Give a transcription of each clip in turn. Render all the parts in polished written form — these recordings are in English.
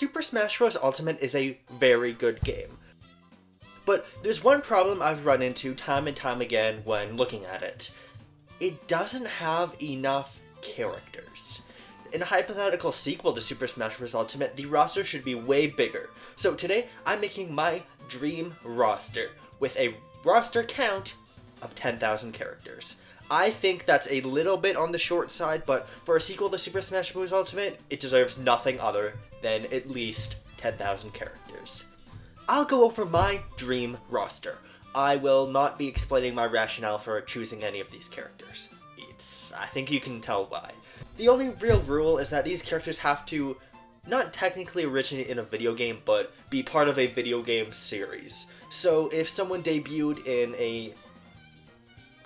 Super Smash Bros. Ultimate is a very good game. But there's one problem I've run into time and time again when looking at it. It doesn't have enough characters. In a hypothetical sequel to Super Smash Bros. Ultimate, the roster should be way bigger. So today, I'm making my dream roster with a roster count of 10,000 characters. I think that's a little bit on the short side, but for a sequel to Super Smash Bros. Ultimate, it deserves nothing other than at least 10,000 characters. I'll go over my dream roster. I will not be explaining my rationale for choosing any of these characters. I think you can tell why. The only real rule is that these characters have to not technically originate in a video game, but be part of a video game series. So if someone debuted in a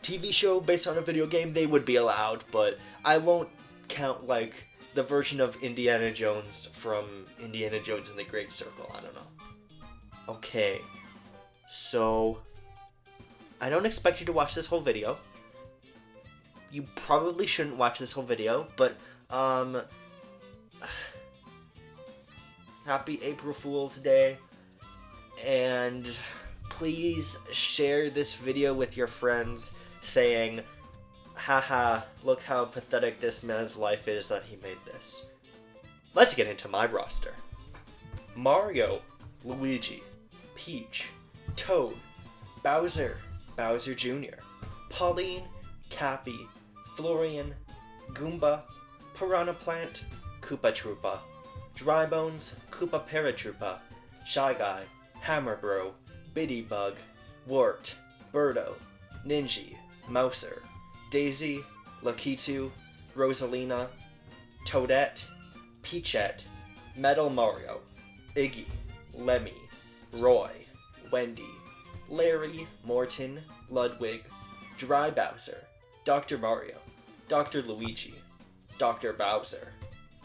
TV show based on a video game, they would be allowed, but I won't count, like, the version of Indiana Jones from Indiana Jones and the Great Circle. I don't know. Okay, so I don't expect you to watch this whole video. You probably shouldn't watch this whole video, but, happy April Fool's Day, and please share this video with your friends saying, haha, look how pathetic this man's life is that he made this. Let's get into my roster. Mario, Luigi, Peach, Toad, Bowser, Bowser Jr., Pauline, Cappy, Florian, Goomba, Piranha Plant, Koopa Troopa, Drybones, Koopa Paratroopa, Shy Guy, Hammer Bro, Biddy Bug, Wart, Birdo, Ninja, Mouser, Daisy, Lakitu, Rosalina, Toadette, Peachette, Metal Mario, Iggy, Lemmy, Roy, Wendy, Larry, Morton, Ludwig, Dry Bowser, Dr. Mario, Dr. Luigi, Dr. Bowser,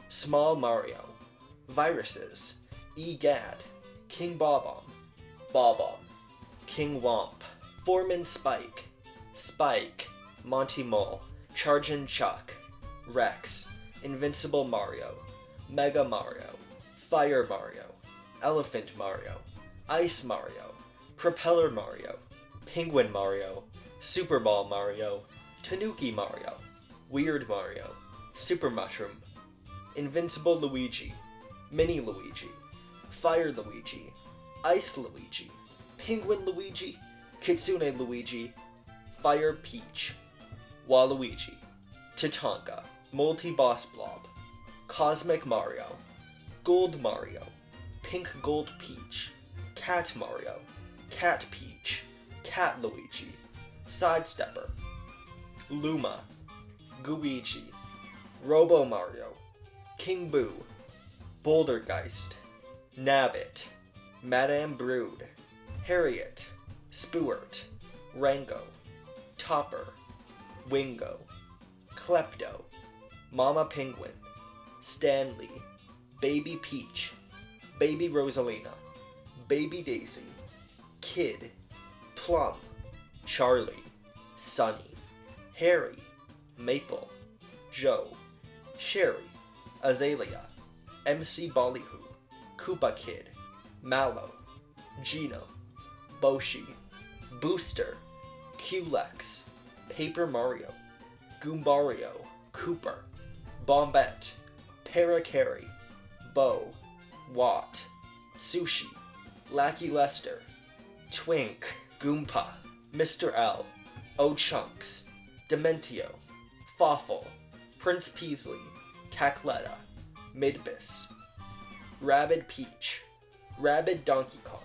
Small Mario, Viruses, Egad, King Bob-omb, Bob-omb, King Womp, Foreman Spike, Spike, Monty Mole, Chargin' Chuck, Rex, Invincible Mario, Mega Mario, Fire Mario, Elephant Mario, Ice Mario, Propeller Mario, Penguin Mario, Super Ball Mario, Tanuki Mario, Weird Mario, Super Mushroom, Invincible Luigi, Mini Luigi, Fire Luigi, Ice Luigi, Penguin Luigi, Kitsune Luigi, Fire Peach, Waluigi, Tatanka, Multi-Boss Blob, Cosmic Mario, Gold Mario, Pink Gold Peach, Cat Mario, Cat Peach, Cat Luigi, Sidestepper, Luma, Gooigi, Robo Mario, King Boo, Bouldergeist, Nabbit, Madame Brood, Harriet, Spewart, Rango, Topper, Wingo, Klepto, Mama Penguin, Stanley, Baby Peach, Baby Rosalina, Baby Daisy, Kid, Plum, Charlie, Sunny, Harry, Maple, Joe, Sherry, Azalea, MC Ballyhoo, Koopa Kid, Mallow, Gino, Boshi, Booster, Culex, Paper Mario, Goombario, Cooper, Bombette, Parakarry, Bo, Watt, Sushi, Lackey Lester, Twink, Goompa, Mr. L, O-Chunks, Dementio, Fawful, Prince Peasley, Cacletta, Midbis, Rabid Peach, Rabid Donkey Kong,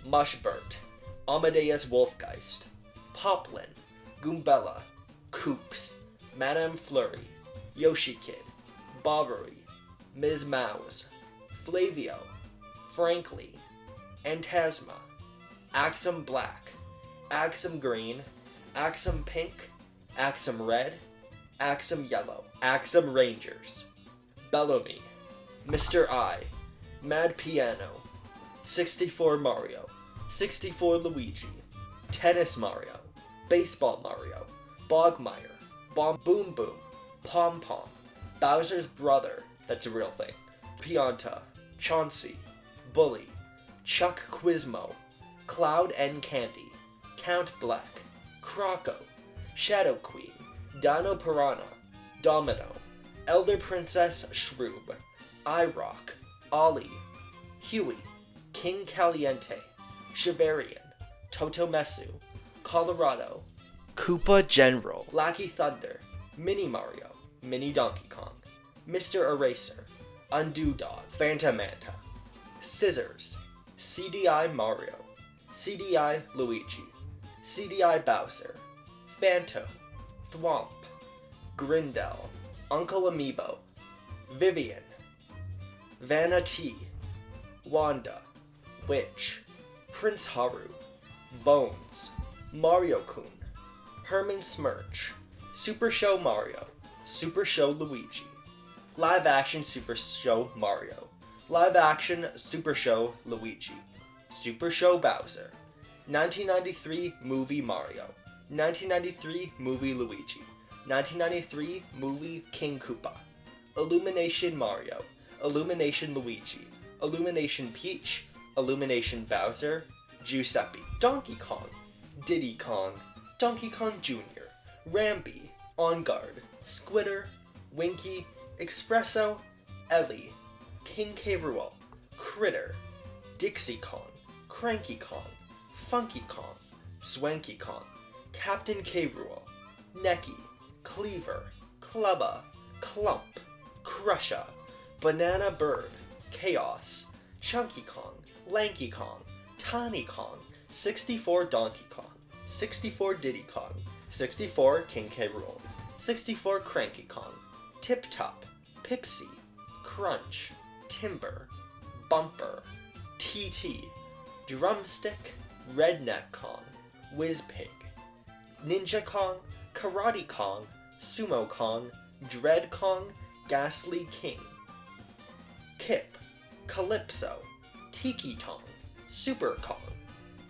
Mushbert, Amadeus Wolfgeist, Poplin, Goombella, Koops, Madame Flurry, Yoshi Kid, Bobbery, Ms. Mouse, Flavio, Frankly, Antasma, Axum Black, Axum Green, Axum Pink, Axum Red, Axum Yellow, Axum Rangers, Bellamy, Mr. I, Mad Piano, 64 Mario, 64 Luigi, Tennis Mario, Baseball Mario, Bogmire, Boom Boom, Pom Pom, Bowser's Brother, that's a real thing, Pianta, Chauncey, Bully, Chuck Quizmo, Cloud and Candy, Count Black, Croco, Shadow Queen, Dino Piranha, Domino, Elder Princess Shroob, iRock, Ollie, Huey, King Caliente, Shivarian, Totomesu, Colorado, Koopa General, Lackey Thunder, Mini Mario, Mini Donkey Kong, Mr. Eraser, Undo Dog, Phantomanta, Scissors, CDI Mario, CDI Luigi, CDI Bowser, Phantom, Thwomp, Grindel, Uncle Amiibo, Vivian, Vanna T, Wanda, Witch, Prince Haru, Bones, Mario-kun, Herman Smirch, Super Show Mario, Super Show Luigi, Live Action Super Show Mario, Live Action Super Show Luigi, Super Show Bowser, 1993 Movie Mario, 1993 Movie Luigi, 1993 Movie King Koopa, Illumination Mario, Illumination Luigi, Illumination Peach, Illumination Bowser, Giuseppe, Donkey Kong, Diddy Kong, Donkey Kong Jr., Rambi, On Guard, Squitter, Winky, Espresso, Ellie, King K. Rool, Critter, Dixie Kong, Cranky Kong, Funky Kong, Swanky Kong, Captain K. Rool, Necky, Cleaver, Clubba, Clump, Crusher, Banana Bird, Chaos, Chunky Kong, Lanky Kong, Tiny Kong, 64 Donkey Kong, 64 Diddy Kong, 64 King K. Rool, 64 Cranky Kong, Tip Top, Pipsy, Crunch, Timber, Bumper, TT, Drumstick, Redneck Kong, Whizpig, Ninja Kong, Karate Kong, Sumo Kong, Dread Kong, Ghastly King, Kip, Calypso, Tiki Tong, Super Kong,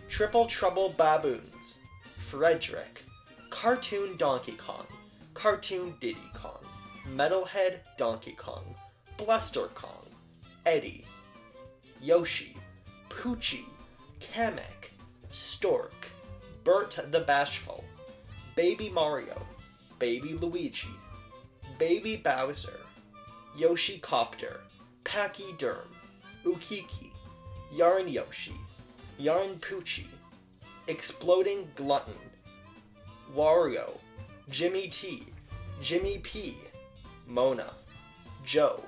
Triple Trouble Baboons, Frederick, Cartoon Donkey Kong, Cartoon Diddy Kong, Metalhead Donkey Kong, Bluster Kong, Eddie, Yoshi, Poochie, Kamek, Stork, Bert the Bashful, Baby Mario, Baby Luigi, Baby Bowser, Yoshi Copter, Pachyderm, Ukiki, Yarn Yoshi, Yarn Poochie, Exploding Glutton, Wario, Jimmy T, Jimmy P, Mona, Joe,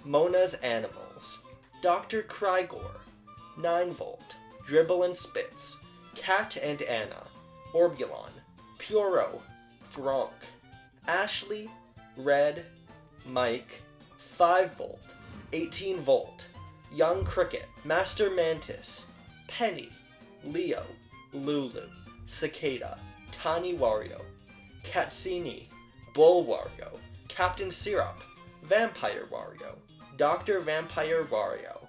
Mona's Animals, Dr. Krygor, 9-Volt, Dribble and Spitz, Cat and Anna, Orbulon, Puro, Thronk, Ashley, Red, Mike, 5-Volt, 18-Volt, Young Cricket, Master Mantis, Penny, Leo, Lulu, Cicada, Tiny Wario, Katsini, Bull Wario, Captain Syrup, Vampire Wario, Dr. Vampire Wario,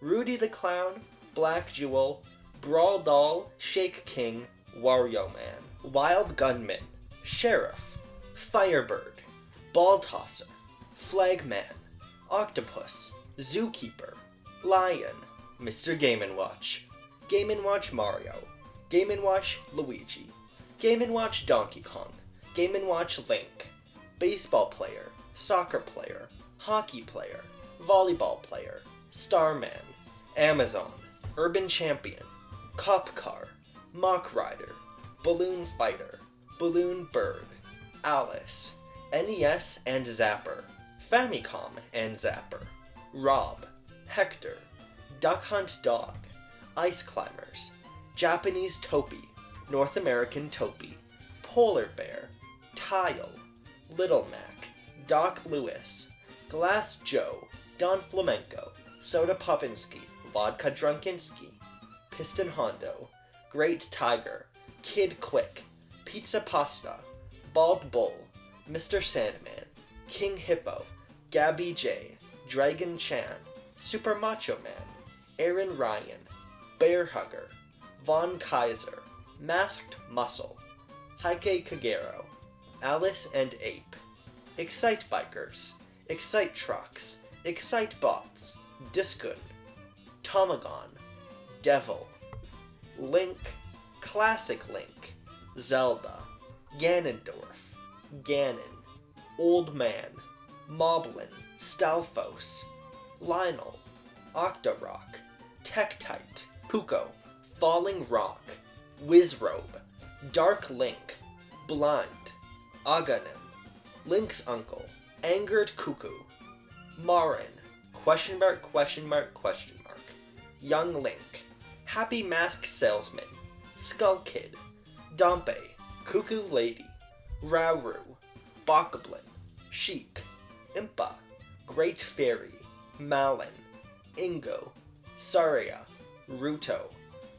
Rudy the Clown, Black Jewel, Brawl Doll, Shake King, Wario Man, Wild Gunman, Sheriff, Firebird, Ball Tosser, Flagman, Octopus, Zookeeper, Lion, Mr. Game & Watch, Game & Watch Mario, Game & Watch Luigi, Game & Watch Donkey Kong, Game & Watch Link, Baseball Player, Soccer Player, Hockey Player, Volleyball Player, Starman, Amazon, Urban Champion, Cop Car, Mock Rider, Balloon Fighter, Balloon Bird, Alice, NES and Zapper, Famicom and Zapper, Rob, Hector, Duck Hunt Dog, Ice Climbers, Japanese Topi, North American Topi, Polar Bear, Tile, Little Mac, Doc Lewis, Glass Joe, Don Flamenco, Soda Popinski, Vodka Drunkinski, Piston Hondo, Great Tiger, Kid Quick, Pizza Pasta, Bald Bull, Mr. Sandman, King Hippo, Gabby J, Dragon Chan, Super Macho Man, Aaron Ryan, Bear Hugger, Von Kaiser, Masked Muscle, Heike Kagero, Alice and Ape, Excite Bikers, Excite Trucks, Excite Bots, Diskun, Tomagon, Devil, Link, Classic Link, Zelda, Ganondorf, Ganon, Old Man, Moblin, Stalfos, Lionel, Octorok, Tektite, Puko, Falling Rock, Wizrobe, Dark Link, Blind, Aghanim, Link's Uncle, Angered Cuckoo, Marin, question mark, question mark, question mark, Young Link, Happy Masked Salesman, Skull Kid, Dompe, Cuckoo Lady, Rauru, Bokoblin, Sheik, Impa, Great Fairy, Malin, Ingo, Saria, Ruto,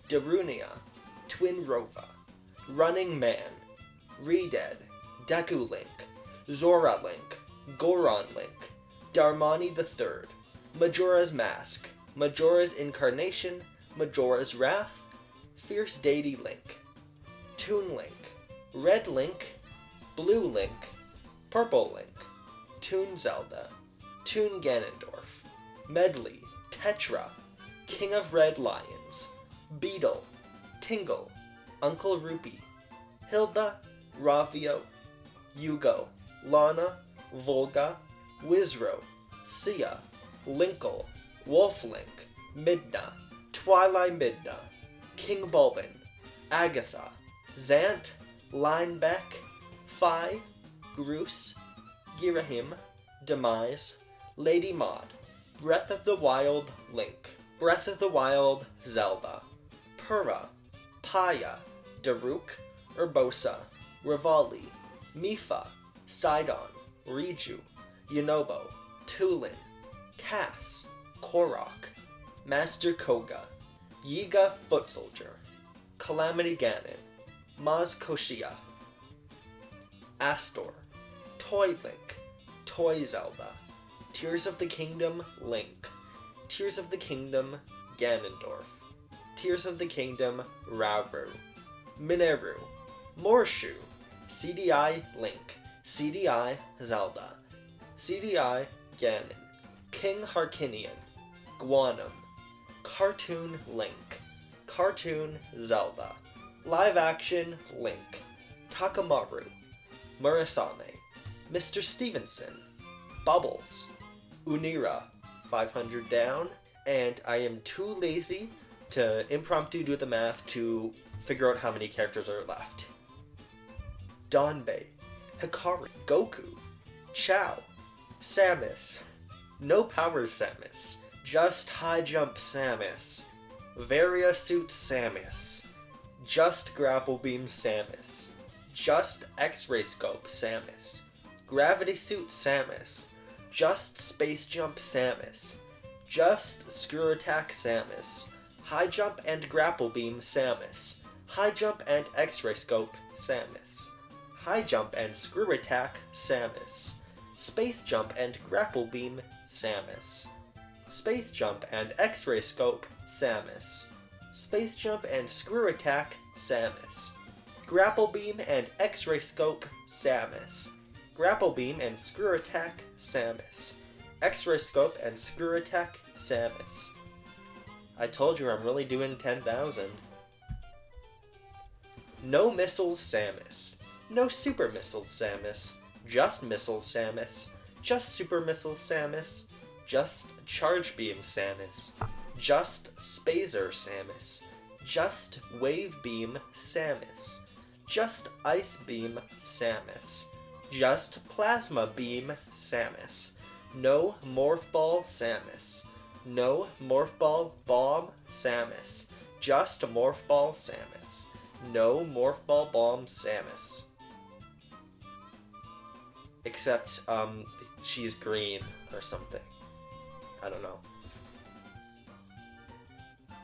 Darunia, Twin Rova, Running Man, Redead, Deku Link, Zora Link, Goron Link, Darmani III, Majora's Mask, Majora's Incarnation, Majora's Wrath, Fierce Deity Link, Toon Link, Red Link, Blue Link, Purple Link, Toon Zelda, Toon Ganondorf, Medley, Tetra, King of Red Lions, Beetle, Tingle, Uncle Rupee, Hilda, Ravio, Yugo, Lana, Volga, Wizro, Sia, Linkle, Wolflink, Midna, Twilight Midna, King Bulbin, Agatha, Zant, Linebeck, Phi, Groose, Girahim, Demise, Lady Maud, Breath of the Wild Link, Breath of the Wild Zelda, Purah, Paya, Daruk, Urbosa, Rivali, Mifa, Sidon, Riju, Yunobo, Tulin, Cass, Korok, Master Koga, Yiga Foot Soldier, Calamity Ganon, Maz Koshia, Astor, Toy Link, Toy Zelda, Tears of the Kingdom Link, Tears of the Kingdom Ganondorf, Tears of the Kingdom Rauru, Mineru, Morshu, CDI Link, CDI Zelda, CDI Ganon, King Harkinian, Guanum, Cartoon Link, Cartoon Zelda, Live Action Link, Takamaru, Murasame, Mr. Stevenson, Bubbles, Unira, 500 down, and I am too lazy to impromptu do the math to figure out how many characters are left. Donbei, Hikari, Goku, Chao, Samus, no power Samus, just high jump Samus, Varia suit Samus, just grapple beam Samus, just X-ray scope Samus, gravity suit Samus, just space jump Samus, just screw attack Samus, high jump and grapple beam Samus, high jump and X-ray scope Samus, high jump and screw attack Samus, space jump and grapple beam Samus, space jump and X-ray scope Samus, space jump and screw attack Samus, grapple beam and X-ray scope Samus, grapple beam and screw attack Samus, X-ray scope and screw attack Samus. I told you I'm really doing 10,000. No missiles Samus, no super missiles Samus, just missiles Samus, just super missiles Samus, just charge beam Samus, just Spazer Samus, just wave beam Samus, just ice beam Samus, just plasma beam Samus, no morph ball Samus, no morph ball bomb Samus, just morph ball Samus, no morph ball bomb Samus. Except, she's green or something. I don't know.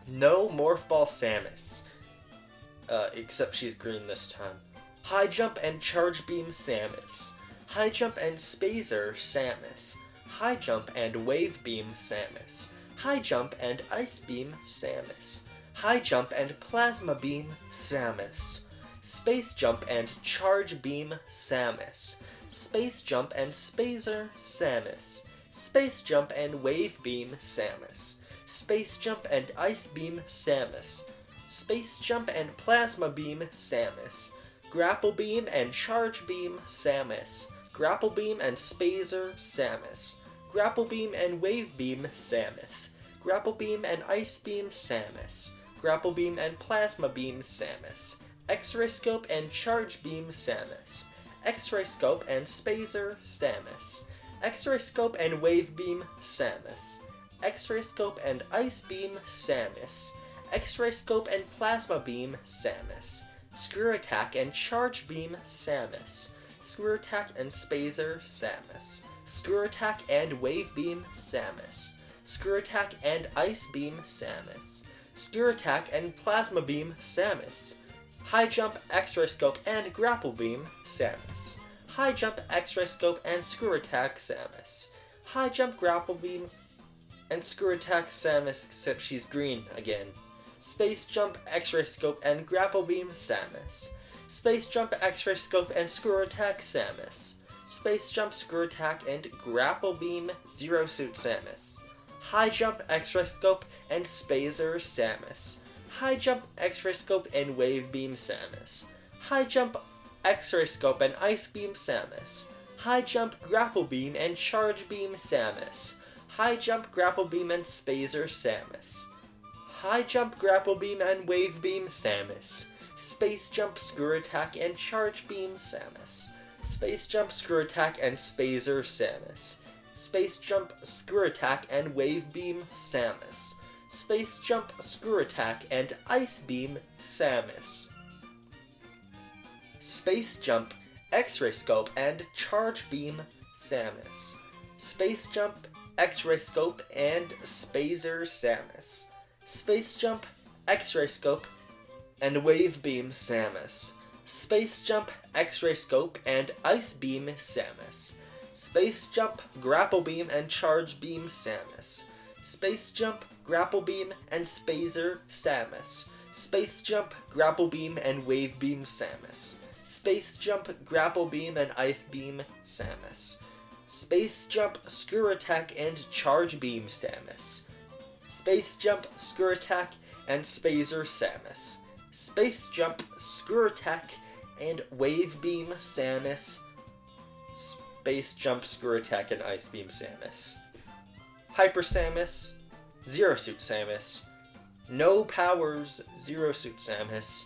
No morph ball Samus. Except she's green this time. High jump and charge beam Samus. High jump and spazer Samus. High jump and wave beam Samus. High jump and ice beam Samus. High jump and plasma beam Samus. Space jump and charge beam Samus. Space jump and spazer Samus. Space jump and wave beam Samus. Space Jump and Ice Beam Samus, Space Jump and Plasma Beam Samus, Grapple Beam and Charge Beam Samus, Grapple Beam and Spazer Samus, Grapple Beam and Wave Beam Samus, Grapple Beam and Ice Beam Samus, Grapple Beam and Plasma Beam Samus, X-Ray Scope and Charge Beam Samus, X-Ray Scope and Spazer Samus, X-Ray Scope and Wave Beam Samus, X-Ray Scope and Ice Beam Samus, X-Ray Scope and Plasma Beam Samus, Screw Attack and Charge Beam Samus, Screw Attack and Spazer Samus, Screw Attack and Wave Beam Samus, Screw Attack and Ice Beam Samus, Screw Attack and Plasma Beam Samus, High Jump, X-Ray Scope and Grapple Beam Samus, High Jump, X-Ray Scope and Screw Attack Samus, High Jump, Grapple Beam and Screw Attack Samus, except she's green again, Space Jump, X-Ray Scope and Grapple Beam Samus, Space Jump, X-Ray Scope and Screw Attack Samus, Space Jump, Screw Attack and Grapple Beam Zero Suit Samus, High Jump, X-Ray Scope and Spazer Samus, High Jump, X-Ray Scope and Wave Beam Samus, High Jump, X-Ray Scope and Ice Beam Samus, High Jump, Grapple Beam and Charge Beam Samus, High Jump, Grapple Beam and Spazer Samus, High Jump, Grapple Beam and Wave Beam Samus, Space Jump, Screw Attack and Charge Beam Samus, Space Jump, Screw Attack and Spazer Samus, Space Jump, Screw Attack and Wave Beam Samus, Space Jump, Screw Attack and Ice Beam Samus, Space Jump, X-Ray Scope and Charge Beam Samus, Space Jump, X-Ray Scope and Spazer Samus, Space Jump, X-Ray Scope and Wave Beam Samus, Space Jump, X-Ray Scope and Ice Beam Samus, Space Jump, Grapple Beam and Charge Beam Samus, Space Jump, Grapple Beam and Spazer Samus, Space Jump, Grapple Beam and Wave Beam Samus, Space Jump, Grapple Beam and Ice Beam Samus, Space Jump, Screw Attack and Charge Beam Samus, Space Jump, Screw Attack and Spazer Samus, Space Jump, Screw Attack and Wave Beam Samus, Space Jump, Screw Attack and Ice Beam Samus, Hyper Samus, Zero Suit Samus, No Powers, Zero Suit Samus,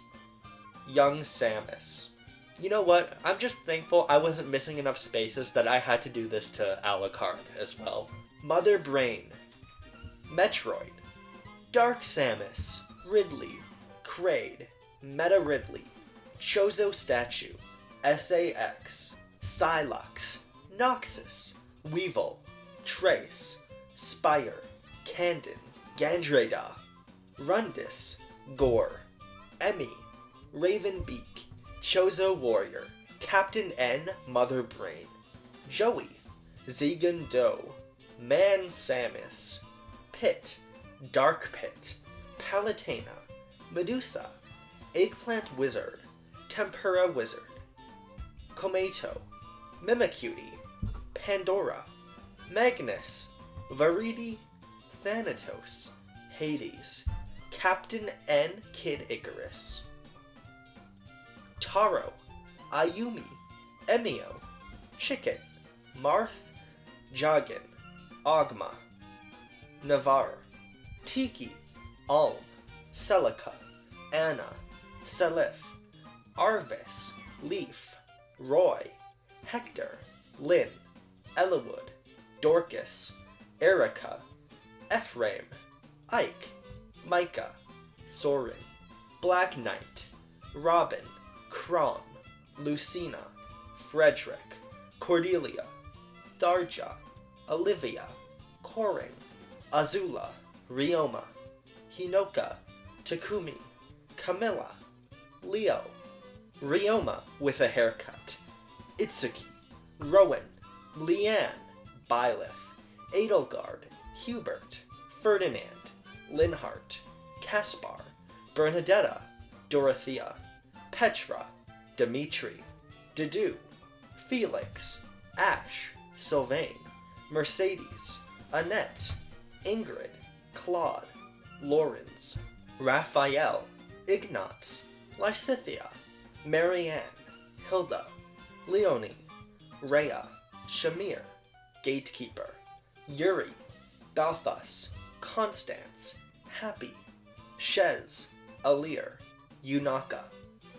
Young Samus. You know what? I'm just thankful I wasn't missing enough spaces that I had to do this to a la carte as well. Mother Brain, Metroid, Dark Samus, Ridley, Kraid, Meta Ridley, Chozo Statue, SAX, Psylocke, Noxus, Weevil, Trace, Spire, Candon, Gandreda, Rundis, Gore, Emmy, Ravenbeak, Chozo Warrior, Captain N, Mother Brain, Joey, Zegan Doe, Man Samus, Pit, Dark Pit, Palutena, Medusa, Eggplant Wizard, Tempura Wizard, Kometo, Mimicutie, Pandora, Magnus, Varidi, Thanatos, Hades, Captain N, Kid Icarus, Taro, Ayumi, Emio, Chicken, Marth, Joggin, Ogma, Navarre, Tiki, Alm, Celica, Anna, Selif, Arvis, Leaf, Roy, Hector, Lynn, Ellawood, Dorcas, Erica, Ephraim, Ike, Micah, Soren, Black Knight, Robin, Kron, Lucina, Frederick, Cordelia, Tharja, Olivia, Corin, Azula, Ryoma, Hinoka, Takumi, Camilla, Leo, Ryoma with a haircut, Itsuki, Rowan, Leanne, Byleth, Edelgard, Hubert, Ferdinand, Linhart, Caspar, Bernadetta, Dorothea, Petra, Dimitri, Dedu, Felix, Ash, Sylvain, Mercedes, Annette, Ingrid, Claude, Lawrence, Raphael, Ignatz, Lysithia, Marianne, Hilda, Leonie, Rhea, Shamir, Gatekeeper, Yuri, Balthus, Constance, Happy, Shez, Alir, Yunaka.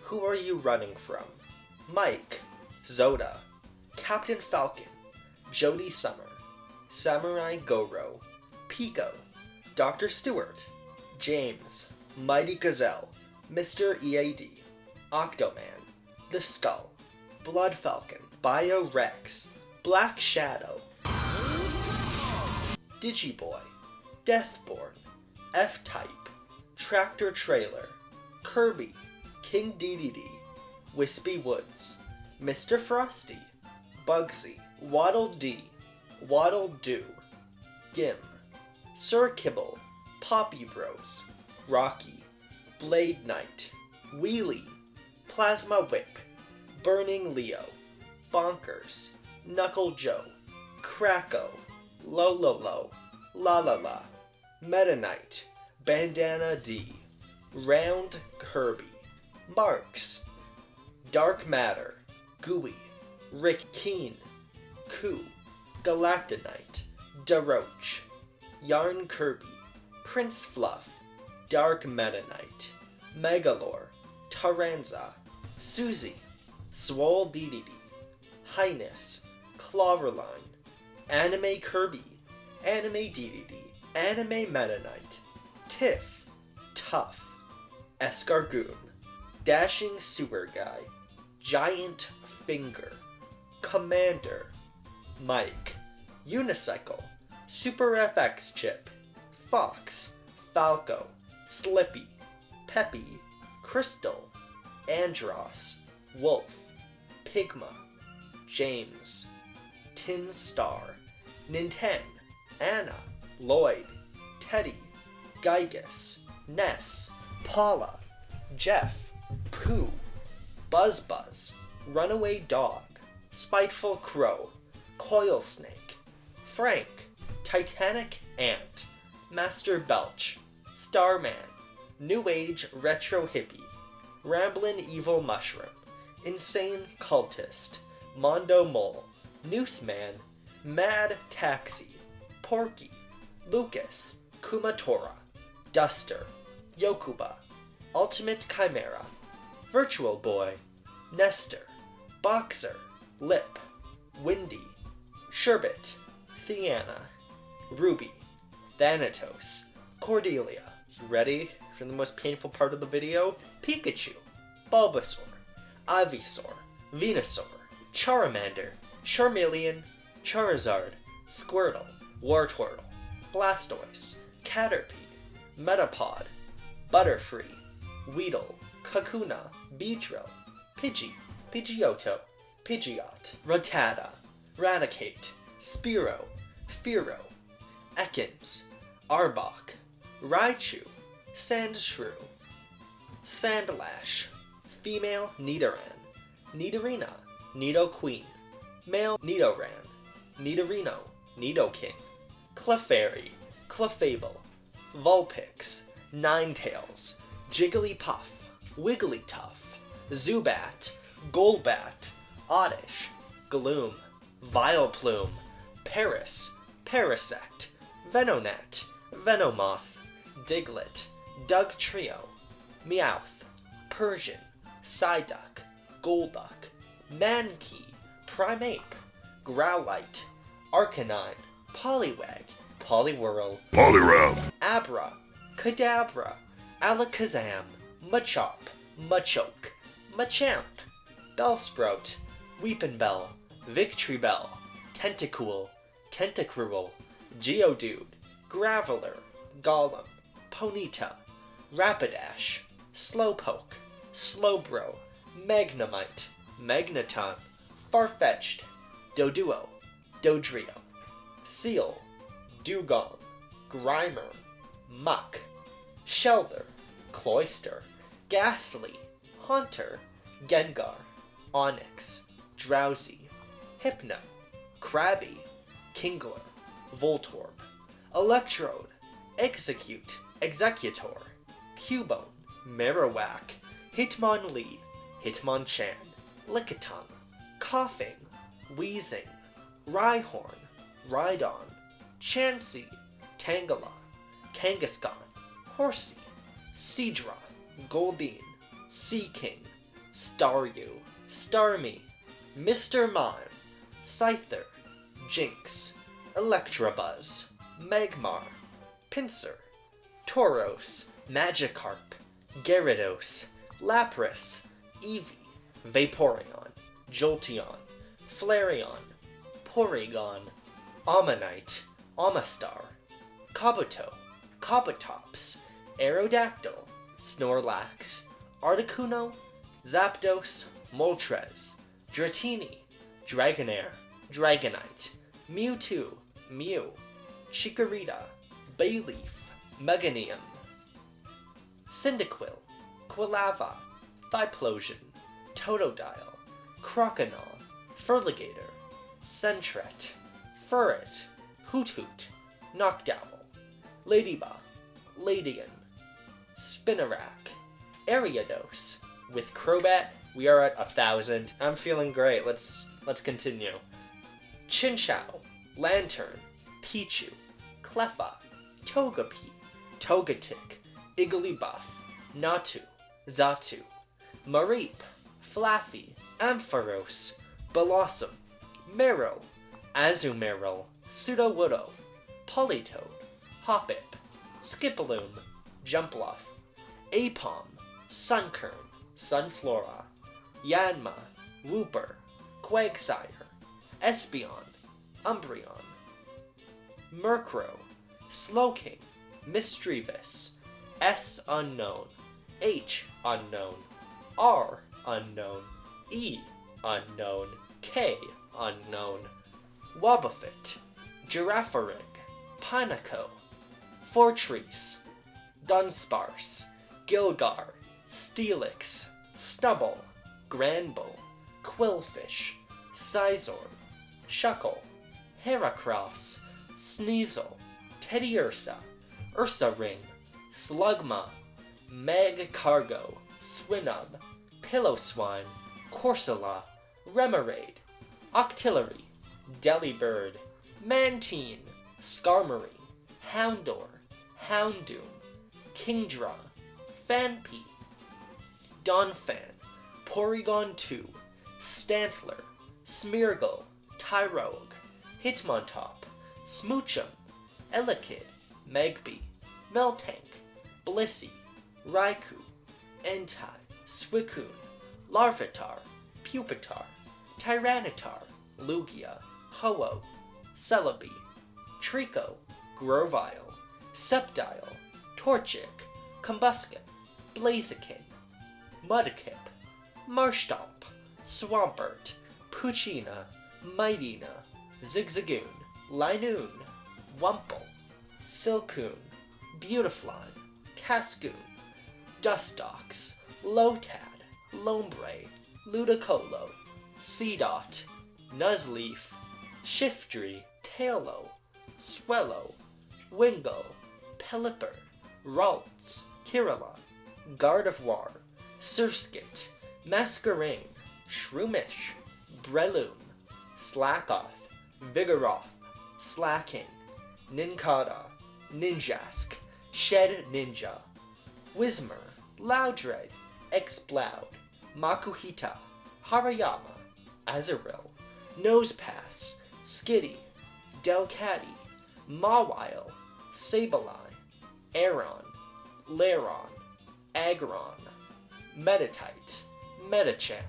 Who are you running from? Mike, Zoda, Captain Falcon, Jody Summer, Samurai Goro, Pico, Dr. Stewart, James, Mighty Gazelle, Mr. EAD, Octoman, The Skull, Blood Falcon, Bio Rex, Black Shadow, Digiboy, Deathborn, F-Type, Tractor Trailer, Kirby, King DDD, Wispy Woods, Mr. Frosty, Bugsy, Waddle Dee, Waddle Doo, Gim, Sir Kibble, Poppy Bros, Rocky, Blade Knight, Wheelie, Plasma Whip, Burning Leo, Bonkers, Knuckle Joe, Kracko, Lololo, La La La, Meta Knight, Bandana D, Round Kirby, Marks, Dark Matter, Gooey, Rick Keen, Koo, Galactonite, Daroach, Yarn Kirby, Prince Fluff, Dark Meta Knight, Megalore, Taranza, Susie, Swole DDD, Highness, Cloverline, Anime Kirby, Anime DDD, Anime Meta Knight, Tiff, Tough, Escargoon, Dashing Sewer Guy, Giant Finger, Commander, Mike, Unicycle, Super FX Chip, Fox, Falco, Slippy, Peppy, Crystal, Andros, Wolf, Pigma, James, Tin Star, Ninten, Anna, Lloyd, Teddy, Gygus, Ness, Paula, Jeff, Pooh, Buzz, Runaway Dog, Spiteful Crow, Coil Snake, Frank, Titanic Ant, Master Belch, Starman, New Age Retro Hippie, Ramblin' Evil Mushroom, Insane Cultist, Mondo Mole, Nooseman, Mad Taxi, Porky, Lucas, Kumatora, Duster, Yokuba, Ultimate Chimera, Virtual Boy, Nestor, Boxer, Lip, Windy, Sherbet, Theana, Ruby, Thanatos, Cordelia. You ready for the most painful part of the video? Pikachu, Bulbasaur, Ivysaur, Venusaur, Charmander, Charmeleon, Charizard, Squirtle, Wartortle, Blastoise, Caterpie, Metapod, Butterfree, Weedle, Kakuna, Beedrill, Pidgey, Pidgeotto, Pidgeot, Rattata, Raticate, Spearow, Fearow, Ekans, Arbok, Raichu, Sandshrew, Sandlash, Female Nidoran, Nidorina, Nidoqueen, Male Nidoran, Nidorino, Nidoking, Clefairy, Clefable, Vulpix, Ninetales, Jigglypuff, Wigglytuff, Zubat, Golbat, Oddish, Gloom, Vileplume, Paris, Parasect, Venonat, Venomoth, Diglett, Dugtrio, Meowth, Persian, Psyduck, Golduck, Mankey, Primeape, Growlite, Arcanine, Poliwag, Poliwhirl, Poliwrath, Abra, Kadabra, Alakazam, Machop, Machoke, Machamp, Bellsprout, Weepinbell, Victreebel, Tentacool, Tentacruel, Geodude, Graveler, Golem, Ponyta, Rapidash, Slowpoke, Slowbro, Magnemite, Magneton, Farfetch'd, Doduo, Dodrio, Seal, Dugong, Grimer, Muck, Shelder, Cloyster, Ghastly, Haunter, Gengar, Onyx, Drowsy, Hypno, Krabby, Kingler, Voltorb, Electrode, Execute, Executor, Cubone, Marowak, Hitmonlee, Hitmonchan, Lickitung, Coughing, Wheezing, Rhyhorn, Rhydon, Chansey, Tangela, Kangaskhan, Horsey, Seadra, Goldeen, Seaking, Staryu, Starmie, Mr. Mime, Scyther, Jinx, Electabuzz, Magmar, Pinsir, Tauros, Magikarp, Gyarados, Lapras, Eevee, Vaporeon, Jolteon, Flareon, Porygon, Ammonite, Amistar, Kabuto, Kabutops, Aerodactyl, Snorlax, Articuno, Zapdos, Moltres, Dratini, Dragonair, Dragonite, Mewtwo, Mew, Chikorita, Bayleaf, Meganium, Cyndaquil, Quilava, Thiplosion, Totodile, Croconaw, Feraligatr, Sentret, Furret, Hoothoot, Noctowl, Ladybug, Ladian, Spinarak, Ariados. With Crobat, we are at 1,000. I'm feeling great. Let's continue. Chinchou, Lantern, Pichu, Cleffa, Togepi, Togetic, Igglybuff, Natu, Xatu, Mareep, Flaffy, Ampharos, Blossom, Marrow, Azumarill, Sudowoodo, Politoed, Hoppip, Skiploom, Jumpluff, Aipom, Sunkern, Sunflora, Yanma, Wooper, Quagsire, Espeon, Umbreon, Murkrow, Slowking, Misdreavus, S unknown, H unknown, R unknown, E unknown, K unknown, Wobbuffet, Girafarig, Pineco, Fortress, Dunsparce, Gilgar, Steelix, Stubble, Granbull, Quillfish, Sizorb, Shuckle, Heracross, Sneasel, Teddiursa, Ursaring, Slugma, Magcargo, Swinub, Pillowswine, Corsola, Remoraid, Octillery, Delibird, Mantine, Skarmory, Houndour, Houndoom, Kingdra, Fanpy, Donphan, Porygon 2, Stantler, Smeargle, Tyrogue, Hitmontop, Smoochum, Elekid, Magby, Meltank, Blissey, Raikou, Entei, Suicune, Larvitar, Pupitar, Tyranitar, Lugia, Ho-Oh, Celebi, Trico, Grovyle, Sceptile, Torchic, Combusken, Blaziken, Mudkip, Marshtomp, Swampert, Poochyena, Mightyena, Zigzagoon, Linoon, Wumple, Silcoon, Beautifly, Cascoon, Dustox, Lotad, Lombre, Ludicolo, Seedot, Nuzleaf, Shiftry, Tailo, Swellow, Wingull, Pelipper, Ralts, Kirilla, Gardevoir, Surskit, Masquerain, Shroomish, Breloom, Slackoth, Vigoroth, Slacking, Nincada, Ninjask, Shed Ninja, Whismur, Loudred, Exploud, Makuhita, Harayama, Azurill, Nosepass, Skitty, Delcatty, Mawile, Sableye, Aeron, Lairon, Aggron, Meditite, Medicham,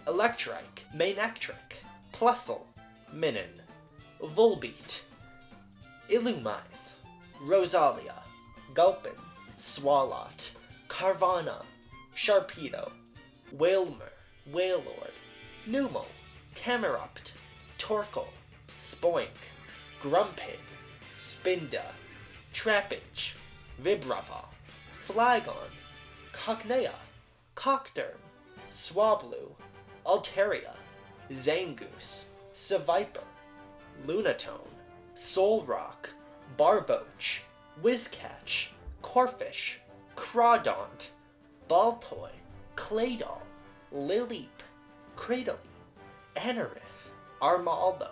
Electrike, Manectric, Plusle, Minun, Volbeat, Illumise, Rosalia, Gulpin, Swalot, Carvana, Sharpedo, Wailmer, Wailord, Numel, Camerupt, Torkoal, Spoink, Grumpig, Spinda, Trapinch, Vibrava, Flygon, Cognea, Cockderm, Swablu, Altaria, Zangoose, Seviper, Lunatone, Solrock, Barboach, Whizcatch, Corfish, Crawdaunt, Baltoy, Claydol, Lileep, Cradily, Anorith, Armaldo,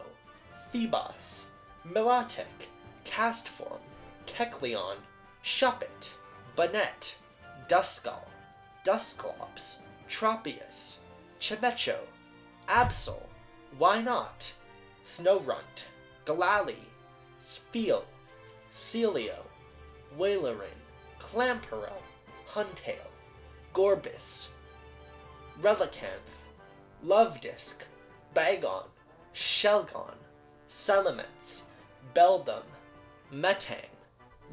Phoebos, Milotic, Castform, Kecleon, Shuppet, Bonnet, Duskull, Dusclops, Tropius, Chemecho, Absol, Why Not, Snowrunt, Galali, Spiel, Celio, Wailerin, Clamperl, Huntail, Gorbis, Relicanth, Lovedisk, Bagon, Shelgon, Salamence, Beldum, Metang,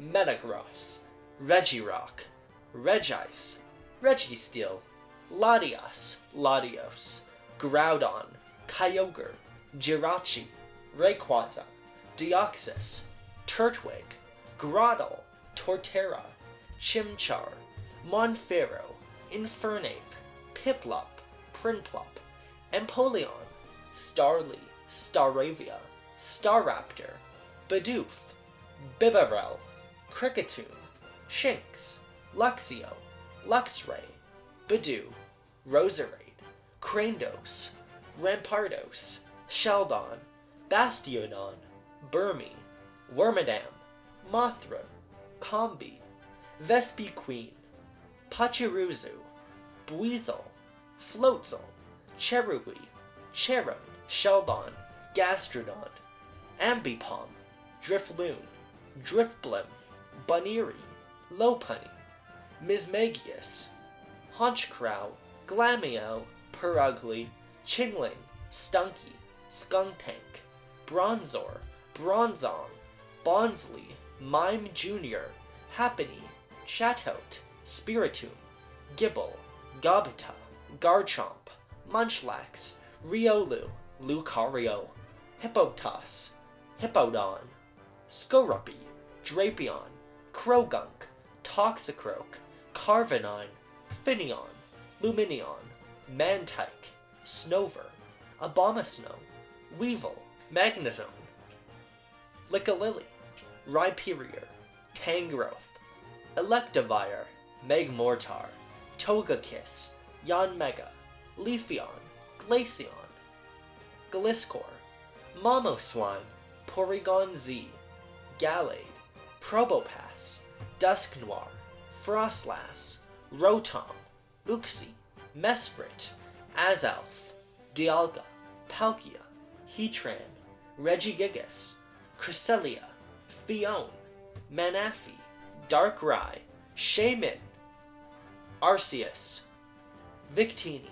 Metagross, Regirock, Regice, Registeel, Latias, Latios, Groudon, Kyogre, Jirachi, Rayquaza, Deoxys, Turtwig, Groddle, Torterra, Chimchar, Monferro, Infernape, Piplup, Prinplup, Empoleon, Starly, Staravia, Staraptor, Bidoof, Bibarel, Kricketune, Shinx, Luxio, Luxray, Bidoo, Roserade, Crandos, Rampardos, Sheldon, Bastiodon, Burmy, Wormadam, Mothra, Combi, Vespiquen, Pachirisu, Buizel, Floatzel, Cherubi, Cherum, Sheldon, Gastrodon, Ambipom, Drifloon, Driftblim, Bunnery, Lopunny, Mismagius, Honchcrow, Glameow, Purugly, Chingling, Stunky, Skunktank, Bronzor, Bronzong, Bonsley, Mime Jr., Happiny, Chatot, Spiritomb, Gibble, Gobita, Garchomp, Munchlax, Riolu, Lucario, Hippotas, Hippowdon, Skorupi, Drapion, Krogunk, Toxicroak, Carvanine, Finneon, Luminion, Mantike, Snover, Abomasnow, Weevil, Magnezone, Lickalily, Rhyperior, Tangrowth, Electivire, Megmortar, Togekiss, Yanmega, Leafeon, Glaceon, Gliscor, Mamoswine, Porygon Z, Gallade, Probopass, Dusknoir, Frostlass, Rotom, Uxie, Mesprit, Azalf, Dialga, Palkia, Heatran, Regigigas, Cresselia, Fione, Manaphy, Darkrai, Shaymin, Arceus, Victini,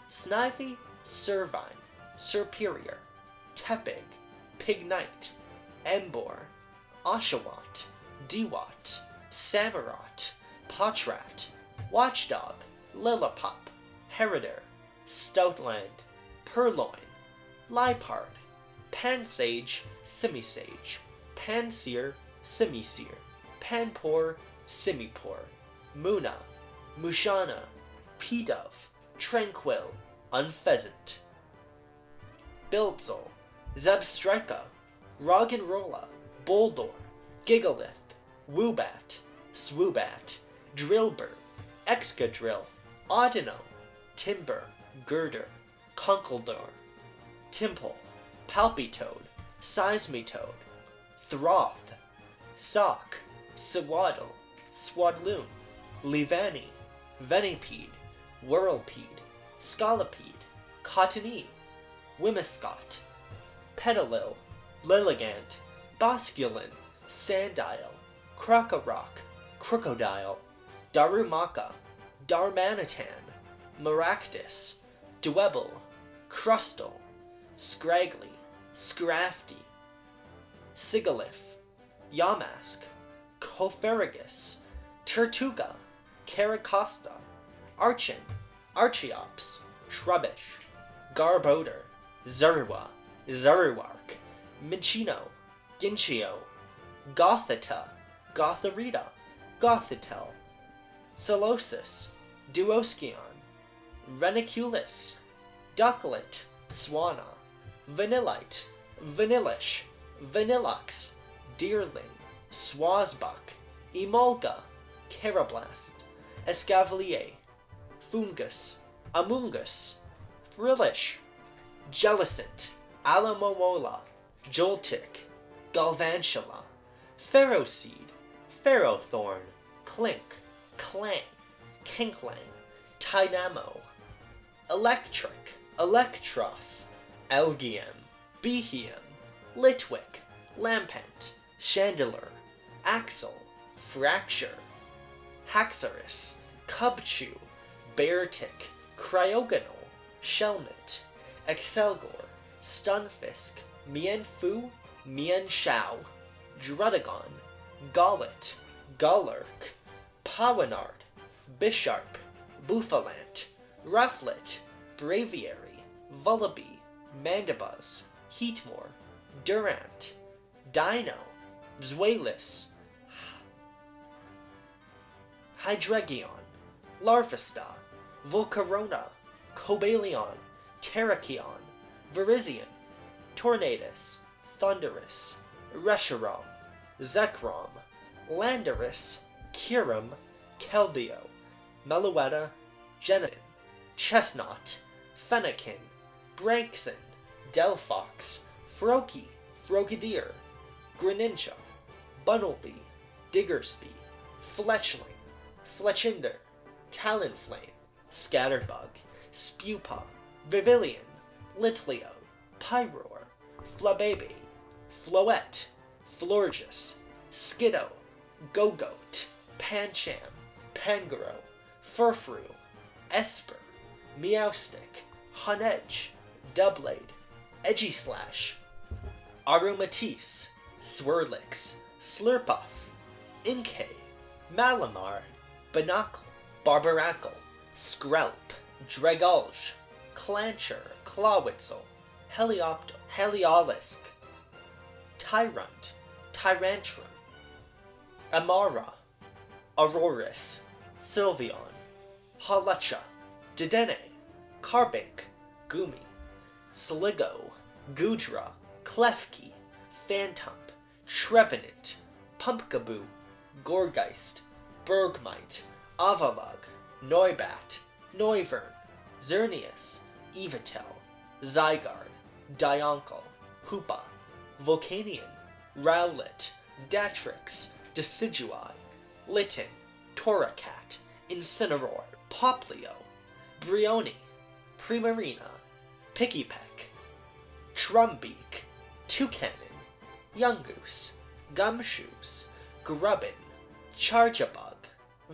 Snivy, Servine, Serperior, Tepig, Pignite, Emboar, Oshawott, Dewott, Samurott, Potrat, Watchdog, Lillipup, Harrider, Stoutland, Purloin, Liepard, Pansage, Simisage, Pansear, Simisear, Panpour, Simipore, Muna, Mushana, Pidove, Tranquil, Unpheasant, Biltzel, Zebstrika, Roggenrola, Boldor, Gigalith, Woobat, Swoobat, Drillbur, Excadrill, Audino, Timber, Girder, Conkeldor, Timple, Palpitoad, Seismitoad, Throth, Sock, Swaddle, Swadloon, Leavanny, Venipede, Whirlpede, Scolipede, Cottony, Whimsicott, Petalil, Lilligant, Bosculin, Sandile, Crocorock, Crocodile, Darumaka, Darmanitan, Maractus, Dwebble, Crustle, Scraggly, Scrafty, Sigalith, Yamask, Cofergus, Tortuga, Caracosta, Archon, Archeops, Trubbish, Garbodor, Zerwa, Zerwark, Minchino, Ginchio, Gothita, Gotharita, Gothitelle, Solosis, Duoskion, Reniculus, Ducklet, Swana, Vanillite, Vanillish, Vanillux, Deerling, Swazbuck, Emolga, Carablast, Escavalier, Fungus, Amoongus, Frillish, Jellicent, Alamomola, Joltik, Galvantula, Ferroseed, Ferrothorn, Clink, Clang, Kinklang, Tynamo, Electric, Electros, Elgium, Behium, Litwick, Lampent, Chandelure, Axle, Fracture, Haxorus, Cubchew, Beartick, Cryogonal, Shelmet, Excelgor, Stunfisk, Mienfu, Mienshao, Drudagon, Gollet, Gullerk, Powanard, Bisharp, Buffalant, Rufflet, Braviary, Vullaby, Mandibuzz, Heatmore, Durant, Dino, Zweilous, Hydreigon, Larvesta, Volcarona, Cobalion, Terrakion, Virizion, Tornadus, Thunderous, Reshiram, Zekrom, Landorus, Kyurem, Keldeo, Meluetta, Genetin, Chestnut, Fennekin, Braixen, Delphox, Froakie, Frogadier, Greninja, Bunnelby, Diggersby, Fletchling, Fletchinder, Talonflame, Scatterbug, Spupa, Vivillon, Litleo, Pyroar, Flabebe, Floette, Florges, Skiddo, Gogoat, Pancham, Pangoro, Furfrou, Esper, Meowstic, Honedge, Doublade, Edgyslash, Aromatisse, Swirlix, Slurpuff, Inkay, Malamar, Binacle, Barbaracle, Skrelp, Dragulge, Clancher, Clawitzel, Heliopto, Heliolisk, Tyrunt, Tyrantrum, Amara, Aurorus, Sylveon, Halacha, Dedenne, Carbink, Gumi, Sligo, Gudra, Klefki, Phantump, Trevenant, Pumpkaboo, Gorgeist, Bergmite, Avalug, Noibat, Noivern, Xerneas, Evitel, Zygarde, Diancle, Hoopa, Volcanion, Rowlet, Datrix, Decidui, Litten, Toracat, Incineroar, Poplio, Brioni, Primarina, Pikipek, Trumbeak, Toucanon, Yungoos, Gumshoes, Grubbin, Charjabug,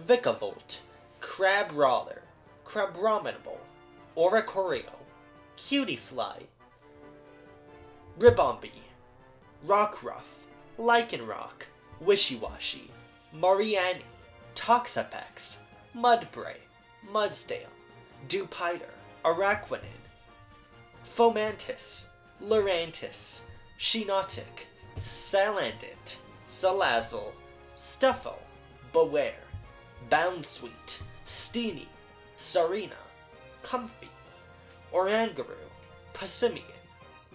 Vikavolt, Crabrawler, Crabrominable, Oricorio, Cutiefly, Ribombee, Rockruff, Lycanroc, Wishiwashi, Mariani, Toxapex, Mudbray, Mudsdale, Dewpider, Araquanid, Fomantis, Lurantis, Shinotic, Salandit, Salazzle, Stuffle, Beware, Bounsweet, Steenie, Sarina, Comfy, Orangaroo, Passimian,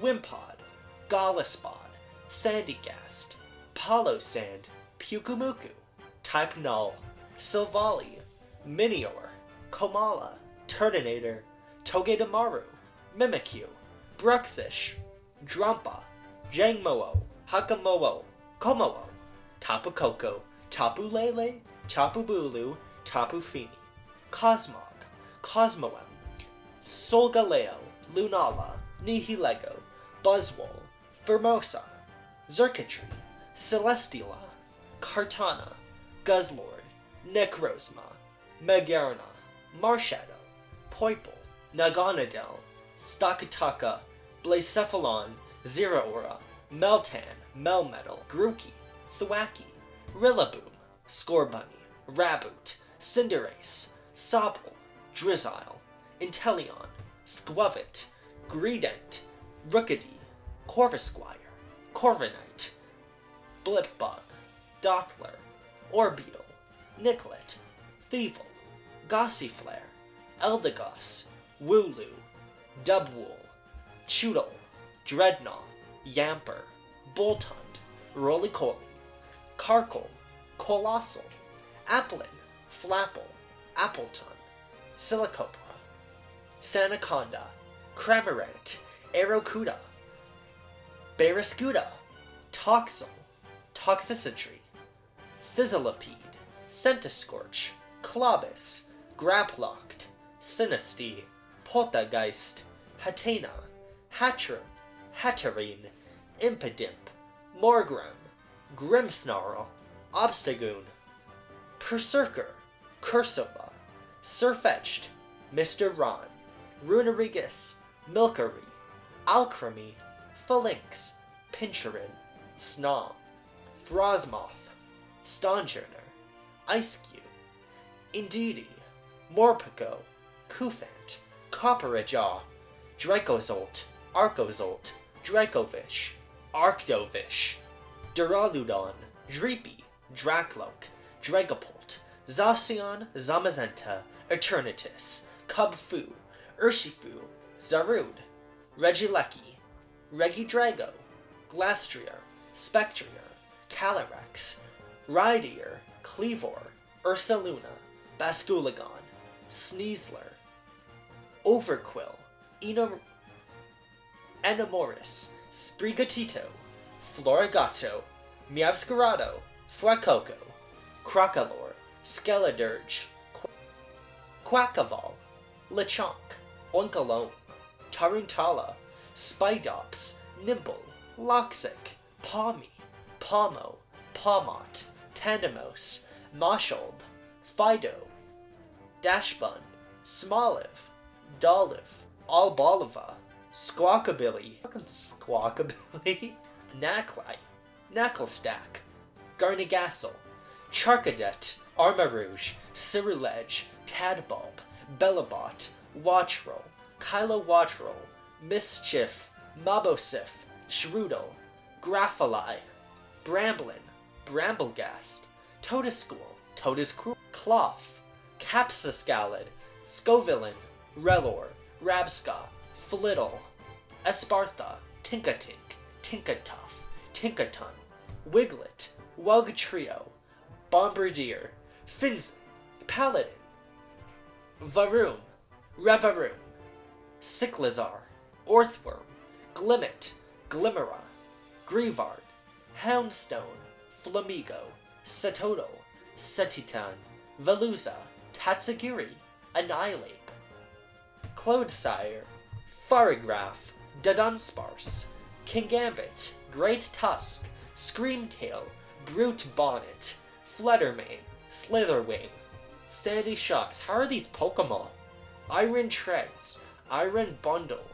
Wimpod, Golispod, Sandygast, Polosand, Pukumuku, Type Null, Silvally, Minior, Komala, Turtonator, Togedemaru, Mimikyu, Bruxish, Drumpa, Jangmo-o, Hakamoo, Komo-o, Tapu Koko, Tapu Lele, Tapu Bulu, Tapu Fini, Cosmog, Cosmoem, Solgaleo, Lunala, Nihilego, Buzzwole, Formosa, Zerkatry, Celesteela, Kartana, Guzzlord, Necrozma, Megarna, Marshadow, Poiple, Naganadel, Stakataka, Blacephalon, Zeraora, Meltan, Melmetal, Grookey, Thwacky, Rillaboom, Scorbunny, Raboot, Cinderace, Sobble, Drizzile, Inteleon, Squavit, Greedent, Rookidee, Corvisquire, Corviknight, Blipbug, Doppler, Orbeetle, Nicklet, Thievul, Gossiflare, Eldegoss, Wooloo, Dubwool, Choodle, Dreadnought, Yamper, Boltund, Roly-Coly, Carkle, Colossal, Applin, Flapple, Appleton, Silicopra, Sanaconda, Cramorant, Aerocuda, Barraskewda, Toxel, Toxicity, Sizzlipede, Centiscorch, Clobus, Graplocked, Sinisty, Poltergeist, Hatena, Hatrim, Hatterene, Impidimp, Morgram, Grimmsnarl, Obstagoon, Berserker, Cursova, Surfetched, Mr. Ron, Runerigus, Milkery, Alchemy, Phalanx, Pincherin, Snom, Frosmoth, Stonjourner, Icecube, Indeedee, Morpeko, Kufant, Copperajaw, Dracozolt, Arcozolt, Dracovish, Arctovish, Duraludon, Dreepy, Dracloak, Dragapult, Zacian, Zamazenta, Eternatus, Cubfu, Urshifu, Zarude, Regieleki, Regidrago, Glastrier, Spectrier, Calyrex, Rhydier, Cleavor, Ursaluna, Basculegon, Sneasler, Overquill, Enamoris, Sprigatito, Florigato, Meowscarado, Fuecoco, Crocolore, Skeledirge, Quackaval, Lechonk, Oinkalone, Taruntala, Spidops, Nimble, Loxic, Palmy, Pomo, Pawmot, Tandemos, Moshold, Fido, Dashbun, Smoliv, Doliv, Alboliva, Squawkabilly, Knackley, Knacklestack, Garnigastle, Charcadet, Armarouge, Cyrilege, Tadbulb, Bellabot, Watchroll, Kylo Watchroll, Mischief, Mabosif, Shrewdle, Graphali, Bramblin, Bramblegast, Totoschool, Totoscrew, Cloth, Capsiscalid, Scovillain, Relor, Rabsca, Flittle, Espartha, Tinkatink, Tinkatuff, Tinkaton, Wiglet, Wugtrio, Bombardier, Finz, Paladin, Varoom, Revaroom, Cyclizar, Orthworm, Glimmet, Glimmera, Grievard, Houndstone, Flamigo, Setoto, Setitan, Veluza, Tatsugiri, Annihilate, Clodesire, Farograph, Dudunsparce, Kingambit, Great Tusk, Screamtail, Brute Bonnet, Fluttermane, Slitherwing, Sandy Shocks. How are these Pokemon? Iron Treads, Iron Bundle,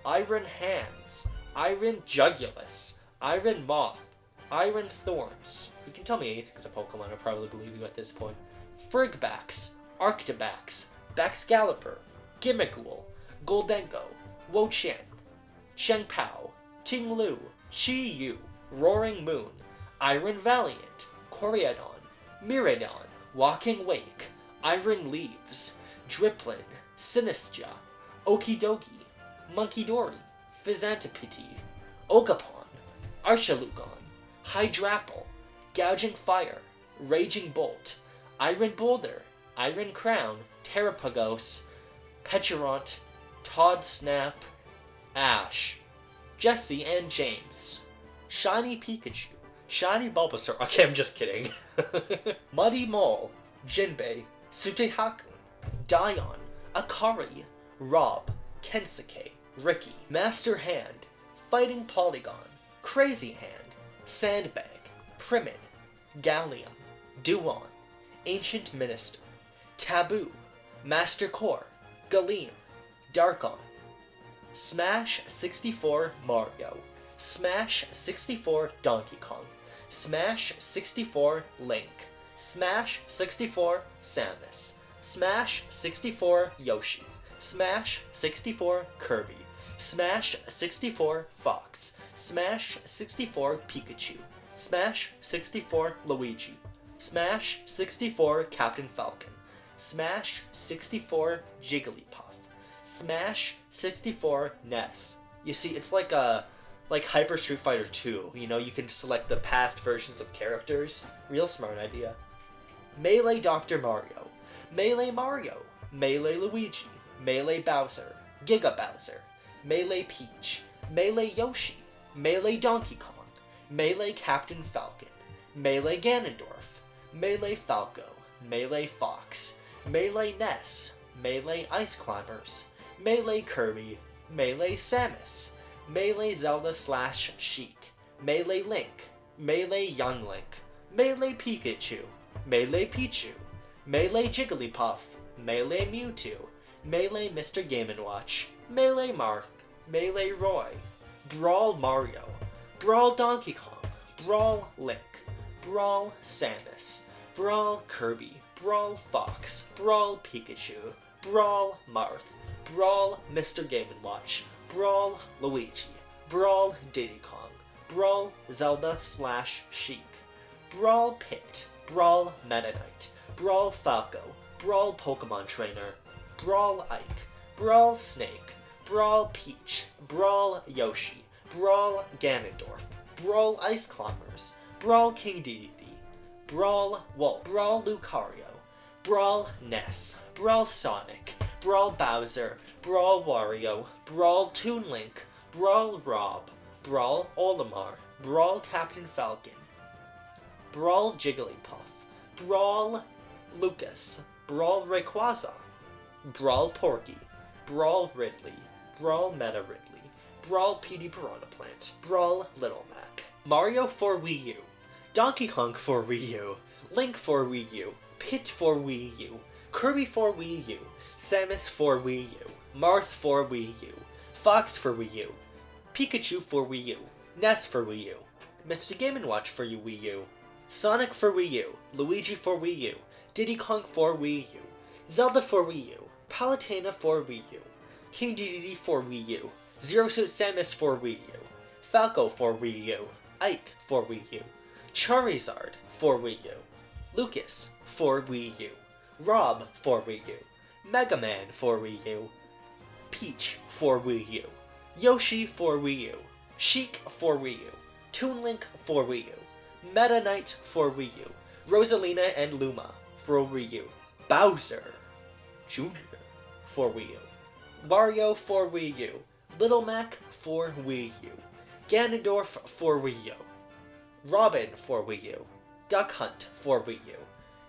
Iron Hands, Iron Jugulus, Iron Moth, Iron Thorns. You can tell me anything as a Pokemon, I'll probably believe you at this point. Frigbax, Arctibax, Baxcalibur, Gimmickwool, Goldengo, Wo-Chien, Shengpao, Tinglu, Chi-Yu, Roaring Moon, Iron Valiant, Coreadon, Miraidon, Walking Wake, Iron Leaves, Driplin, Sinistia, Okidogi, Monkidori, Fizzantipede, Ogapon, Archalugon, Hydrapple, Gouging Fire, Raging Bolt, Iron Boulder, Iron Crown, Terrapagos, Petulant, Todd Snap, Ash, Jesse and James, Shiny Pikachu, Shiny Bulbasaur. Okay, I'm just kidding. Muddy Mole, Jinbei, Sutehakun, Dion, Akari, Rob, Kensuke, Ricky, Master Hand, Fighting Polygon, Crazy Hand, Sandbag, Primid, Gallium, Duon, Ancient Minister, Taboo, Master Core, Galeem, Darkon, Smash 64 Mario, Smash 64 Donkey Kong, Smash 64 Link, Smash 64 Samus, Smash 64 Yoshi, Smash 64 Kirby, Smash 64 Fox, Smash 64 Pikachu, Smash 64 Luigi, Smash 64 Captain Falcon, Smash 64 Jigglypuff, Smash 64 Ness. You see, it's like a Like Hyper Street Fighter 2, you know, you can select the past versions of characters. Real smart idea. Melee Dr. Mario, Melee Mario, Melee Luigi, Melee Bowser, Giga Bowser, Melee Peach, Melee Yoshi, Melee Donkey Kong, Melee Captain Falcon, Melee Ganondorf, Melee Falco, Melee Fox, Melee Ness, Melee Ice Climbers, Melee Kirby, Melee Samus, Melee Zelda / Sheik, Melee Link, Melee Young Link, Melee Pikachu, Melee Pichu, Melee Jigglypuff, Melee Mewtwo, Melee Mr. Game & Watch, Melee Marth, Melee Roy, Brawl Mario, Brawl Donkey Kong, Brawl Link, Brawl Samus, Brawl Kirby, Brawl Fox, Brawl Pikachu, Brawl Marth, Brawl Mr. Game & Watch, Brawl Luigi, Brawl Diddy Kong, Brawl Zelda / Sheik, Brawl Pit, Brawl Meta Knight, Brawl Falco, Brawl Pokemon Trainer, Brawl Ike, Brawl Snake, Brawl Peach, Brawl Yoshi, Brawl Ganondorf, Brawl Ice Climbers, Brawl King Dedede, Brawl Wolf, Brawl Lucario, Brawl Ness, Brawl Sonic, Brawl Bowser, Brawl Wario, Brawl Toon Link, Brawl Rob, Brawl Olimar, Brawl Captain Falcon, Brawl Jigglypuff, Brawl Lucas, Brawl Rayquaza, Brawl Porky, Brawl Ridley, Brawl Meta Ridley, Brawl PD Piranha Plant, Brawl Little Mac, Mario for Wii U, Donkey Kong for Wii U, Link for Wii U, Pit for Wii U, Kirby for Wii U, Samus for Wii U, Marth for Wii U, Fox for Wii U, Pikachu for Wii U, Ness for Wii U, Mr. Game & Watch for Wii U, Sonic for Wii U, Luigi for Wii U, Diddy Kong for Wii U, Zelda for Wii U, Palutena for Wii U, King Dedede for Wii U, Zero Suit Samus for Wii U, Falco for Wii U, Ike for Wii U, Charizard for Wii U, Lucas for Wii U, Rob for Wii U, Mega Man for Wii U, Peach for Wii U, Yoshi for Wii U, Sheik for Wii U, Toon Link for Wii U, Meta Knight for Wii U, Rosalina and Luma for Wii U, Bowser Jr. for Wii U, Wario for Wii U, Little Mac for Wii U, Ganondorf for Wii U, Robin for Wii U, Duck Hunt for Wii U,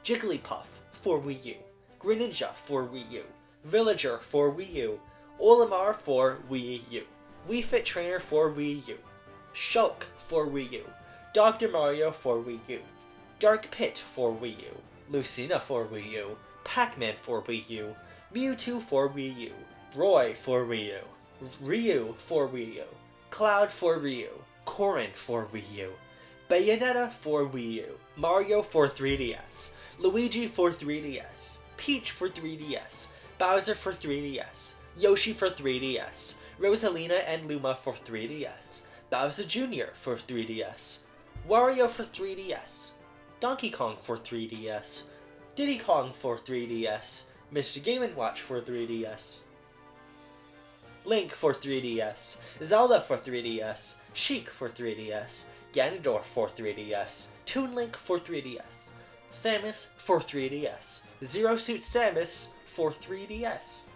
Jigglypuff for Wii U, Greninja for Wii U, Villager for Wii U, Olimar for Wii U, Wii Fit Trainer for Wii U, Shulk for Wii U, Dr. Mario for Wii U, Dark Pit for Wii U, Lucina for Wii U, Pac-Man for Wii U, Mewtwo for Wii U, Roy for Wii U, Ryu for Wii U, Cloud for Wii U, Corrin for Wii U, Bayonetta for Wii U, Mario for 3DS, Luigi for 3DS, Peach for 3DS, Bowser for 3DS, Yoshi for 3DS, Rosalina and Luma for 3DS, Bowser Jr. for 3DS, Wario for 3DS, Donkey Kong for 3DS, Diddy Kong for 3DS, Mr. Game & Watch for 3DS, Link for 3DS, Zelda for 3DS, Sheik for 3DS, Ganondorf for 3DS, Toon Link for 3DS, Samus for 3DS, Zero Suit Samus for 3DS,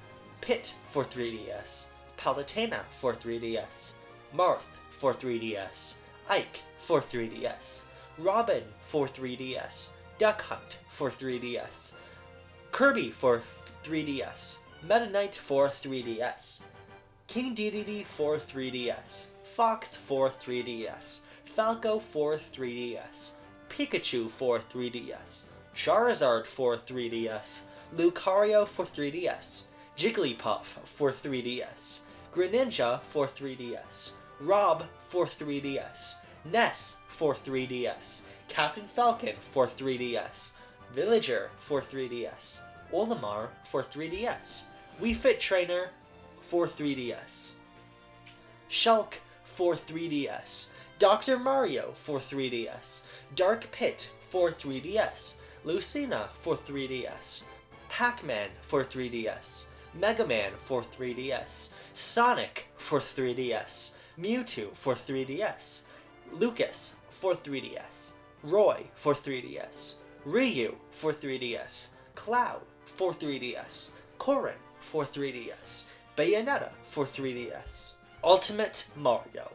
Pit for 3DS, Palutena for 3DS, Marth for 3DS, Ike for 3DS, Robin for 3DS, Duck Hunt for 3DS, Kirby for 3DS, Meta Knight for 3DS, King Dedede for 3DS, Fox for 3DS, Falco for 3DS, Pikachu for 3DS, Charizard for 3DS, Lucario for 3DS, Jigglypuff for 3DS, Greninja for 3DS, Rob for 3DS, Ness for 3DS, Captain Falcon for 3DS, Villager for 3DS, Olimar for 3DS, Wii Fit Trainer for 3DS, Shulk for 3DS, Dr. Mario for 3DS, Dark Pit for 3DS, Lucina for 3DS, Pac-Man for 3DS, Mega Man for 3DS, Sonic for 3DS, Mewtwo for 3DS, Lucas for 3DS, Roy for 3DS, Ryu for 3DS, Cloud for 3DS, Corrin for 3DS, Bayonetta for 3DS, Ultimate Mario,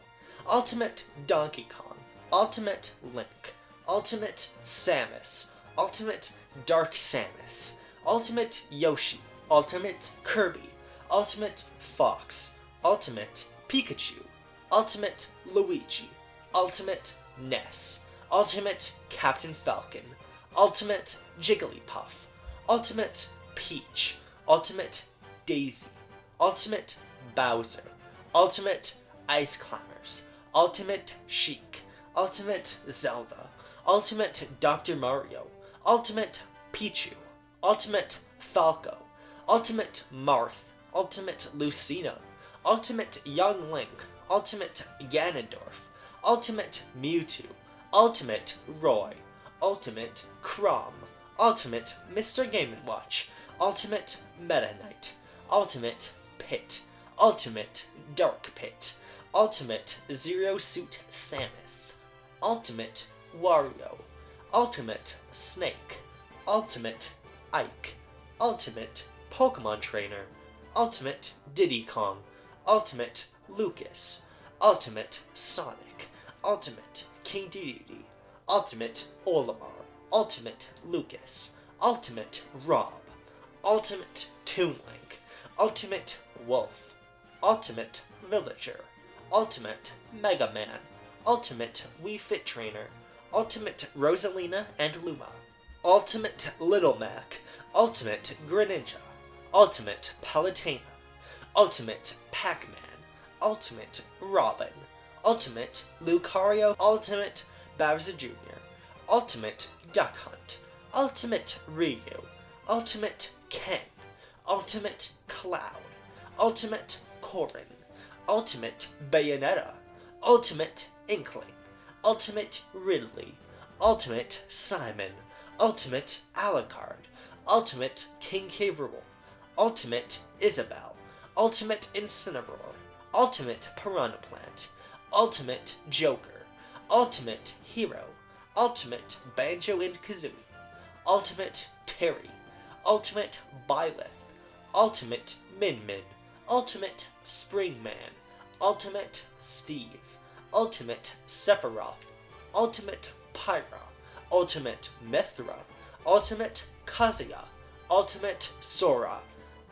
Ultimate Donkey Kong, Ultimate Link, Ultimate Samus, Ultimate Dark Samus, Ultimate Yoshi, Ultimate Kirby, Ultimate Fox, Ultimate Pikachu, Ultimate Luigi, Ultimate Ness, Ultimate Captain Falcon, Ultimate Jigglypuff, Ultimate Peach, Ultimate Daisy, Ultimate Bowser, Ultimate Ice Climbers, Ultimate Sheik, Ultimate Zelda, Ultimate Dr. Mario, Ultimate Pichu, Ultimate Falco, Ultimate Marth, Ultimate Lucina, Ultimate Young Link, Ultimate Ganondorf, Ultimate Mewtwo, Ultimate Roy, Ultimate Chrom, Ultimate Mr. Game & Watch, Ultimate Meta Knight, Ultimate Pit, Ultimate Dark Pit, Ultimate Zero Suit Samus, Ultimate Wario, Ultimate Snake, Ultimate Ike, Ultimate Pokemon Trainer, Ultimate Diddy Kong, Ultimate Lucas, Ultimate Sonic, Ultimate King Dedede, Ultimate Olimar, Ultimate Lucas, Ultimate Rob, Ultimate Toon Link, Ultimate Wolf, Ultimate Villager, Ultimate Mega Man, Ultimate Wii Fit Trainer, Ultimate Rosalina and Luma, Ultimate Little Mac, Ultimate Greninja, Ultimate Palutena, Ultimate Pac-Man, Ultimate Robin, Ultimate Lucario, Ultimate Bowser Jr., Ultimate Duck Hunt, Ultimate Ryu, Ultimate Ken, Ultimate Cloud, Ultimate Corrin, Ultimate Bayonetta, Ultimate Inkling, Ultimate Ridley, Ultimate Simon, Ultimate Alucard, Ultimate King K. Rool, Ultimate Isabelle, Ultimate Incineroar, Ultimate Piranha Plant, Ultimate Joker, Ultimate Hero, Ultimate Banjo and Kazooie, Ultimate Terry, Ultimate Byleth, Ultimate Min Min, Ultimate Springman, Ultimate Steve, Ultimate Sephiroth, Ultimate Pyra, Ultimate Mithra, Ultimate Kazuya, Ultimate Sora,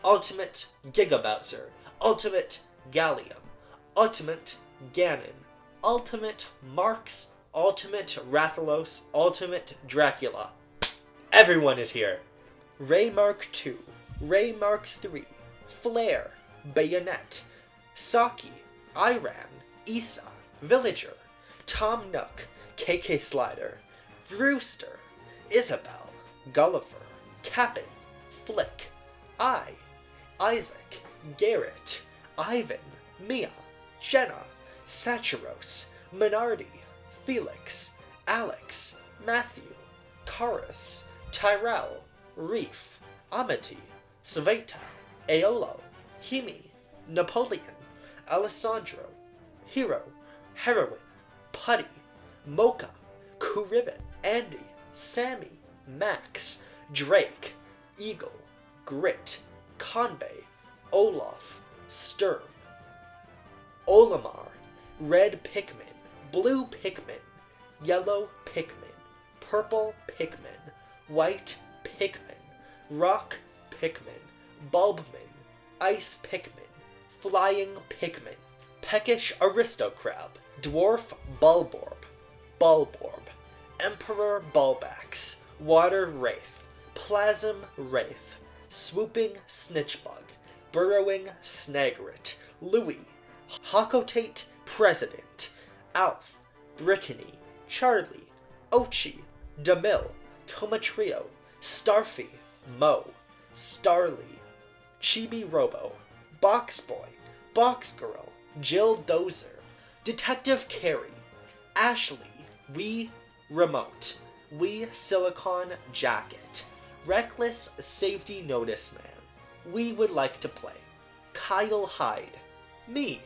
Ultimate Gigabowser, Ultimate Gallium, Ultimate Ganon, Ultimate Marx, Ultimate Rathalos, Ultimate Dracula. Everyone is here! Ray Mark II, Ray Mark III, Flare, Bayonet, Saki, Iran, Issa, Villager, Tom Nook, KK Slider, Brewster, Isabel, Gulliver, Cap'n, Flick, Isaac, Garrett, Ivan, Mia, Jenna, Saturos, Minardi, Felix, Alex, Matthew, Karis, Tyrell, Reef, Amity, Sveta, Aolo, Himi, Napoleon, Alessandro, Hero, Heroine, Putty, Mocha, Kuriven, Andy, Sammy, Max, Drake, Eagle, Grit, Conbay, Olaf, Sturm, Olimar, Red Pikmin, Blue Pikmin, Yellow Pikmin, Purple Pikmin, White Pikmin, Rock Pikmin, Bulbmin, Ice Pikmin, Flying Pikmin, Peckish Aristocrab, Dwarf Bulborb, Emperor Bulbax, Water Wraith, Plasm Wraith, Swooping Snitchbug, Burrowing Snagrit, Louie, Hakotate President, Alf, Brittany, Charlie, Ochi, DeMille, Tomatrio, Starfy, Mo, Starly, Chibi Robo, Box Boy, Box Girl, Jill Dozer, Detective Carey, Ashley, Wii Remote, Wii Silicon Jacket, Reckless Safety Notice Man, We Would Like to Play, Kyle Hyde, me,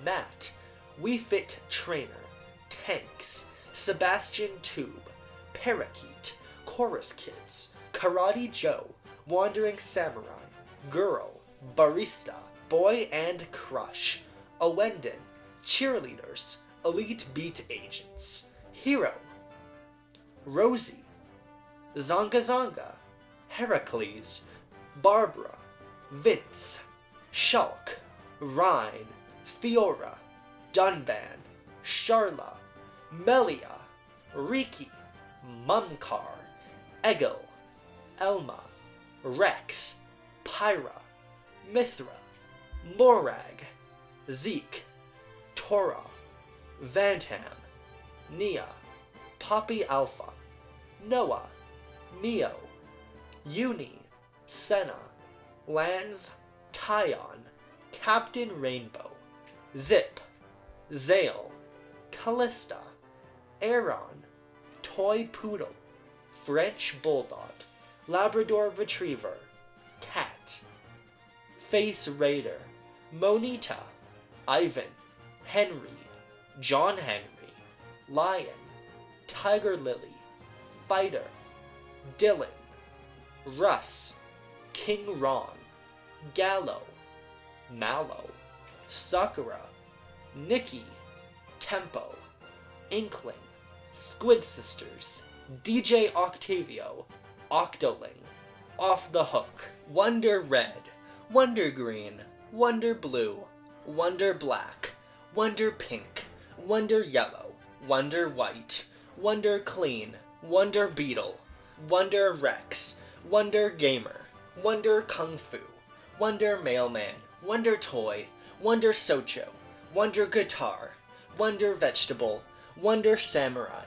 Matt, We Fit Trainer, Tanks, Sebastian Tube, Parakeet, Chorus Kids, Karate Joe, Wandering Samurai, Girl, Barista, Boy and Crush, Owendon, Cheerleaders, Elite Beat Agents, Hero, Rosie, Zonga Zonga, Heracles, Barbara, Vince, Shulk, Rhine, Fiora, Dunban, Sharla, Melia, Riki, Mumkar, Egil, Elma, Rex, Pyra, Mithra, Morag, Zeke, Tora, Vantam, Nia, Poppy Alpha, Noah, Mio, Uni, Senna, Lance, Tyon, Captain Rainbow, Zip, Zale, Callista, Aaron, Toy Poodle, French Bulldog, Labrador Retriever, Cat, Face Raider, Monita, Ivan, Henry, John Henry, Lion, Tiger Lily, Fighter, Dylan, Russ, King Ron, Gallo, Mallow, Sakura, Nikki, Tempo, Inkling, Squid Sisters, DJ Octavio, Octoling, Off the Hook, Wonder Red, Wonder Green, Wonder Blue, Wonder Black, Wonder Pink, Wonder Yellow, Wonder White, Wonder Clean, Wonder Beetle, Wonder Rex, Wonder Gamer, Wonder Kung Fu, Wonder Mailman, Wonder Toy, Wonder Socho, Wonder Guitar, Wonder Vegetable, Wonder Samurai,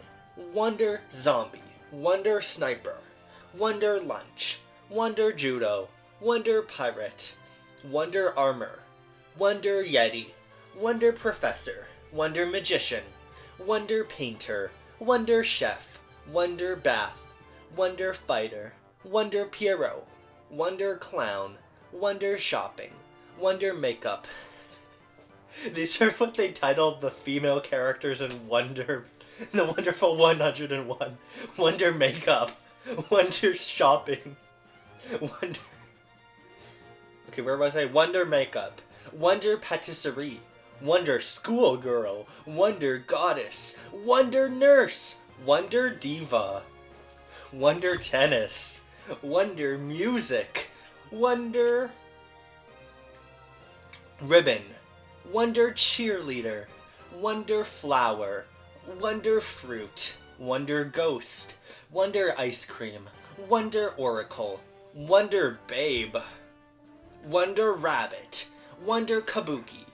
Wonder Zombie, Wonder Sniper, Wonder Lunch, Wonder Judo, Wonder Pirate, Wonder Armor, Wonder Yeti, Wonder Professor, Wonder Magician, Wonder Painter, Wonder Chef, Wonder Bath, Wonder Fighter, Wonder Pierrot, Wonder Clown, Wonder Shopping, Wonder Makeup. These are what they titled the female characters in The Wonderful 101. Wonder Makeup, Wonder Shopping, Wonder... Okay, where was I? Wonder Makeup, Wonder Patisserie, Wonder Schoolgirl, Wonder Goddess, Wonder Nurse, Wonder Diva, Wonder Tennis, Wonder Music, Wonder Ribbon, Wonder Cheerleader, Wonder Flower, Wonder Fruit, Wonder Ghost, Wonder Ice Cream, Wonder Oracle, Wonder Babe, Wonder Rabbit, Wonder Kabuki,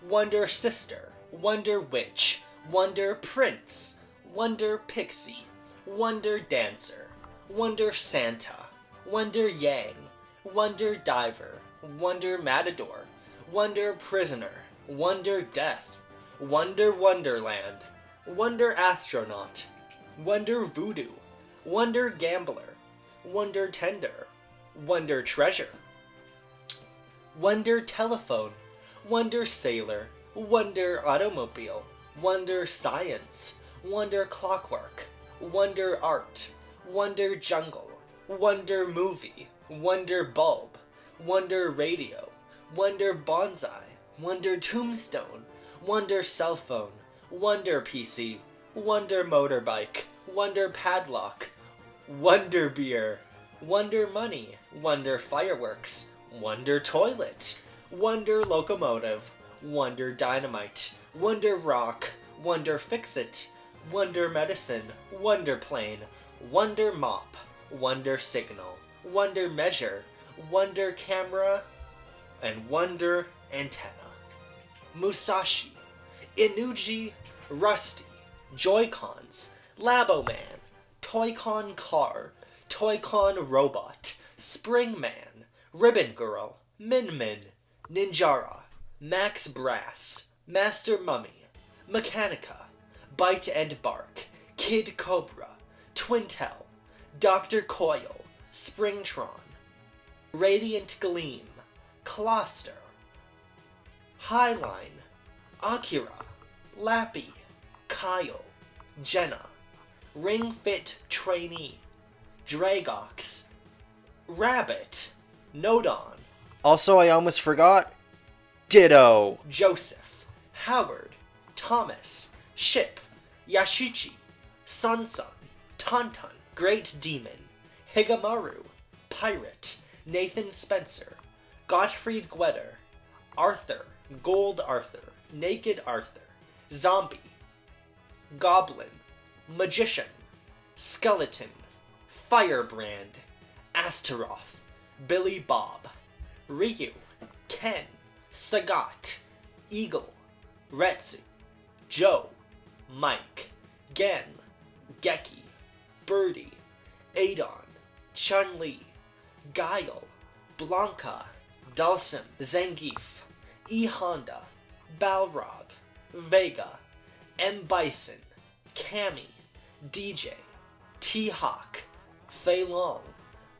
Wonder Sister, Wonder Witch, Wonder Prince, Wonder Pixie, Wonder Dancer, Wonder Santa, Wonder Yang, Wonder Diver, Wonder Matador, Wonder Prisoner, Wonder Death, Wonder Wonderland, Wonder Astronaut, Wonder Voodoo, Wonder Gambler, Wonder Tender, Wonder Treasure, Wonder Telephone, Wonder Sailor, Wonder Automobile, Wonder Science, Wonder Clockwork, Wonder Art, Wonder Jungle, Wonder Movie, Wonder Bulb, Wonder Radio, Wonder Bonsai, Wonder Tombstone, Wonder Cell Phone, Wonder PC, Wonder Motorbike, Wonder Padlock, Wonder Beer, Wonder Money, Wonder Fireworks, Wonder Toilet, Wonder Locomotive, Wonder Dynamite, Wonder Rock, Wonder Fix-It, Wonder Medicine, Wonder Plane, Wonder Mop, Wonder Signal, Wonder Measure, Wonder Camera, and Wonder Antenna. Musashi, Inuji, Rusty, Joy-Cons, Labo-Man, Toy-Con Car, Toy-Con Robot, Spring-Man, Ribbon Girl, Min-Min, Ninjara, Max Brass, Master Mummy, Mechanica, Bite and Bark, Kid Cobra, Twintel, Dr. Coil, Springtron, Radiant Gleam, Closter, Highline, Akira, Lappy, Kyle, Jenna, Ring Fit Trainee, Dragox, Rabbit, Nodon. Also, I almost forgot, Ditto, Joseph, Howard, Thomas, Ship, Yashichi, Sunsun, Tauntaun, Great Demon, Higamaru, Pirate, Nathan Spencer, Gottfried Gwetter, Arthur, Gold Arthur, Naked Arthur, Zombie, Goblin, Magician, Skeleton, Firebrand, Astaroth, Billy Bob, Ryu, Ken, Sagat, Eagle, Retsu, Joe, Mike, Gen, Geki, Birdie, Adon, Chun-Li, Guile, Blanca, Dulcim, Zangief, E. Honda, Balrog, Vega, M. Bison, Cammy, DJ, T-Hawk, Fei Long,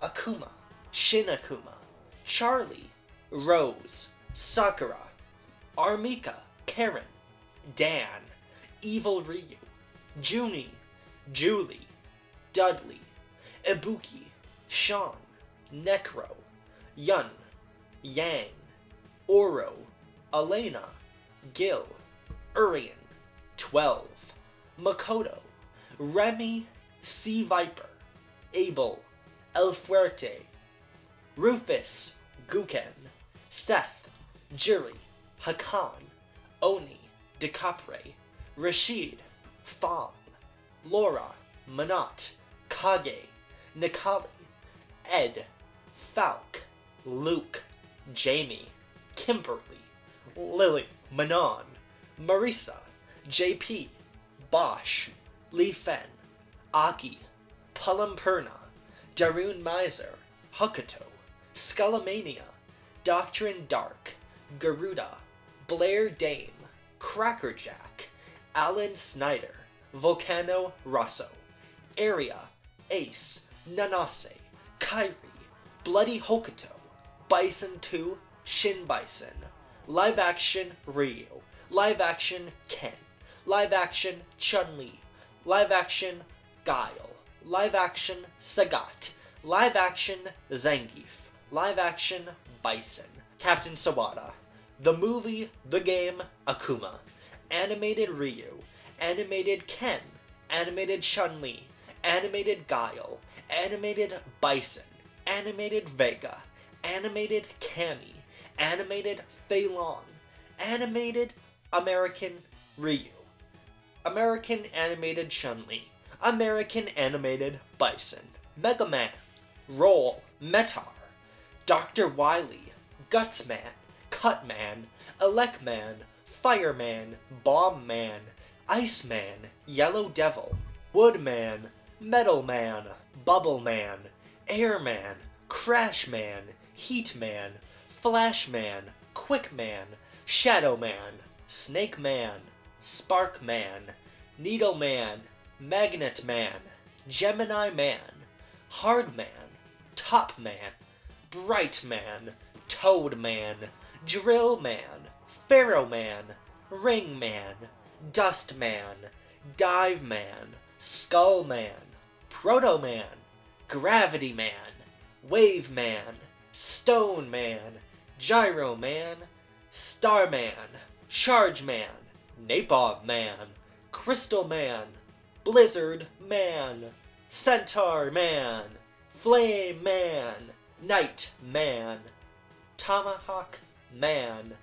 Akuma, Shin Akuma, Charlie, Rose, Sakura, Armika, Karen, Dan, Evil Ryu, Junie, Julie, Dudley, Ibuki, Sean, Necro, Yun, Yang, Oro, Elena, Gil, Urian, 12, Makoto, Remy, Sea Viper, Abel, El Fuerte, Rufus, Guken, Seth, Juri, Hakan, Oni, Decapre, Rashid, Fong, Laura, Manat, Kage, Nikali, Ed, Falk, Luke, Jamie, Kimberly, Lily, Manon, Marisa, JP, Bosch, Li Fen, Aki, Palampurna, Darun Miser, Hokuto, Skullomania, Doctrine Dark, Garuda, Blair Dame, Crackerjack, Alan Snyder, Volcano Rosso, Area, Ace, Nanase, Kyrie, Bloody Hokuto, Bison 2, Shin Bison, Live Action Ryu, Live Action Ken, Live Action Chun-Li, Live Action Guile, Live Action Sagat, Live Action Zangief, Live Action Bison, Captain Sawada, the movie, the game, Akuma, animated Ryu, animated Ken, animated Chun-Li, animated Guile, animated Bison, animated Vega, animated Cammy, animated Fei Long, animated American Ryu, American animated Chun-Li, American animated Bison, Mega Man, Roll, Metar, Dr. Wily, Gutsman, Cutman, Elecman, Fireman, Bombman, Iceman, Yellow Devil, Woodman, Metalman, Bubbleman, Airman, Crashman, Heatman, Flashman, Quickman, Shadowman, Snakeman, Sparkman, Needleman, Magnetman, Gemini Man, Hardman, Topman, Brightman, Toadman, Drillman, Pharaohman, Ringman, Dustman, Diveman, Skullman, Protoman, Gravity Man, Waveman, Stoneman, Gyroman, Starman, Chargeman, Napalm Man, Crystal Man, Blizzard Man, Centaur Man, Flame Man, Night Man, Tomahawk Man,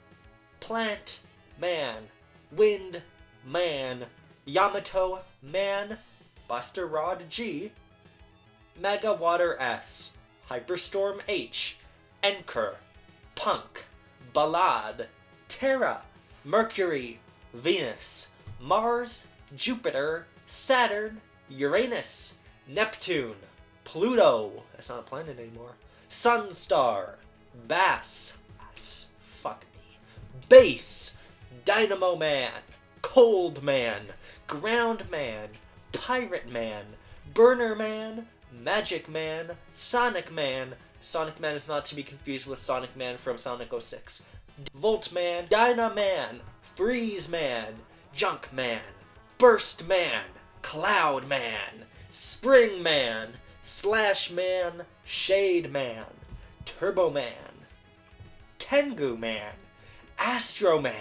Plant Man, Wind Man, Yamato Man, Buster Rod G, Mega Water S, Hyperstorm H, Enker, Punk, Ballad, Terra, Mercury, Venus, Mars, Jupiter, Saturn, Uranus, Neptune, Pluto, that's not a planet anymore, Sunstar, Bass, fuck me, Bass, Dynamo Man, Cold Man, Ground Man, Pirate Man, Burner Man, Magic Man, Sonic Man. Sonic Man is not to be confused with Sonic Man from Sonic 06. Volt Man, Dynaman, Freeze Man, Junk Man, Burst Man, Cloud Man, Spring Man, Slash Man, Shade Man, Turbo Man, Tengu Man, Astro Man,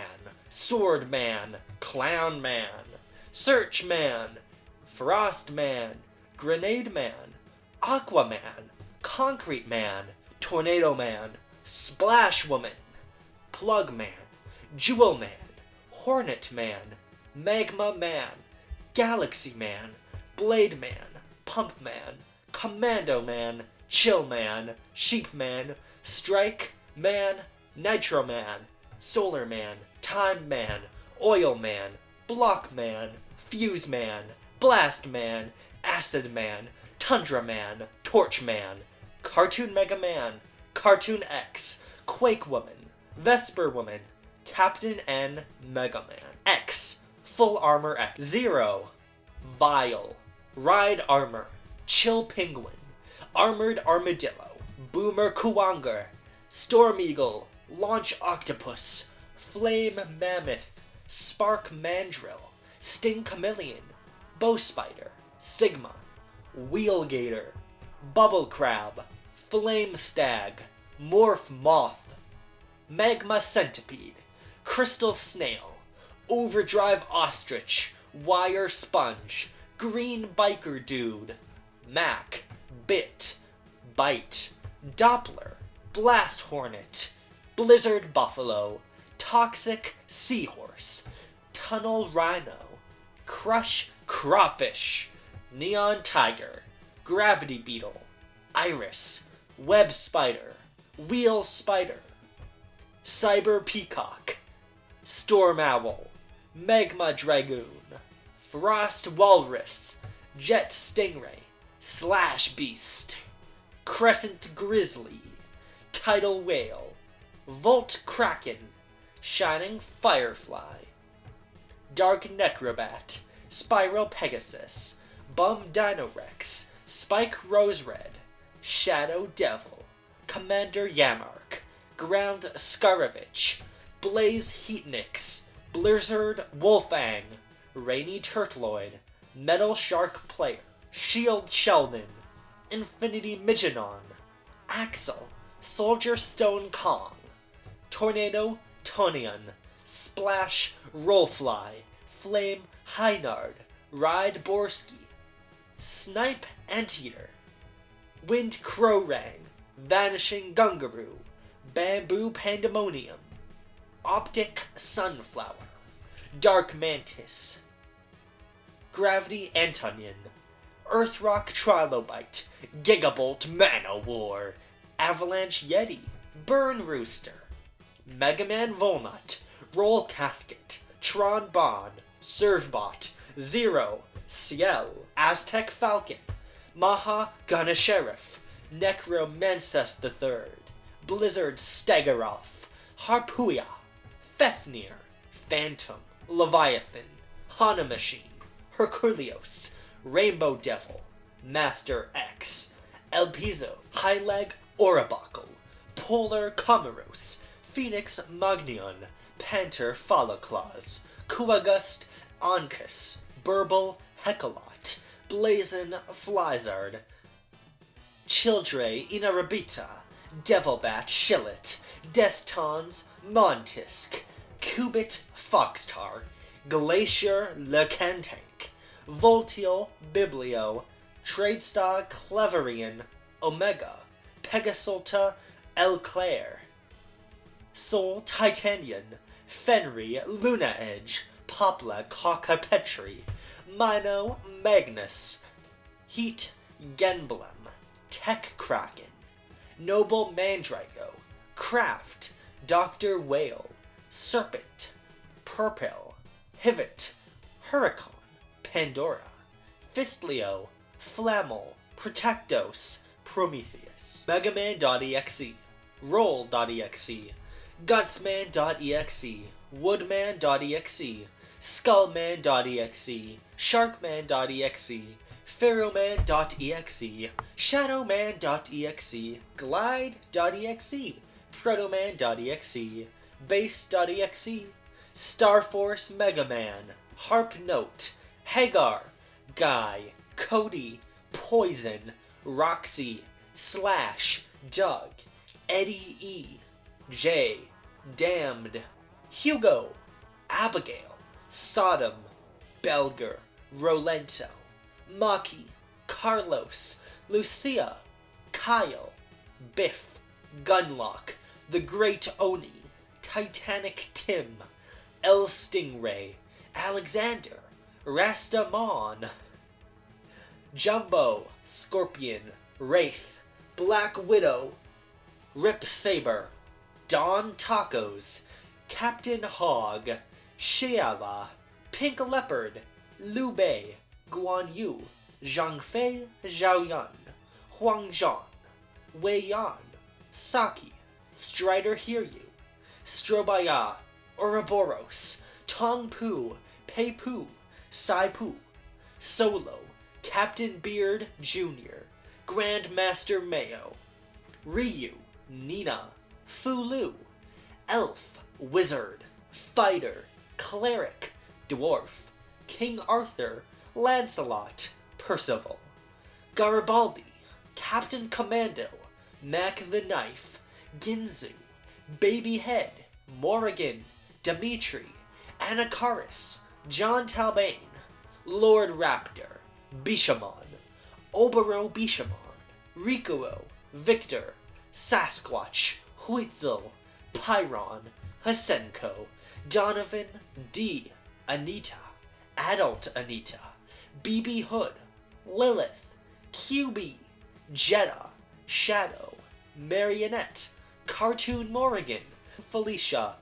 Sword Man, Clown Man, Search Man, Frost Man, Grenade Man, Aquaman, Concrete Man, Tornado Man, Splash Woman, Plug Man, Jewel Man, Hornet Man, Magma Man, Galaxy Man, Blade Man, Pump Man, Commando Man, Chill Man, Sheep Man, Strike Man, Nitro Man, Solar Man, Time Man, Oil Man, Block Man, Fuse Man, Blast Man, Acid Man, Tundra Man, Torch Man, Cartoon Mega Man, Cartoon X, Quake Woman, Vesper Woman, Captain N, Mega Man. X, Full Armor X. Zero, Vile, Ride Armor, Chill Penguin, Armored Armadillo, Boomer Kuwanger, Storm Eagle, Launch Octopus, Flame Mammoth, Spark Mandrill, Sting Chameleon, Bow Spider, Sigma, Wheel Gator, Bubble Crab, Flame Stag, Morph Moth, Magma Centipede, Crystal Snail, Overdrive Ostrich, Wire Sponge, Green Biker Dude, Mac, Bit, Bite, Doppler, Blast Hornet, Blizzard Buffalo, Toxic Seahorse, Tunnel Rhino, Crush Crawfish, Neon Tiger, Gravity Beetle, Iris, Web Spider, Wheel Spider, Cyber Peacock, Storm Owl, Magma Dragoon, Frost Walrus, Jet Stingray, Slash Beast, Crescent Grizzly, Tidal Whale, Volt Kraken, Shining Firefly, Dark Necrobat, Spiral Pegasus, Bum Dinorex, Spike Rose Red, Shadow Devil, Commander Yamark, Ground Skarovich, Blaze Heatnix, Blizzard Wolfang, Rainy Turtloid, Metal Shark Player, Shield Sheldon, Infinity Migenon, Axel, Soldier Stone Kong, Tornado Tonian, Splash Rollfly, Flame Hynard, Ride Borsky, Snipe Anteater, Wind Crowrang, Vanishing Gungaroo, Bamboo Pandemonium, Optic Sunflower, Dark Mantis, Gravity Antonian, Earthrock Trilobite, Gigabolt Manowar, Avalanche Yeti, Burn Rooster, Mega Man Volnut, Roll Casket, Tron Bond, Servbot, Zero, Ciel, Aztec Falcon, Maha Gunasheriff, Necromances III, Blizzard Stegoroth, Harpuia, Fefnir, Phantom, Leviathan, Hana Machine, Herculeos, Rainbow Devil, Master X, El Piso, Highleg Orabuckle, Polar Comoros, Phoenix Magnion, Panther Phalloclaws, Kuagust Ankus, Burble Hecalot, Blazon Flyzard, Childre Inarabita, Devilbat Shillet, Deathtons Montisk, Cubit Foxtar, Glacier Lecantank, Voltiel Biblio, Tradestar Cleverian, Omega, Pegasolta Elclair, Soul Titanian, Fenry Luna Edge, Popla Cockapetri, Mino Magnus, Heat Genblem, Tech Kraken, Noble Mandrago, Craft, Dr. Whale, Serpent, Purple, Hivet, Hurricane, Pandora, Fistlio, Flammel, Protectos, Prometheus, Megaman.exe, Roll.exe, Gutsman.exe, Woodman.exe, Skullman.exe, Sharkman.exe, Pharaohman.exe, Shadowman.exe, Glide.exe, Protoman.exe, Base.exe, Starforce Mega Man, Harp Note, Hagar, Guy, Cody, Poison, Roxy, Slash, Doug, Eddie E, Jay, Damned, Hugo, Abigail, Sodom, Belger, Rolento, Maki, Carlos, Lucia, Kyle, Biff, Gunlock, The Great Oni, Titanic Tim, El Stingray, Alexander, Rastamon, Jumbo, Scorpion, Wraith, Black Widow, Rip Saber, Don Tacos, Captain Hog, Shiava, Pink Leopard, Liu Bei, Guan Yu, Zhang Fei, Zhao Yan, Huang Zhan, Wei Yan, Saki, Strider Hiryu, Strobaya, Ouroboros, Tong Pu, Pei Pu, Sai Pu, Solo, Captain Beard Jr., Grandmaster Mayo, Ryu, Nina, Fulu, Elf, Wizard, Fighter, Cleric, Dwarf, King Arthur, Lancelot, Percival, Garibaldi, Captain Commando, Mac the Knife, Ginzu, Babyhead, Morrigan, Dimitri, Icarus, John Talbane, Lord Raptor, Bishamon, Obero Bishamon, Rikuo, Victor, Sasquatch, Huitzel, Pyron, Hasenko, Donovan, D, Anita, Adult Anita, BB Hood, Lilith, QB, Jeddah, Shadow, Marionette, Cartoon Morrigan, Felicia,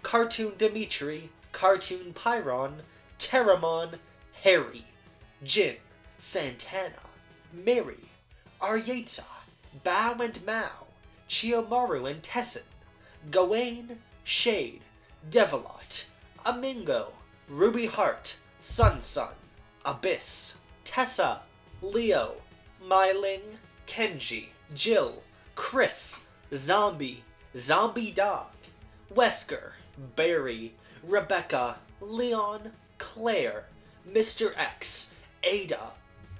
Cartoon Dimitri, Cartoon Pyron, Terramon, Harry, Jin, Santana, Mary, Arieta, Bao and Mao, Chiyomaru and Tessin, Gawain, Shade, Devilot, Amingo, Ruby Heart, Sun, Abyss, Tessa, Leo, Myling, Kenji, Jill, Chris, Zombie, Zombie Dog, Wesker, Barry, Rebecca, Leon, Claire, Mr. X, Ada,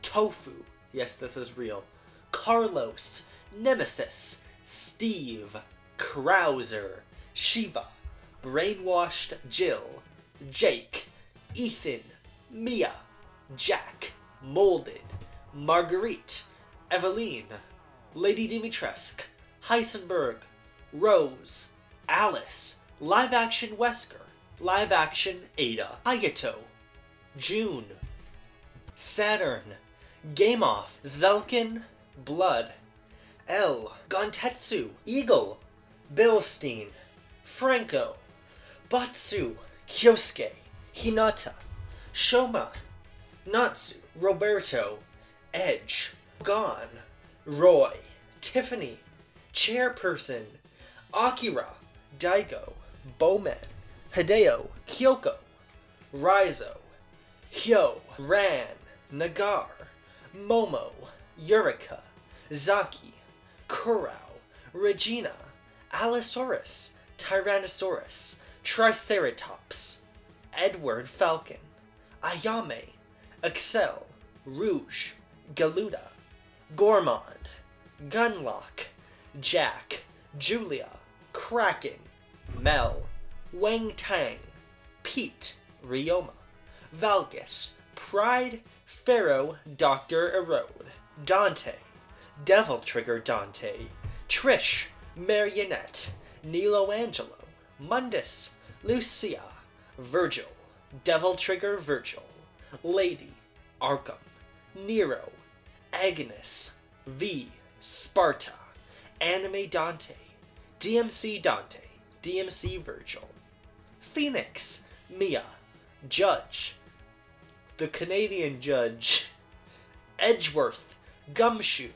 Tofu, yes, this is real, Carlos, Nemesis, Steve, Krauser, Shiva, Brainwashed Jill, Jake, Ethan, Mia, Jack, Molded, Marguerite, Eveline, Lady Dimitrescu, Heisenberg, Rose, Alice, Live Action Wesker, Live Action Ada, Hayato, June, Saturn, Game Off, Zelkin, Blood, L, Gontetsu, Eagle, Bilstein, Franco, Batsu, Kyosuke, Hinata, Shoma, Natsu, Roberto, Edge, Gon, Roy, Tiffany, Chairperson, Akira, Daigo, Bowman, Hideo, Kyoko, Raizo, Hyo, Ran, Nagar, Momo, Eureka, Zaki, Kurao, Regina, Allosaurus, Tyrannosaurus, Triceratops, Edward Falcon, Ayame, Excel, Rouge, Galuda, Gourmand, Gunlock, Jack, Julia, Kraken, Mel, Wang Tang, Pete, Ryoma, Valgus, Pride, Pharaoh, Dr. Erode, Dante, Devil Trigger Dante, Trish, Marionette, Nilo Angelo, Mundus, Lucia, Virgil, Devil Trigger Virgil, Lady, Arkham, Nero, Agnes, V, Sparta, Anime Dante, DMC Virgil, Phoenix, Mia, Judge, the Canadian Judge, Edgeworth, Gumshoe,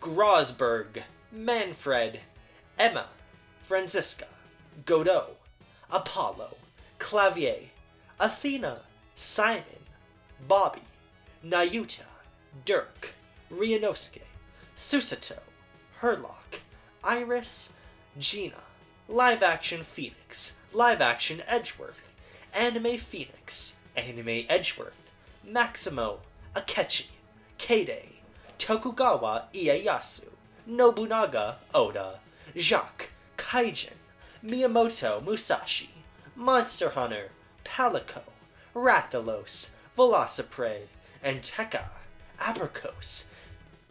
Grosberg, Manfred, Emma, Franziska, Godot, Apollo, Clavier, Athena, Simon, Bobby, Nayuta, Dirk, Ryanosuke, Susato, Herlock, Iris, Gina, Live Action Phoenix, Live Action Edgeworth, Anime Phoenix, Anime Edgeworth, Maximo, Akechi, Keidei, Tokugawa Ieyasu, Nobunaga Oda, Jacques, Kaijin, Miyamoto Musashi, Monster Hunter, Palico, Rathalos, Velociprey, Enteka, Abracos,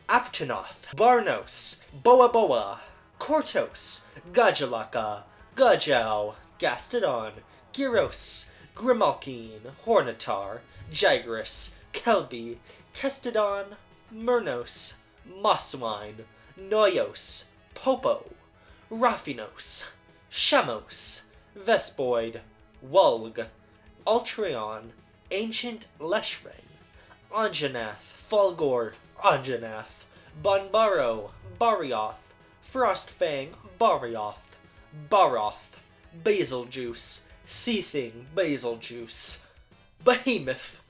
Aptonoth, Barnos, Boa Boa, Kortos, Gajalaka, Gajao, Gastodon, Gyros, Grimalkine, Hornitar, Jagras, Kelby, Kestodon, Murnos, Mosswine, Noyos, Popo, Raphinos, Shamos, Vespoid, Wulg, Ultreon, Ancient Leshrain, Anjanath, Fulgor, Anjanath, Bunbaro, Barioth, Frostfang, Barioth, Baroth, Basiljuice, Seething Basiljuice, Behemoth,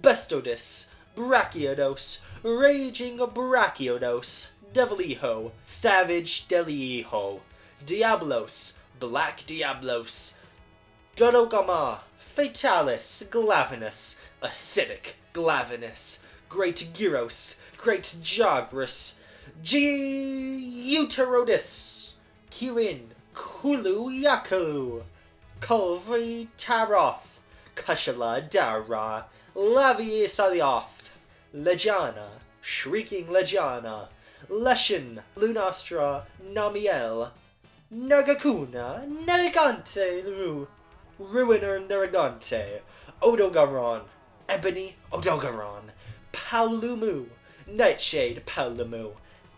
Bestodus, Brachiodos, Raging Brachiodos, Deviliho, Savage Deliho, Diablos, Black Diablos, Dodogama, Fatalis, Glavinus, Acidic Glavinus, Great Gyros, Great Jagras, Uterodus, Kirin, Kulu Yaku, Kulvi Taroth, Kushala Dara, Lavi Salioth, Legiana, Shrieking Legiana, Leshin, Lunastra, Namiel, Nergakuna, Nergante, Ruiner Nergante, Odogaron, Ebony Odogaron, Paulumu, Nightshade Paulumu,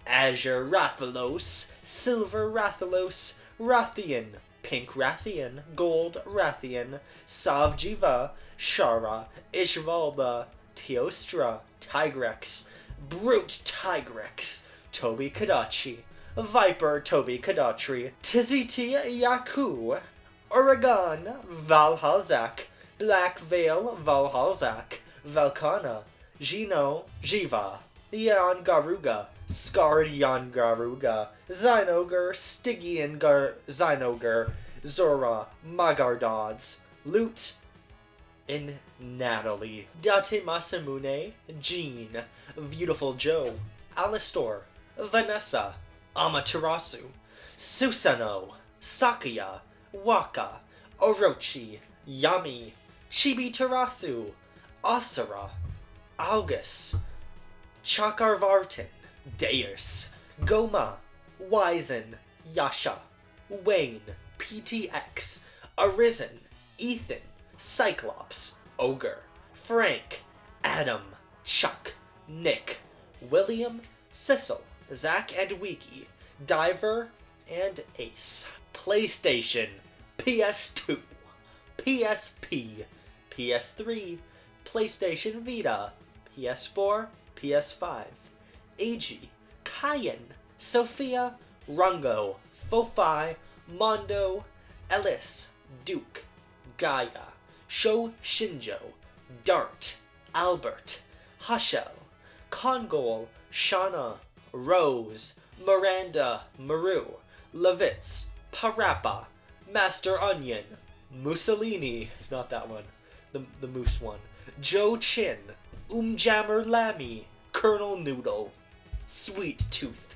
Azure Rathalos, Silver Rathalos, Rathian, Pink Rathian, Gold Rathian, Savjiva, Shara, Ishvalda, Teostra, Tigrex, Brute Tigrex, Toby Kadachi, Viper Toby Kadatri, Tiziti Yaku, Oregon, Valhalzak, Black Veil Valhalzak, Valkana, Gino, Jiva, Yan Garuga, Scarred Yan Garuga, Zynogar, Stygian Zynogar, Zora, Magardods, Loot, and Natalie, Date Masamune, Jean, Beautiful Joe, Alistor, Vanessa, Amaterasu, Susano, Sakuya, Waka, Orochi, Yami, Chibitarasu, Asura, Augus, Chakarvartin, Deus, Goma, Wizen, Yasha, Wayne, PTX, Arisen, Ethan, Cyclops, Ogre, Frank, Adam, Chuck, Nick, William, Cecil, Zach and Wiki, Diver, and Ace. PlayStation, PS2, PSP, PS3, PlayStation Vita, PS4, PS5, AG, Cayenne, Sophia, Rungo, Fofi, Mondo, Ellis, Duke, Gaia, Sho Shinjo, Dart, Albert, Hushel, Kongol, Shauna, Rose, Miranda, Maru, Levitz, Parappa, Master Onion, Mussolini, not that one, the moose one, Joe Chin, Jammer Lammy, Colonel Noodle, Sweet Tooth,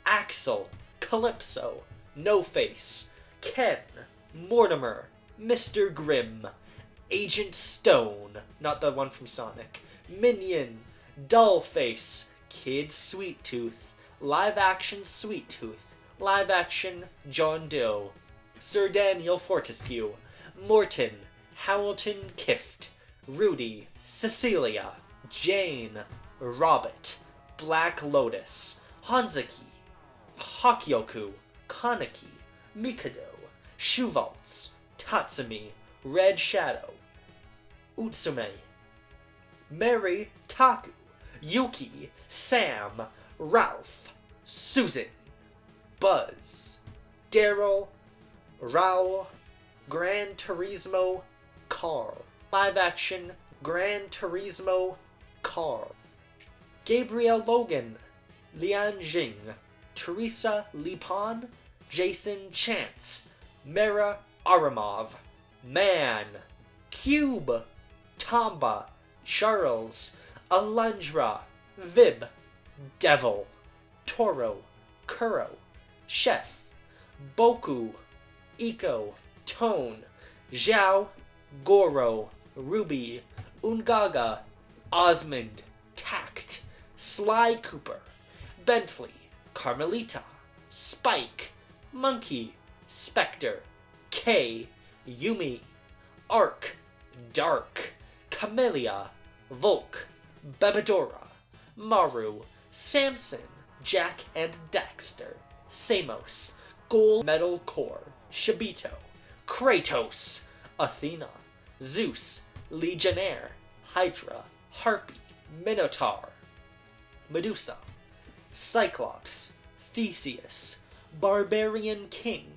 Axel, Calypso, No Face, Ken, Mortimer, Mr. Grimm, Agent Stone, not the one from Sonic, Minion, Dollface, Kid Sweet Tooth, Live Action Sweet Tooth, Live Action John Doe, Sir Daniel Fortescue, Morton, Hamilton Kift, Rudy, Cecilia, Jane, Robert, Black Lotus, Hanzaki, Hakyoku, Kaneki, Mikado, Shuvaltz, Tatsumi, Red Shadow, Utsume, Mary, Taku, Yuki, Sam, Ralph, Susan, Buzz, Daryl, Raul, Gran Turismo, Carl. Live action, Gran Turismo, Carl. Gabriel Logan, Lian Jing, Teresa Lipan, Jason Chance, Mara Aramov, Man, Cube, Tamba, Charles, Alundra, Vib, Devil, Toro, Kuro, Chef, Boku, Eco, Tone, Zhao, Goro, Ruby, Ungaga, Osmond, Tact, Sly Cooper, Bentley, Carmelita, Spike, Monkey, Spectre, K, Yumi, Arc, Dark, Camellia, Volk, Babadora, Maru, Samson, Jack and Daxter, Samos, Gold Metal Core, Shibito, Kratos, Athena, Zeus, Legionnaire, Hydra, Harpy, Minotaur, Medusa, Cyclops, Theseus, Barbarian King,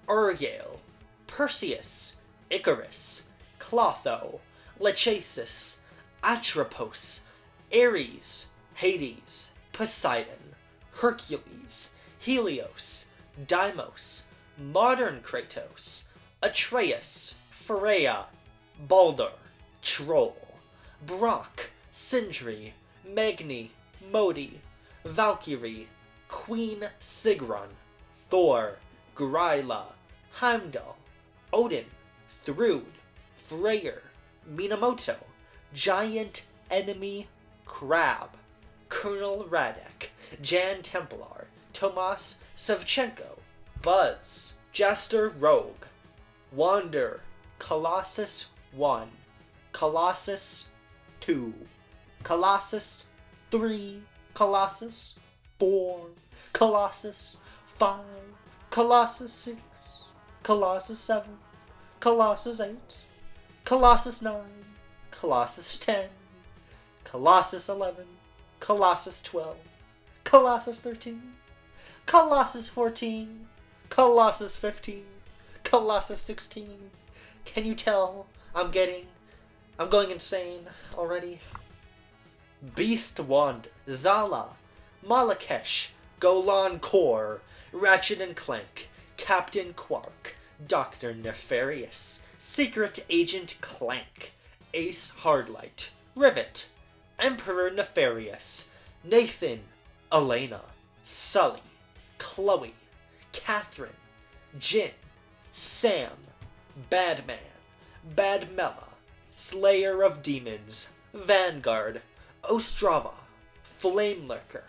Urgale, Perseus, Icarus, Clotho, Lachesis, Atropos, Ares, Hades, Poseidon, Hercules, Helios, Deimos, Modern Kratos, Atreus, Freya, Baldur, Troll, Brock, Sindri, Magni, Modi, Valkyrie, Queen Sigrun, Thor, Gryla, Heimdall, Odin, Thrud, Freyr, Minamoto, Giant Enemy Crab, Colonel Radek, Jan Templar, Tomas Savchenko, Buzz, Jester Rogue, Wander, Colossus 1, Colossus 2, Colossus 3, Colossus 4, Colossus 5, Colossus 6, Colossus 7, Colossus 8, Colossus 9, Colossus 10, Colossus 11, Colossus 12, Colossus 13, Colossus 14, Colossus 15, Colossus 16. Can you tell I'm going insane already? Beast Wand, Zala, Malakesh, Golan Core, Ratchet and Clank, Captain Quark, Dr. Nefarious, Secret Agent Clank, Ace Hardlight, Rivet, Emperor Nefarious, Nathan, Elena, Sully, Chloe, Catherine, Jin, Sam, Badman, Badmella, Slayer of Demons, Vanguard, Ostrava, Flamelurker,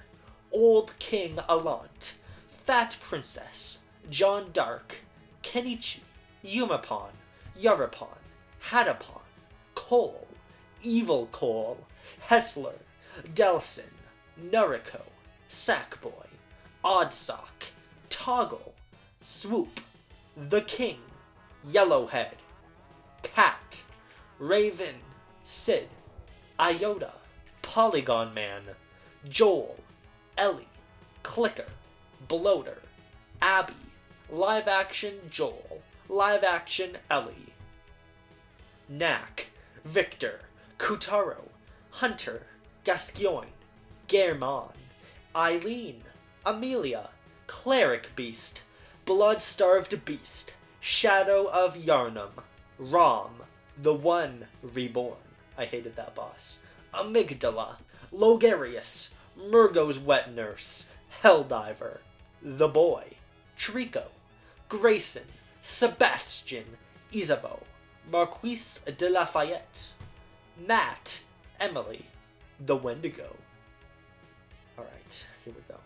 Old King Alant, Fat Princess, John Dark, Kenichi, Yumapon, Yarapon, Hadapon, Cole, Evil Cole, Hessler, Delson, Noriko, Sackboy, Oddsock, Toggle, Swoop, The King, Yellowhead, Cat, Raven, Sid, Iota, Polygon Man, Joel, Ellie, Clicker, Bloater, Abby, Live Action Joel, Live Action Ellie, Knack, Victor, Kutaro, Hunter, Gascoigne, Germon, Eileen, Amelia, Cleric Beast, Blood-Starved Beast, Shadow of Yarnum, Rom, The One Reborn. I hated that boss. Amygdala, Logarius, Murgo's Wet Nurse, Helldiver, The Boy, Trico, Grayson, Sebastian, Isabeau, Marquise de Lafayette, Matt, Emily, The Wendigo. Alright, here we go.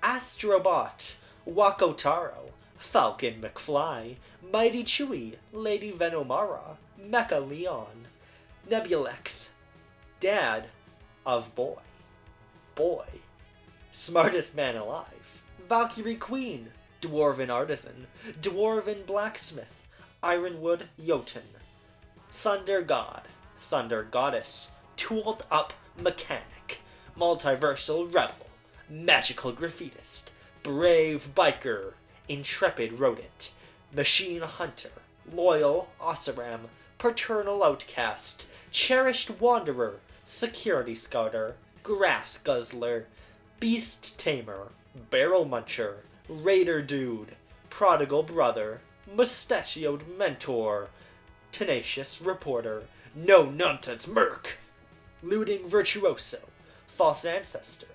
Astrobot, Wakotaro, Falcon McFly, Mighty Chewie, Lady Venomara, Mecha Leon, Nebulex, Dad of Boy, Smartest Man Alive, Valkyrie Queen, Dwarven Artisan, Dwarven Blacksmith, Ironwood Jotun, Thunder God, Thunder Goddess, Tooled Up Mechanic, Multiversal Rebel, Magical Graffitist, Brave Biker, Intrepid Rodent, Machine Hunter, Loyal Oseram, Paternal Outcast, Cherished Wanderer, Security Scouter, Grass Guzzler, Beast Tamer, Barrel Muncher, Raider Dude, Prodigal Brother, Mustachioed Mentor, Tenacious Reporter, no nonsense merc. Looting virtuoso, false ancestor,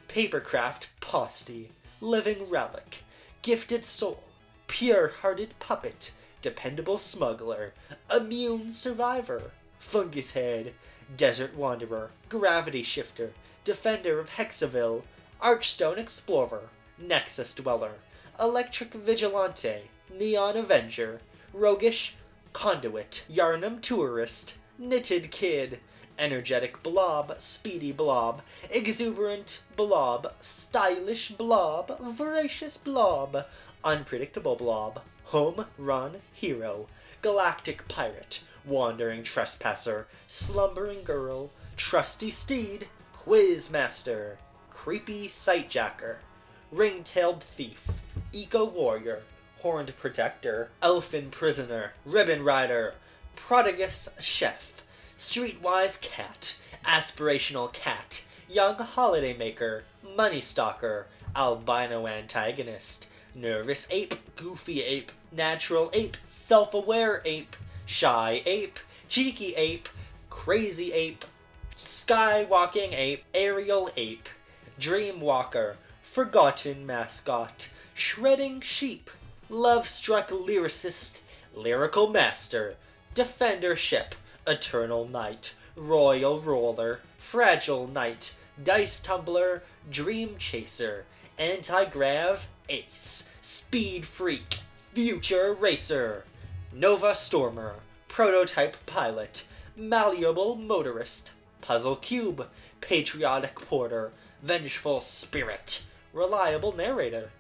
papercraft postie, living relic, gifted soul, pure-hearted puppet, dependable smuggler, immune survivor, fungus head, desert wanderer, gravity shifter, defender of Hexaville, archstone explorer, nexus dweller, electric vigilante, neon avenger, roguish conduit, yarnum tourist, knitted kid, energetic blob, speedy blob, exuberant blob, stylish blob, voracious blob, unpredictable blob, home run hero, galactic pirate, wandering trespasser, slumbering girl, trusty steed, quiz master, creepy sightjacker, ring-tailed thief, eco-warrior, horned protector, elfin prisoner, ribbon rider, prodigus chef, streetwise cat, aspirational cat, young holidaymaker, money stalker, albino antagonist, nervous ape, goofy ape, natural ape, self-aware ape, shy ape, cheeky ape, crazy ape, skywalking ape, aerial ape, dreamwalker, forgotten mascot, shredding sheep, love-struck lyricist, lyrical master, defender ship, eternal knight, royal roller, fragile knight, dice tumbler, dream chaser, anti-grav ace, speed freak, future racer, nova stormer, prototype pilot, malleable motorist, puzzle cube, patriotic porter, vengeful spirit, reliable narrator,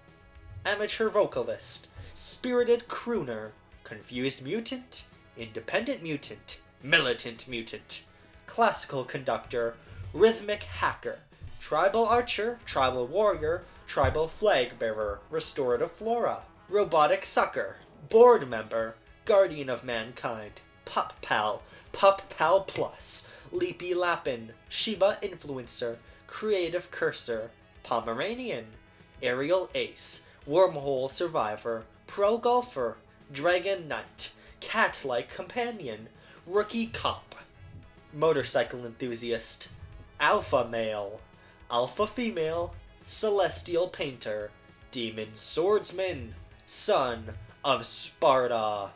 amateur vocalist, spirited crooner, confused mutant, independent mutant, militant mutant, classical conductor, rhythmic hacker, tribal archer, tribal warrior, tribal flag bearer, restorative flora, robotic sucker, board member, guardian of mankind, pup pal plus, leapy lappin, Shiba influencer, creative cursor, Pomeranian, aerial ace, wormhole survivor, pro golfer, dragon knight, cat-like companion, rookie cop, motorcycle enthusiast, alpha male, alpha female, celestial painter, demon swordsman, son of Sparta,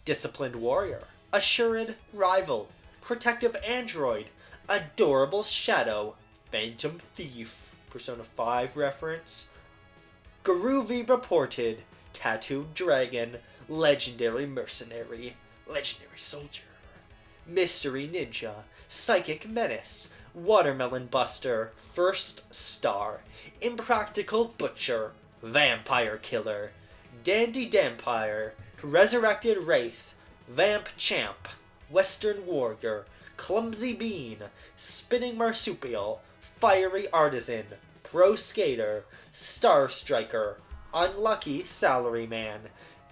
disciplined warrior, assured rival, protective android, adorable shadow, phantom thief, Persona 5 reference, groovy reported, tattooed dragon, legendary mercenary, legendary soldier, mystery ninja, psychic menace, watermelon buster, first star, impractical butcher, vampire killer, dandy dampire, resurrected wraith, vamp champ, western warrior, clumsy bean, spinning marsupial, fiery artisan, pro skater, star striker, unlucky salaryman,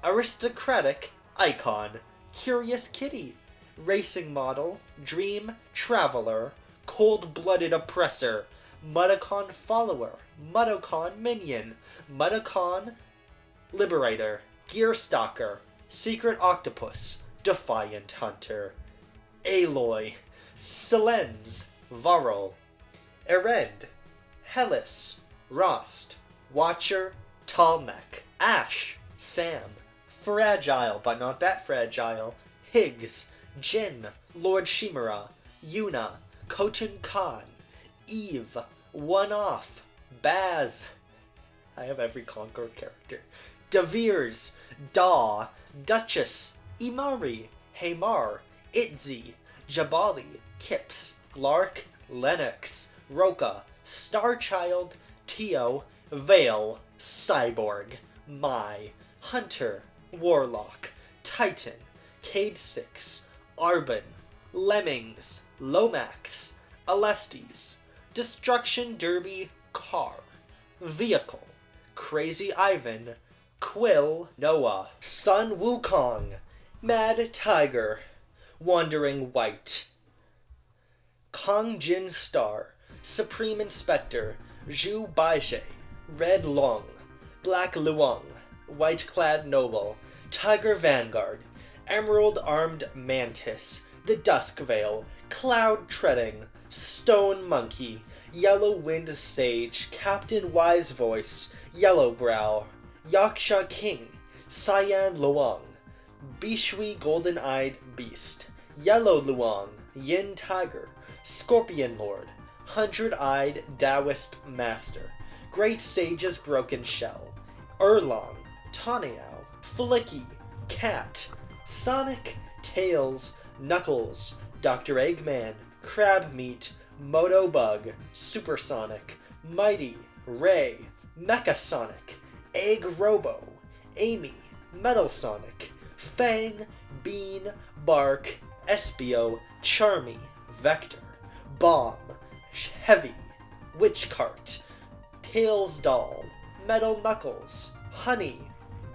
aristocratic icon, curious kitty, racing model, dream traveler, cold-blooded oppressor, Mudokon follower, Mudokon minion, Mudokon liberator, gear stalker, secret octopus, defiant hunter, Aloy, Silens, Varro, Erend, Hellas, Rost, Watcher, Talmech, Ash, Sam, Fragile but not that fragile, Higgs, Jin, Lord Shimura, Yuna, Khotun Khan, Eve, One Off, Baz, I have every Conqueror character, Deveers, Daw, Duchess, Imari, Hamar, Itzy, Jabali, Kips, Lark, Lennox, Roka, Starchild, Tio, Vale, Cyborg, Mai, Hunter, Warlock, Titan, Cade 6, Arbin, Lemmings, Lomax, Alestes, Destruction Derby Car, Vehicle, Crazy Ivan, Quill, Noah, Sun Wukong, Mad Tiger, Wandering White, Kong Jin Star, Supreme Inspector, Zhu Baizhe, Red Long, Black Luong, White Clad Noble, Tiger Vanguard, Emerald Armed Mantis, the Dusk Veil, Cloud Treading, Stone Monkey, Yellow Wind Sage, Captain Wise Voice, Yellow Brow, Yaksha King, Cyan Luang, Bishui Golden Eyed Beast, Yellow Luang, Yin Tiger, Scorpion Lord, 100-Eyed Taoist Master, Great Sage's Broken Shell, Erlong, Taniao, Flicky, Cat, Sonic, Tails, Knuckles, Dr. Eggman, Crabmeat, Motobug, Supersonic, Mighty, Ray, Mechasonic, Egg Robo, Amy, Metal Sonic, Fang, Bean, Bark, Espio, Charmy, Vector, Bomb, Heavy, Witch Cart, Tails Doll, Metal Knuckles, Honey,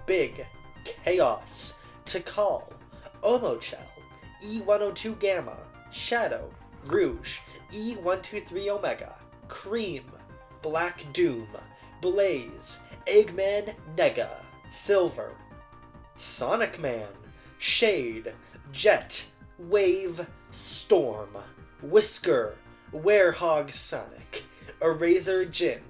Big, Chaos, Tikal, Omochel, E102 Gamma, Shadow, Rouge, E123 Omega, Cream, Black Doom, Blaze, Eggman Nega, Silver, Sonic Man, Shade, Jet, Wave, Storm, Whisker, Werehog Sonic, Eraser Jin,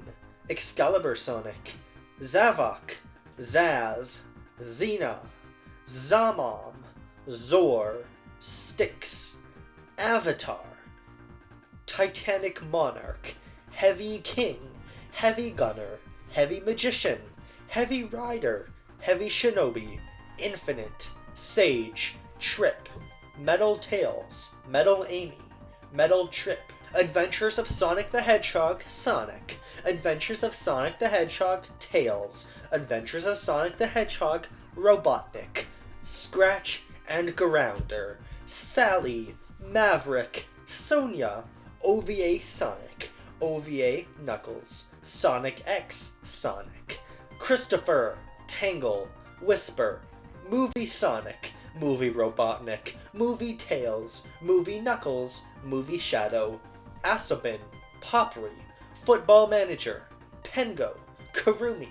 Excalibur Sonic, Zavok, Zaz, Xena, Zamam, Zor, Styx, Avatar, Titanic Monarch, Heavy King, Heavy Gunner, Heavy Magician, Heavy Rider, Heavy Shinobi, Infinite, Sage, Trip, Metal Tails, Metal Amy, Metal Trip, Adventures of Sonic the Hedgehog, Sonic, Adventures of Sonic the Hedgehog, Tails, Adventures of Sonic the Hedgehog, Robotnik, Scratch and Grounder, Sally, Maverick, Sonia, OVA Sonic, OVA Knuckles, Sonic X Sonic, Christopher, Tangle, Whisper, Movie Sonic, Movie Robotnik, Movie Tails, Movie Knuckles, Movie Shadow, Asobin, Popri, Football Manager, Pengo, Karumi,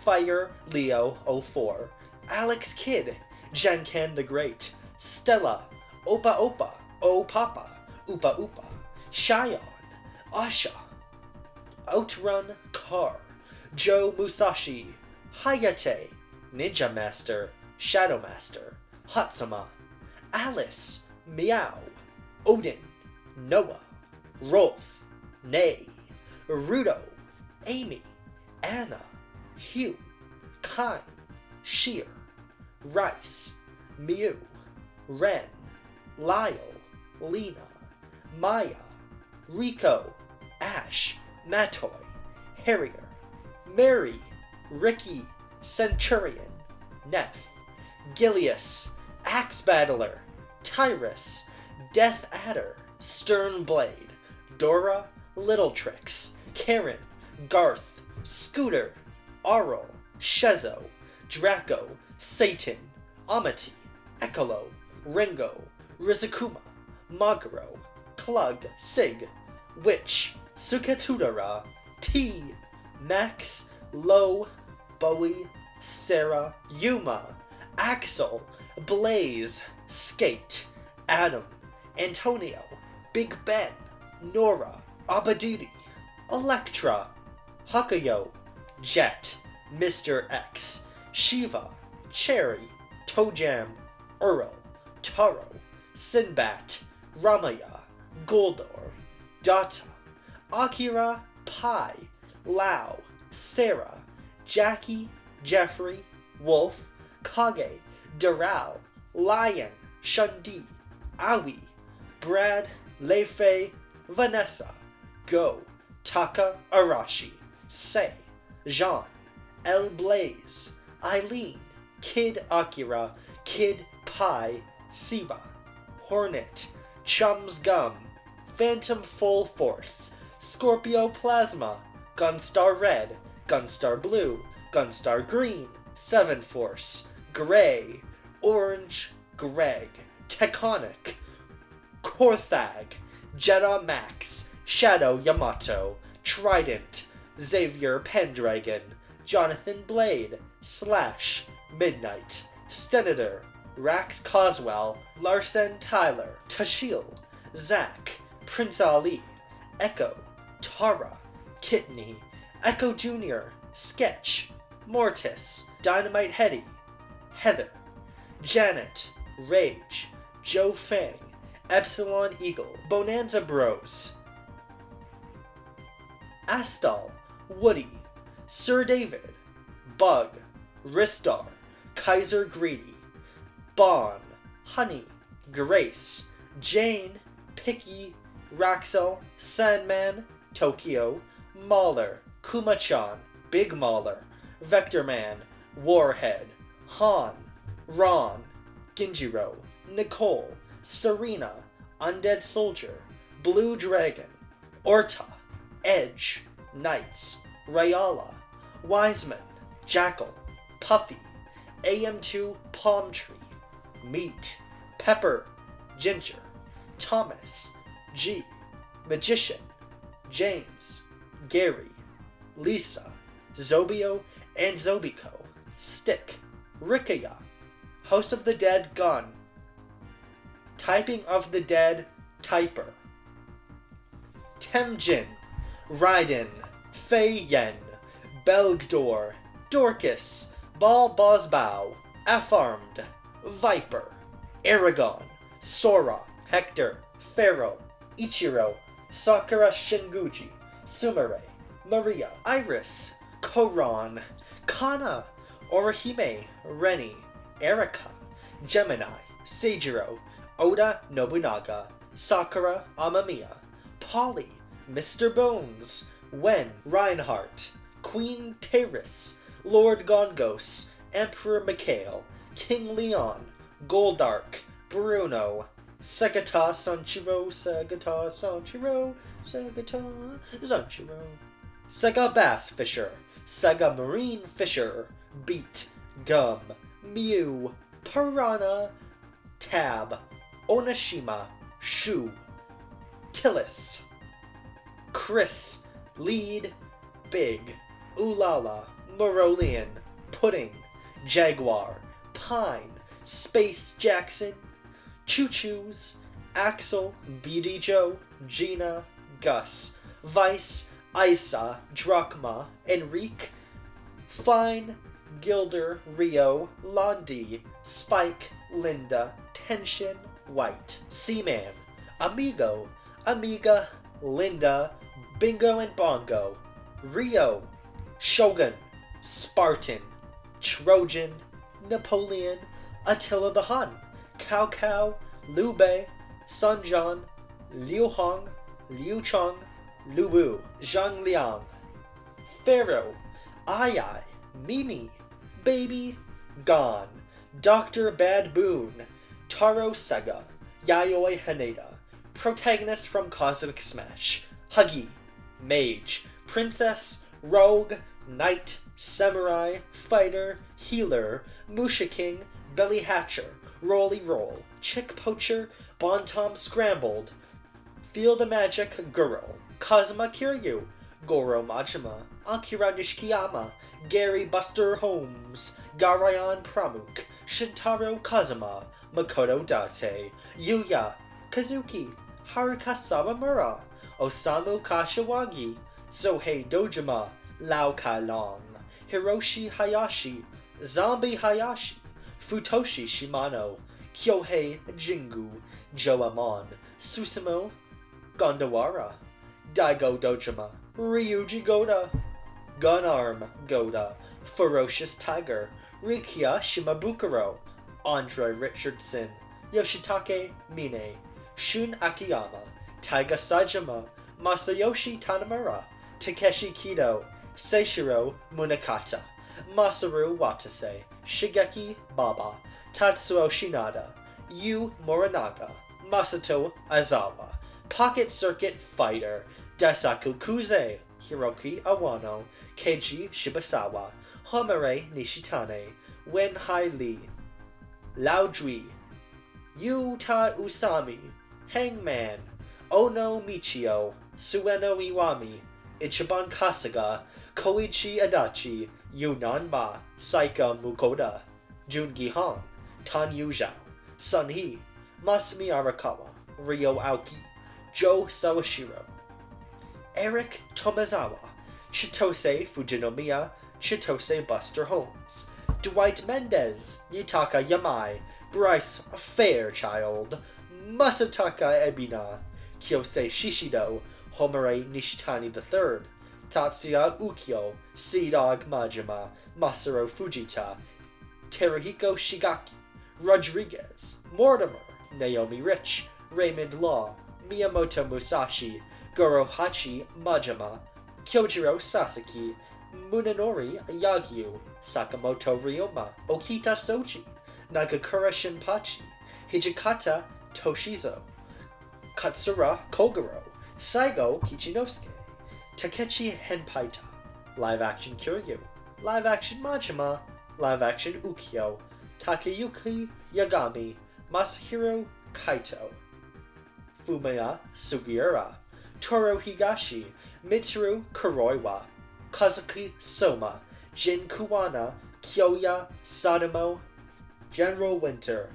Fire Leo 04, Alex Kidd, Jankan the Great, Stella, Opa Opa, O Papa, Oopa Oopa, Shion, Asha, Outrun Car, Joe Musashi, Hayate, Ninja Master, Shadow Master, Hatsuma, Alice, Meow, Odin, Noah, Rolf, Nay, Rudo, Amy, Anna, Hugh, Kine, Sheer, Rice, Mew, Ren, Lyle, Lena, Maya, Rico, Ash, Matoy, Harrier, Mary, Ricky, Centurion, Neff, Gilius, Axe Battler, Tyrus, Death Adder, Stern Blade, Dora, Little Tricks, Karen, Garth, Scooter, Aurel, Shezo, Draco, Satan, Amity, Ekolo, Ringo, Rizukuma, Maguro, Klug, Sig, Witch, Suketudara, T, Max, Low, Bowie, Sarah, Yuma, Axel, Blaze, Skate, Adam, Antonio, Big Ben, Nora, Abadidi, Electra, Hakayo, Jet, Mr. X, Shiva, Cherry, Toejam, Earl, Taro, Sinbat, Ramaya, Goldor, Data, Akira, Pi, Lao, Sarah, Jackie, Jeffrey, Wolf, Kage, Doral, Lion, Shundi, Aoi, Brad, Leifei, Vanessa, Go, Taka Arashi, Sei, Jean, El Blaze, Eileen, Kid Akira, Kid Pi, Siba, Hornet, Chum's Gum, Phantom Full Force, Scorpio Plasma, Gunstar Red, Gunstar Blue, Gunstar Green, Seven Force, Gray, Orange, Greg, Tectonic, Korthag, Jeddah Max, Shadow Yamato, Trident, Xavier Pendragon, Jonathan Blade, Slash, Midnight, Senator, Rax Coswell, Larson Tyler, Tashil, Zack, Prince Ali, Echo, Tara, Kitney, Echo Jr., Sketch, Mortis, Dynamite Hetty, Heather, Janet, Rage, Joe Fang, Epsilon Eagle, Bonanza Bros, Astal, Woody, Sir David, Bug, Ristar, Kaiser Greedy, Bon, Honey, Grace, Jane, Picky, Raxel, Sandman, Tokyo, Mauler, Kuma-chan, Big Mauler, Vectorman, Warhead, Han, Ron, Ginjiro, Nicole, Serena, Undead Soldier, Blue Dragon, Orta, Edge, Knights, Rayala, Wiseman, Jackal, Puffy, AM2 Palm Tree, Meat, Pepper, Ginger, Thomas, G, Magician, James, Gary, Lisa, Zobio and Zobiko, Stick, Rikaya, House of the Dead Gun, Typing of the Dead Typer, Temjin, Raiden, Fei Yen, Belgdor, Dorcas, Bal Bosbow, F-Armed, Viper, Aragon, Sora, Hector, Pharaoh, Ichiro, Sakura Shinguji, Sumire, Maria, Iris, Koron, Kana, Orihime, Reni, Erika, Gemini, Seijiro, Oda Nobunaga, Sakura Amamiya, Polly, Mr. Bones, Wen, Reinhardt, Queen Teris, Lord Gongos, Emperor Mikhail, King Leon, Goldark, Bruno, Segata Sanchiro, Segata Sanchiro, Segata Sanchiro, Sega Bass Fisher, Sega Marine Fisher, Beat, Gum, Mew, Piranha, Tab, Onishima, Shu, Tillis, Chris, Lead, Big, Ulala, Morolian, Pudding, Jaguar, Pine, Space Jackson, Choo Choos, Axel, BD Joe, Gina, Gus, Vice, Isa, Drachma, Enrique, Fine, Gilder, Rio, Londi, Spike, Linda, Tension, White, Seaman, Amigo, Amiga, Linda, Bingo and Bongo, Rio, Shogun, Spartan, Trojan, Napoleon, Attila the Hun, Cao Cao, Liu Bei, Sun Jian, Liu Hong, Liu Chong, Lu Wu, Zhang Liang, Pharaoh, Ai Ai, Mimi, Baby, Gone, Dr. Bad Boon, Taro Sega, Yayoi Haneda, Protagonist from Cosmic Smash, Huggy, Mage, Princess, Rogue, Knight, Samurai, Fighter, Healer, Musha King, Belly Hatcher, Rolly Roll, Chick Poacher, Bon Tom Scrambled, Feel the Magic Girl, Kazuma Kiryu, Goro Majima, Akira Nishikiyama, Gary Buster Holmes, Garayan Pramuk, Shintaro Kazuma, Makoto Date, Yuya, Kazuki, Haruka Sawamura, Osamu Kashiwagi, Sohei Dojima, Lao Kai Long, Hiroshi Hayashi, Zombie Hayashi, Futoshi Shimano, Kyohei Jingu, Joamon, Susumu, Gondawara, Daigo Dojima, Ryuji Goda, Gunarm Goda, Ferocious Tiger, Rikia Shimabukuro, Andre Richardson, Yoshitake Mine, Shun Akiyama, Taiga Sajima, Masayoshi Tanamura, Takeshi Kido, Seishiro Munakata, Masaru Watase, Shigeki Baba, Tatsuo Shinada, Yu Morinaga, Masato Aizawa, Pocket Circuit Fighter, Daisaku Kuze, Hiroki Awano, Keiji Shibasawa, Homare Nishitane, Wen Hai Li, Laojui, Yuta Usami, Hangman, Ono Michio, Sueno Iwami, Ichiban Kasuga, Koichi Adachi, Yunanba, Saika Mukoda, Jungi Han, Tanyu Zhao, Sun He, Masumi Arakawa, Ryo Aoki, Joe Sawashiro, Eric Tomazawa, Shitose Fujinomiya, Shitose Buster Holmes, Dwight Mendez, Yutaka Yamai, Bryce Fairchild, Masataka Ebina, Kyosei Shishido, Homare Nishitani III, Tatsuya Ukyo, Sea-Dog Majima, Masaru Fujita, Teruhiko Shigaki, Rodriguez, Mortimer, Naomi Rich, Raymond Law, Miyamoto Musashi, Gorohachi Majima, Kyojiro Sasaki, Munenori Yagyu, Sakamoto Ryoma, Okita Soji, Nagakura Shinpachi, Hijikata Toshizo, Katsura Kogoro, Saigo Kichinosuke, Takechi Henpaita, Live Action Kiryu, Live Action Majima, Live Action Ukyo, Takeyuki Yagami, Masahiro Kaito, Fumaya Sugiura, Toru Higashi, Mitsuru Kuroiwa, Kazuki Soma, Jin Kuwana, Kyoya Sadamo, General Winter,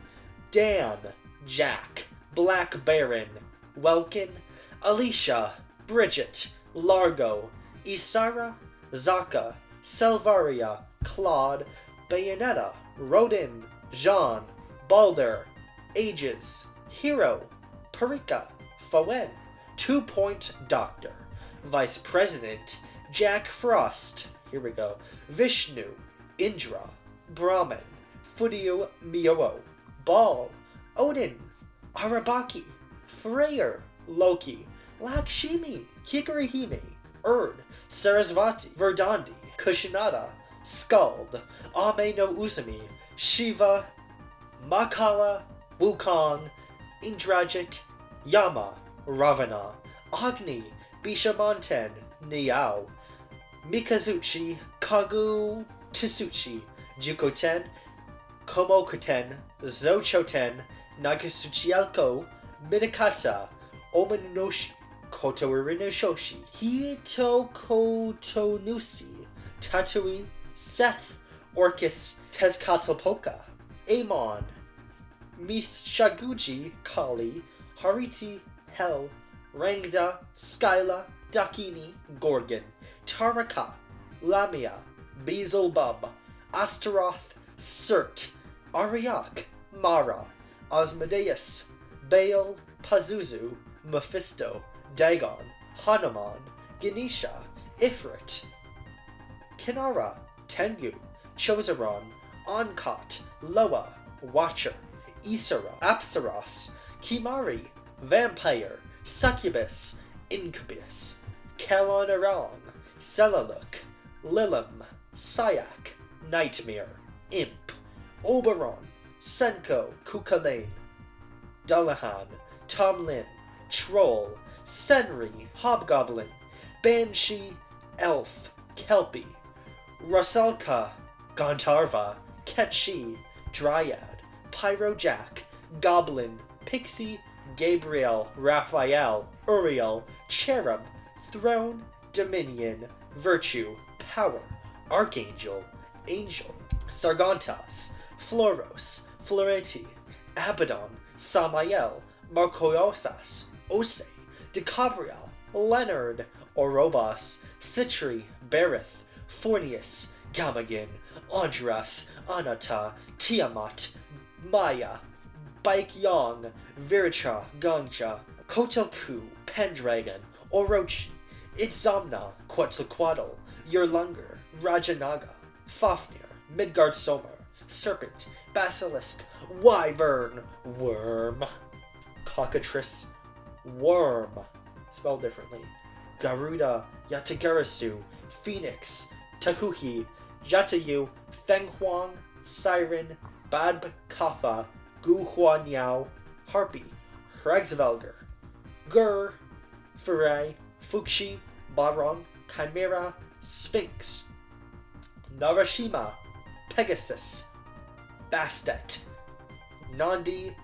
Dan, Jack, Black Baron, Welkin, Alicia, Bridget, Largo, Isara, Zaka, Selvaria, Claude, Bayonetta, Rodin, Jean, Balder, Ages, Hero, Parika, Foen, 2 Point Doctor, Vice President, Jack Frost, here we go, Vishnu, Indra, Brahman, Fudio Miyo, Ball, Odin, Arabaki, Freyr, Loki, Lakshmi, Kikurihime, Erd, Sarasvati, Verdandi, Kushinada, Skald, Ame no Uzumi, Shiva, Makala, Wukong, Indrajit, Yama, Ravana, Agni, Bishamonten, Niao, Mikazuchi, Kagu Tsuchi, Jukoten, Komokoten, Zochoten, Nagatsuchielko, Minakata, Omaninoshi, Kotourinoshoshi, Hitokotonusi, Tatui, Seth, Orcus, Tezcatlipoca, Amon, Mishaguji, Kali, Hariti, Hel, Rangda, Skyla, Dakini, Gorgon, Taraka, Lamia, Beelzebub, Astaroth, Surt, Ariak, Mara, Osmodeus, Baal, Pazuzu, Mephisto, Dagon, Hanuman, Ganesha, Ifrit, Kinara, Tengu, Chozaron, Ankot, Loa, Watcher, Isara, Apsaros, Kimari, Vampire, Succubus, Incubus, Kalanaran, Selaluk, Lilim, Syak, Nightmare, Imp, Oberon, Senko, Kukalane, Dullahan, Tomlin, Troll, Senri, Hobgoblin, Banshee, Elf, Kelpie, Rusalka, Gontarva, Ketchi, Dryad, Pyrojack, Goblin, Pixie, Gabriel, Raphael, Uriel, Cherub, Throne, Dominion, Virtue, Power, Archangel, Angel, Sargantas, Floros, Floreti, Abaddon, Samael, Marcoiosas, Ose, DeCabriel, Leonard, Orobos, Citri, Berith, Fornius, Gamagan, Andras, Anata, Tiamat, Maya, Baikyong, Vircha, Gongcha, Kotelku, Pendragon, Orochi, Itzamna, Quetzalcoatl, Yerlunger, Rajanaga, Fafnir, Midgard Somer, Serpent, Basilisk, Wyvern, Worm, Cockatrice, Worm, spelled differently, Garuda, Yatagarasu, Phoenix, Takuhi, Jatayu, Fenghuang, Siren, Badbakatha, Gu Huanyao, Harpy, Hragsvelger, Gur, Furai, Fuxi, Barong, Chimera, Sphinx, Narashima, Pegasus, Bastet, Nandi,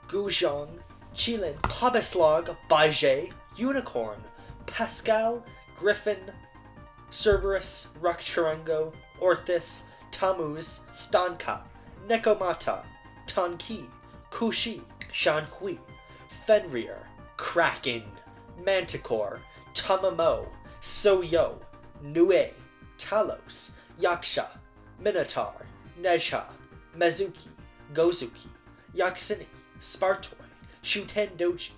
Guzhong, Chilin, Pabislog, Baije, Unicorn, Pascal, Griffin, Cerberus, Rakcharango, Orthus, Tammuz, Stanka, Nekomata, Tanki, Kushi, Shanhui, Fenrir, Kraken, Manticore, Tamamo, Soyo, Nue, Talos, Yaksha, Minotaur, Nesha, Mezuki, Gozuki, Yaksini, Spartoi, Shuten Doji,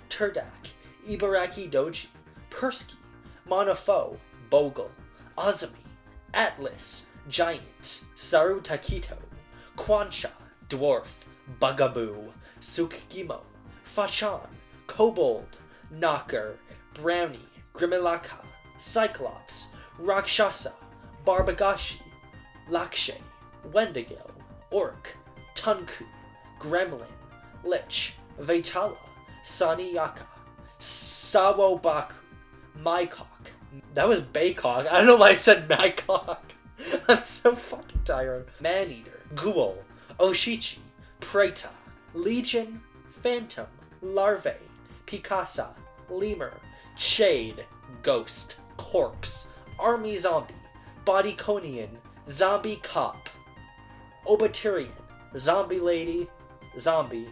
Turdak, Ibaraki Doji, Persky, Monofo, Bogle, Azumi, Atlas, Giant, Saru Takito, Kwansha, Dwarf, Bugaboo, Sukgimo, Fachan, Kobold, Knocker, Brownie, Grimilaka, Cyclops, Rakshasa, Barbagashi, Lakshay, Wendigo, Orc, Tunku, Gremlin, Lich, Vetala, Saniyaka, Sawobaku, Mycock. That was Baycock. I don't know why I said Mycock. I'm so fucking tired. Maneater, Ghoul, Oshichi, Preta, Legion, Phantom, Larvae, Picasa, Lemur, Shade, Ghost, Corpse, Army Zombie, Bodyconian, Zombie Cop, Obaterian, Zombie Lady, Zombie,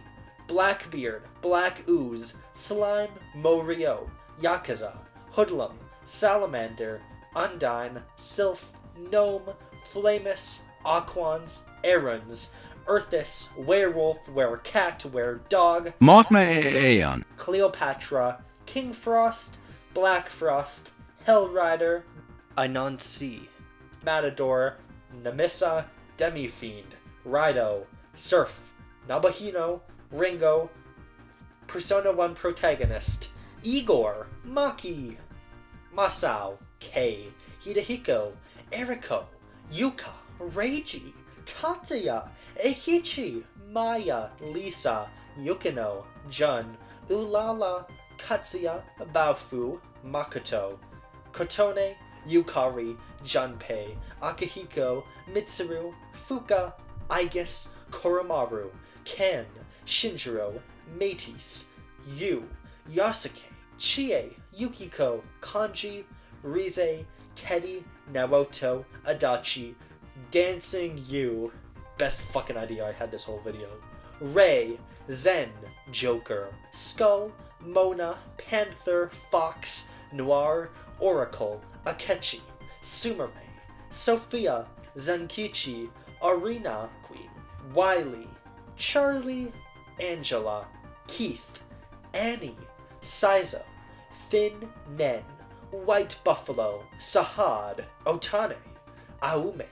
Blackbeard, Black Ooze, Slime, Morio, Yakuza, Hoodlum, Salamander, Undine, Sylph, Gnome, Flamus, Aquans, Errands, Earthis, Werewolf, Werecat, Weredog, Mortma Aeon, Cleopatra, King Frost, Black Frost, Hellrider, Anansi, Matador, Namissa, Demi-Fiend, Rido, Surf, Nabahino, Ringo, Persona 1 Protagonist, Igor, Maki, Masao, Kei, Hidehiko, Eriko, Yuka, Reiji, Tatsuya, Eikichi, Maya, Lisa, Yukino, Jun, Ulala, Katsuya, Baofu, Makoto, Kotone, Yukari, Junpei, Akihiko, Mitsuru, Fuka, Aigis, Koromaru, Ken, Shinjiro, Metis, Yu, Yasuke, Chie, Yukiko, Kanji, Rize, Teddy, Naruto, Adachi, Dancing You. Best fucking idea I had this whole video. Ray, Zen, Joker, Skull, Mona, Panther, Fox, Noir, Oracle, Akechi, Sumire, Sophia, Zenkichi, Arena Queen, Wiley, Charlie, Angela, Keith, Annie, Saizo, Thin Men, White Buffalo, Sahad, Otane, Aume,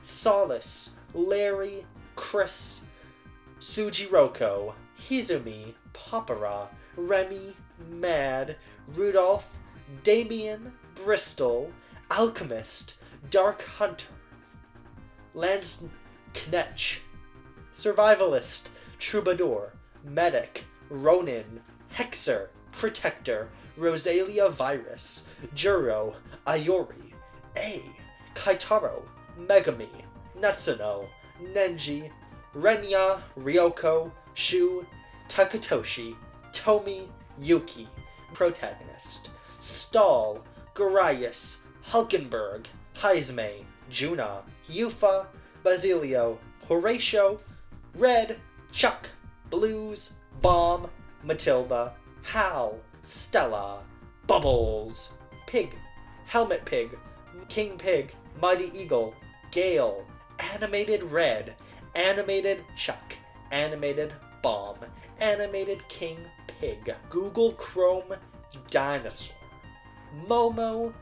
Solace, Larry, Chris, Sujiroko, Hizumi, Papara, Remy, Mad, Rudolph, Damien, Bristol, Alchemist, Dark Hunter, Lance Knetch, Survivalist, Troubadour, Medic, Ronin, Hexer, Protector, Rosalia Virus, Juro, Ayori, A, Kaitaro, Megami, Natsuno, Nenji, Renya, Ryoko, Shu, Takatoshi, Tomi, Yuki, Protagonist, Stall, Garius, Hulkenberg, Heisme, Juna, Yufa, Basilio, Horatio, Red, Chuck, Blues, Bomb, Matilda, Hal, Stella, Bubbles, Pig, Helmet Pig, King Pig, Mighty Eagle, Gale, Animated Red, Animated Chuck, Animated Bomb, Animated King Pig, Google Chrome Dinosaur, Momo,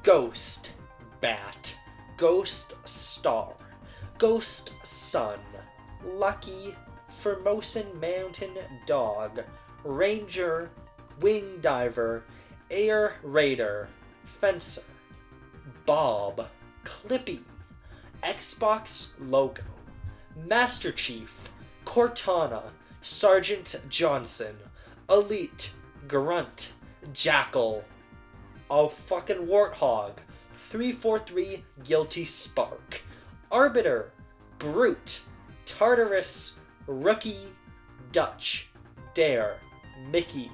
Ghost, Bat, Ghost Star, Ghost Sun, Lucky, Formosan Mountain Dog, Ranger, Wing Diver, Air Raider, Fencer, Bob, Clippy, Xbox Logo, Master Chief, Cortana, Sergeant Johnson, Elite, Grunt, Jackal, oh fucking Warthog, 343 Guilty Spark, Arbiter, Brute, Tartarus, Rookie, Dutch, Dare, Mickey,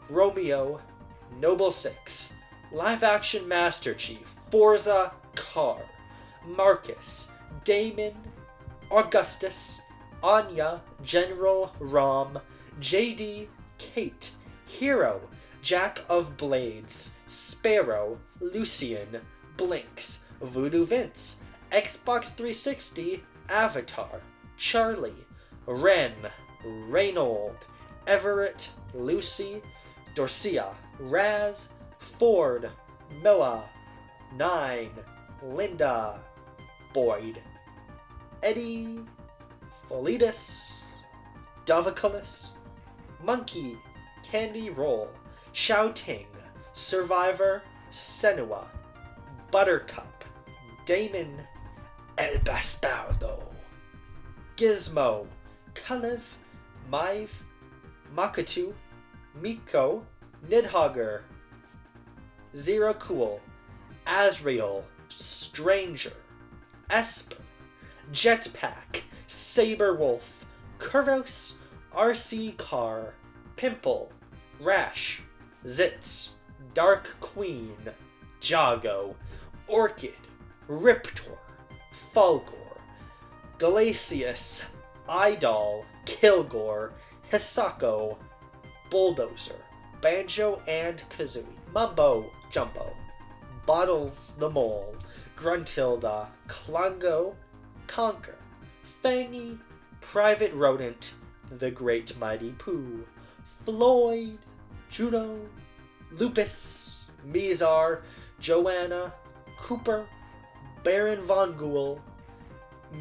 Romeo, Noble 6, Live Action Master Chief, Forza, Car, Marcus, Damon, Augustus, Anya, General, Rom, JD, Kate, Hero, Jack of Blades, Sparrow, Lucian, Blinks, Voodoo Vince, Xbox 360, Avatar, Charlie, Ren, Reynold, Everett, Lucy, Dorcia, Raz, Ford, Milla, Nine, Linda, Boyd, Eddie, Felitus, Doviculus, Monkey, Candy Roll, Shouting, Survivor, Senua, Buttercup, Damon, El Bastardo, Gizmo, Kalev, Mive, Makatu, Miko, Nidhogger, Zero Cool, Azrael, Stranger, Esper, Jetpack, Saberwolf, Kuros, RC Car, Pimple, Rash, Zitz, Dark Queen, Jago, Orchid, Riptor, Fulgor, Glacius, Idol, Kilgore, Hisako, Bulldozer, Banjo and Kazooie, Mumbo Jumbo, Bottles the Mole, Gruntilda, Klungo, Conquer, Fangy, Private Rodent, The Great Mighty Pooh, Floyd, Juno, Lupus, Mizar, Joanna, Cooper, Baron Von Ghoul,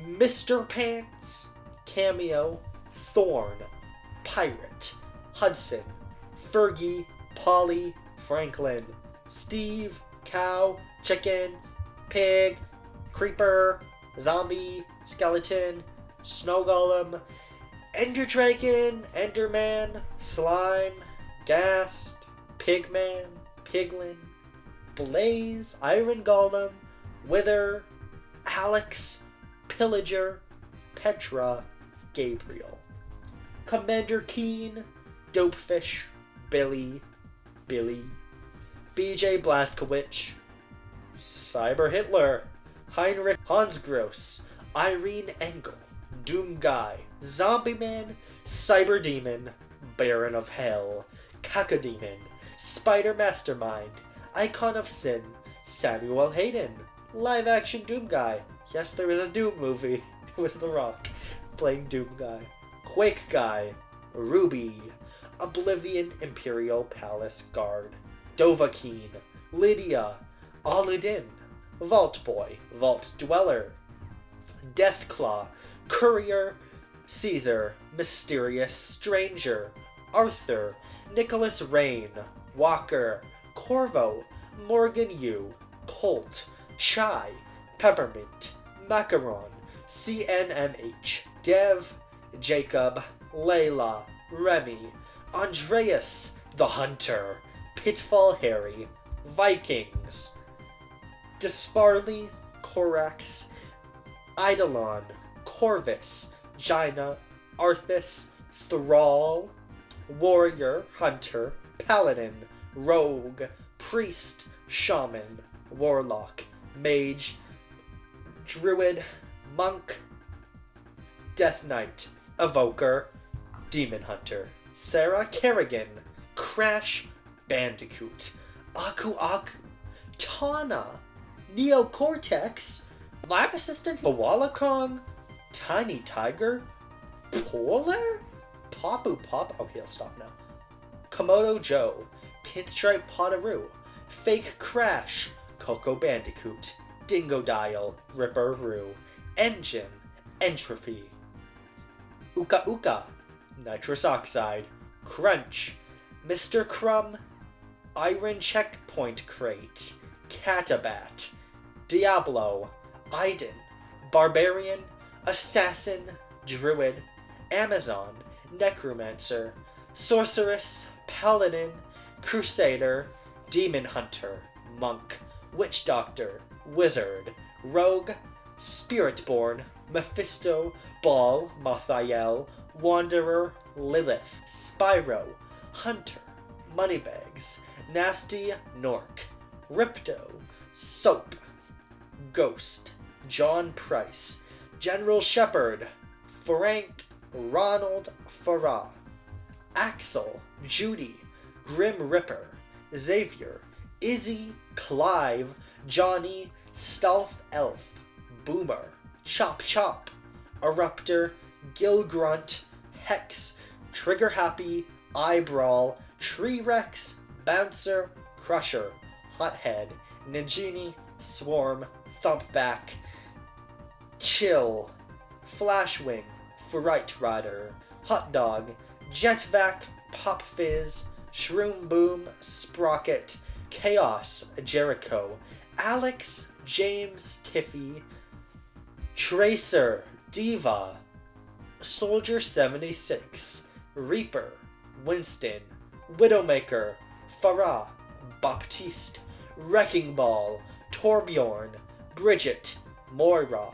Mr. Pants, Cameo, Thorn, Pirate, Hudson, Fergie, Polly, Franklin, Steve, Cow, Chicken, Pig, Creeper, Zombie, Skeleton, Snow Golem, Ender Dragon, Enderman, Slime, Ghast, Pigman, Piglin, Blaze, Iron Golem, Wither, Alex, Pillager, Petra, Gabriel, Commander Keen, Dopefish, Billy, BJ Blazkowicz, Cyber Hitler, Heinrich Hansgross, Irene Engel, Doom Guy, Zombie Man, Cyber Demon, Baron of Hell, Cacodemon, Spider Mastermind, Icon of Sin, Samuel Hayden, Live Action Doom Guy. Yes, there was a Doom movie. It was The Rock playing Doom Guy. Quake Guy, Ruby, Oblivion Imperial Palace Guard, Dovahkiin, Lydia, Aludin, Vault Boy, Vault Dweller, Deathclaw, Courier, Caesar, Mysterious Stranger, Arthur, Nicholas Rain, Walker, Corvo, Morgan Yu, Colt, Chai, Peppermint, Macaron, CNMH, Dev, Jacob, Layla, Remy, Andreas, the Hunter, Pitfall Harry, Vikings, Disparley, Corax, Eidolon, Corvus, Jaina, Arthas, Thrall, Warrior, Hunter, Paladin, Rogue, Priest, Shaman, Warlock, Mage, Druid, Monk, Death Knight, Evoker, Demon Hunter, Sarah Kerrigan, Crash Bandicoot, Aku Aku, Tana, Neocortex, Black Assistant, Koala Kong, Tiny Tiger, Polar, Papu Pop. Okay, I'll stop now. Komodo Joe, Pinstripe Potteroo, Fake Crash, Coco Bandicoot, Dingo Dial, Ripper Roo, Engine, Entropy, Uka Uka, Nitrous Oxide, Crunch, Mr. Crumb, Iron Checkpoint Crate, Catabat, Diablo, Iden, Barbarian, Assassin, Druid, Amazon, Necromancer, Sorceress, Paladin, Crusader, Demon Hunter, Monk, Witch Doctor, Wizard, Rogue, Spiritborn, Mephisto, Ball, Mathiel, Wanderer, Lilith, Spyro, Hunter, Moneybags, Nasty Nork, Ripto, Soap, Ghost, John Price, General Shepherd, Frank Ronald Farah, Axel, Judy, Grim Ripper, Xavier, Izzy, Clive, Johnny, Stealth Elf, Boomer, Chop Chop, Eruptor, Gilgrunt, Hex, Trigger Happy, Eyebrawl, Tree Rex, Bouncer, Crusher, Hothead, Nagini, Swarm, Thumpback, Chill, Flashwing, Fright Rider, Hot Dog, Jetvac, Pop Fizz, Shroom Boom, Sprocket, Chaos, Jericho, Alex, James, Tiffy, Tracer, Diva, Soldier 76, Reaper, Winston, Widowmaker, Farah, Baptiste, Wrecking Ball, Torbjorn, Bridget, Moira,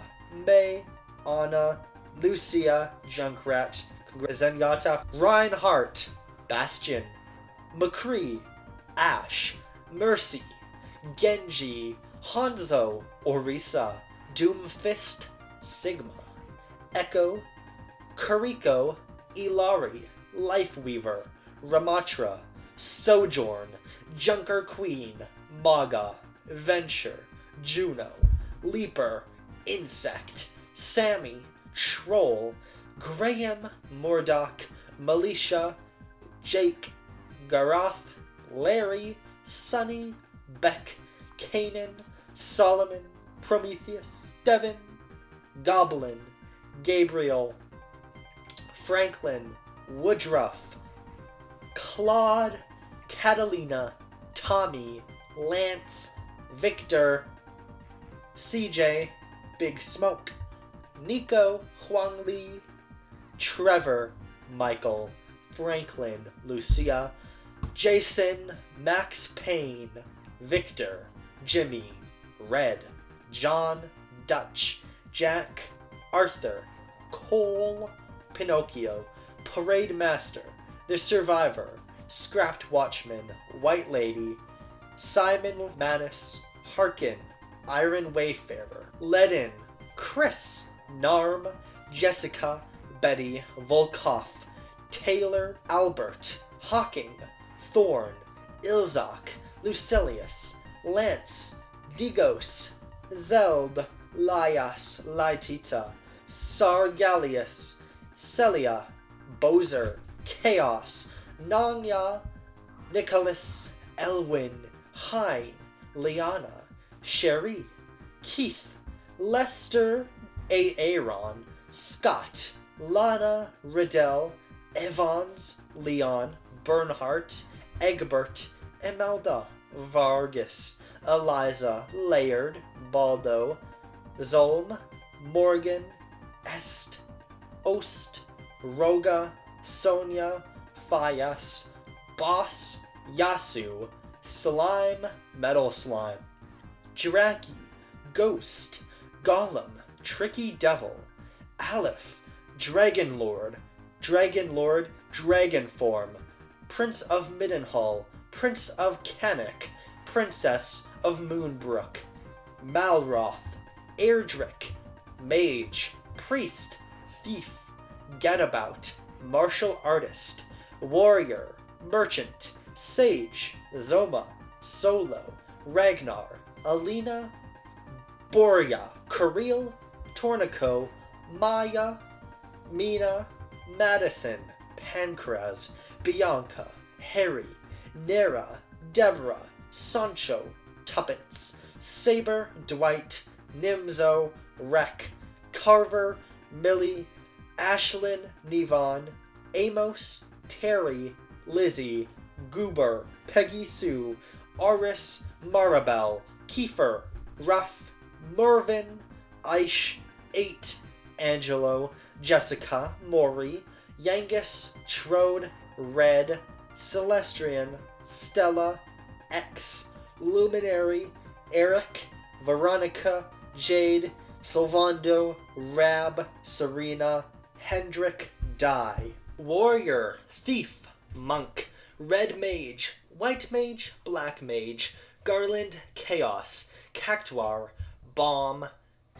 May, Anna, Lucia, Junkrat, Zenyatta, Reinhardt, Bastion, McCree, Ash, Mercy, Genji, Hanzo, Orisa, Doomfist, Sigma, Echo, Kariko, Ilari, Lifeweaver, Ramatra, Sojourn, Junker Queen, Maga, Venture, Juno, Leaper, Insect, Sammy, Troll, Graham, Murdoch, Militia, Jake, Garath, Larry, Sunny, Beck, Kanan, Solomon, Prometheus, Devin, Goblin, Gabriel, Franklin, Woodruff, Claude, Catalina, Tommy, Lance, Victor, CJ, Big Smoke, Nico, Huang Li, Trevor, Michael, Franklin, Lucia, Jason, Max Payne, Victor, Jimmy, Red, John, Dutch, Jack, Arthur, Cole, Pinocchio, Parade Master, The Survivor, Scrapped Watchman, White Lady, Simon Manus, Harkin, Iron Wayfarer, Ledin, Chris, Narm, Jessica, Betty, Volkov, Taylor, Albert, Hawking, Thorn, Ilzak, Lucilius, Lance, Digos, Zeld, Laias, Laitita, Sargalius, Celia, Bozer, Chaos, Nanya, Nicholas, Elwin, Hein, Liana, Sherry, Keith, Lester, Aaron, Scott, Lana, Riddell, Evans, Leon, Bernhardt, Egbert, Imelda, Vargas, Eliza, Laird, Baldo, Zolm, Morgan, Est, Ost, Roga, Sonia, Fias, Boss, Yasu, Slime, Metal Slime, Jiraki, Ghost, Gollum, Tricky Devil, Aleph, Dragon Lord, Dragon Form, Prince of Middenhall, Prince of Canuck, Princess of Moonbrook, Malroth, Airdrick, Mage, Priest, Thief, Gadabout, Martial Artist, Warrior, Merchant, Sage, Zoma, Solo, Ragnar, Alina, Boria, Kirill, Tornico, Maya, Mina, Madison, Pancraz, Bianca, Harry, Nera, Deborah, Sancho, Tuppence, Saber, Dwight, Nimzo, Rek, Carver, Millie, Ashlyn, Nevon, Amos, Terry, Lizzie, Goober, Peggy Sue, Aris, Maribel, Kiefer, Ruff, Mervin, Aish, 8, Angelo, Jessica, Maury, Yangus, Trode, Red, Celestrian, Stella, X, Luminary, Eric, Veronica, Jade, Silvando, Rab, Serena, Hendrik, Die, Warrior, Thief, Monk, Red Mage, White Mage, Black Mage, Garland, Chaos, Cactuar, Bomb,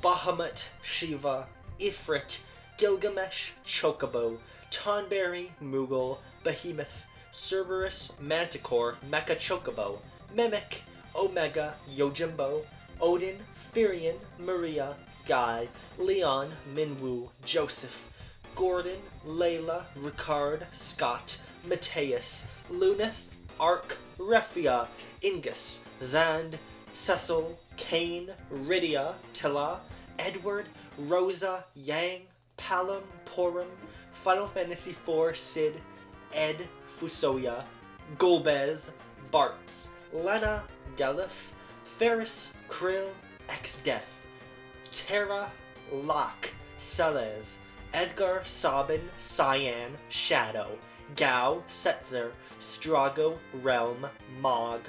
Bahamut, Shiva, Ifrit, Gilgamesh, Chocobo, Tonberry, Moogle, Behemoth, Cerberus, Manticore, Mecha Chocobo, Mimic, Omega, Yojimbo, Odin, Firion, Maria, Guy, Leon, Minwoo, Joseph, Gordon, Layla, Ricard, Scott, Mateus, Luneth, Ark, Refia, Ingus, Zand, Cecil, Kane, Rydia, Tilla, Edward, Rosa, Yang, Palom, Porum, Final Fantasy IV, Sid, Ed, Fusoya, Golbez, Bartz, Lena, Gelif, Ferris, Krill, X-Death, Terra, Locke, Selez, Edgar, Sabin, Cyan, Shadow, Gao, Setzer, Strago, Realm, Mog,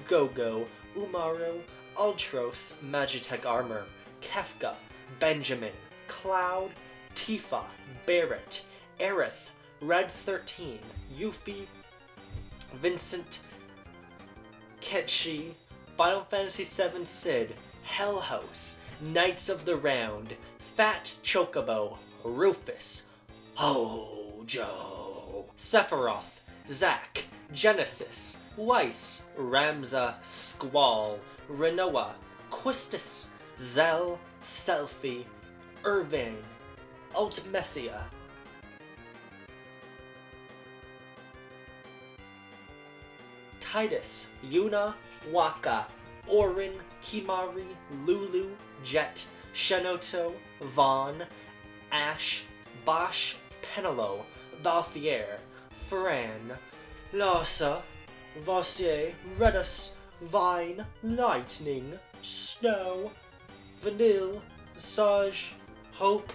Gogo, Umaru, Ultros, Magitech Armor, Kefka, Benjamin, Cloud, Tifa, Barrett, Aerith, Red 13, Yuffie, Vincent, Ketchi, Final Fantasy VII Sid, Hellhouse, Knights of the Round, Fat Chocobo, Rufus, Hojo, Sephiroth, Zack, Genesis, Weiss, Ramza, Squall, Renoa, Quistis, Zell, Selfie, Irving, Altmessia, Titus, Yuna, Waka, Orin, Kimari, Lulu, Jet, Shenoto, Vaughn, Ash, Bosch, Penelo, Balthier, Fran, Larsa, Vossier, Redus, Vine, Lightning, Snow, Vanille, Saj, Hope,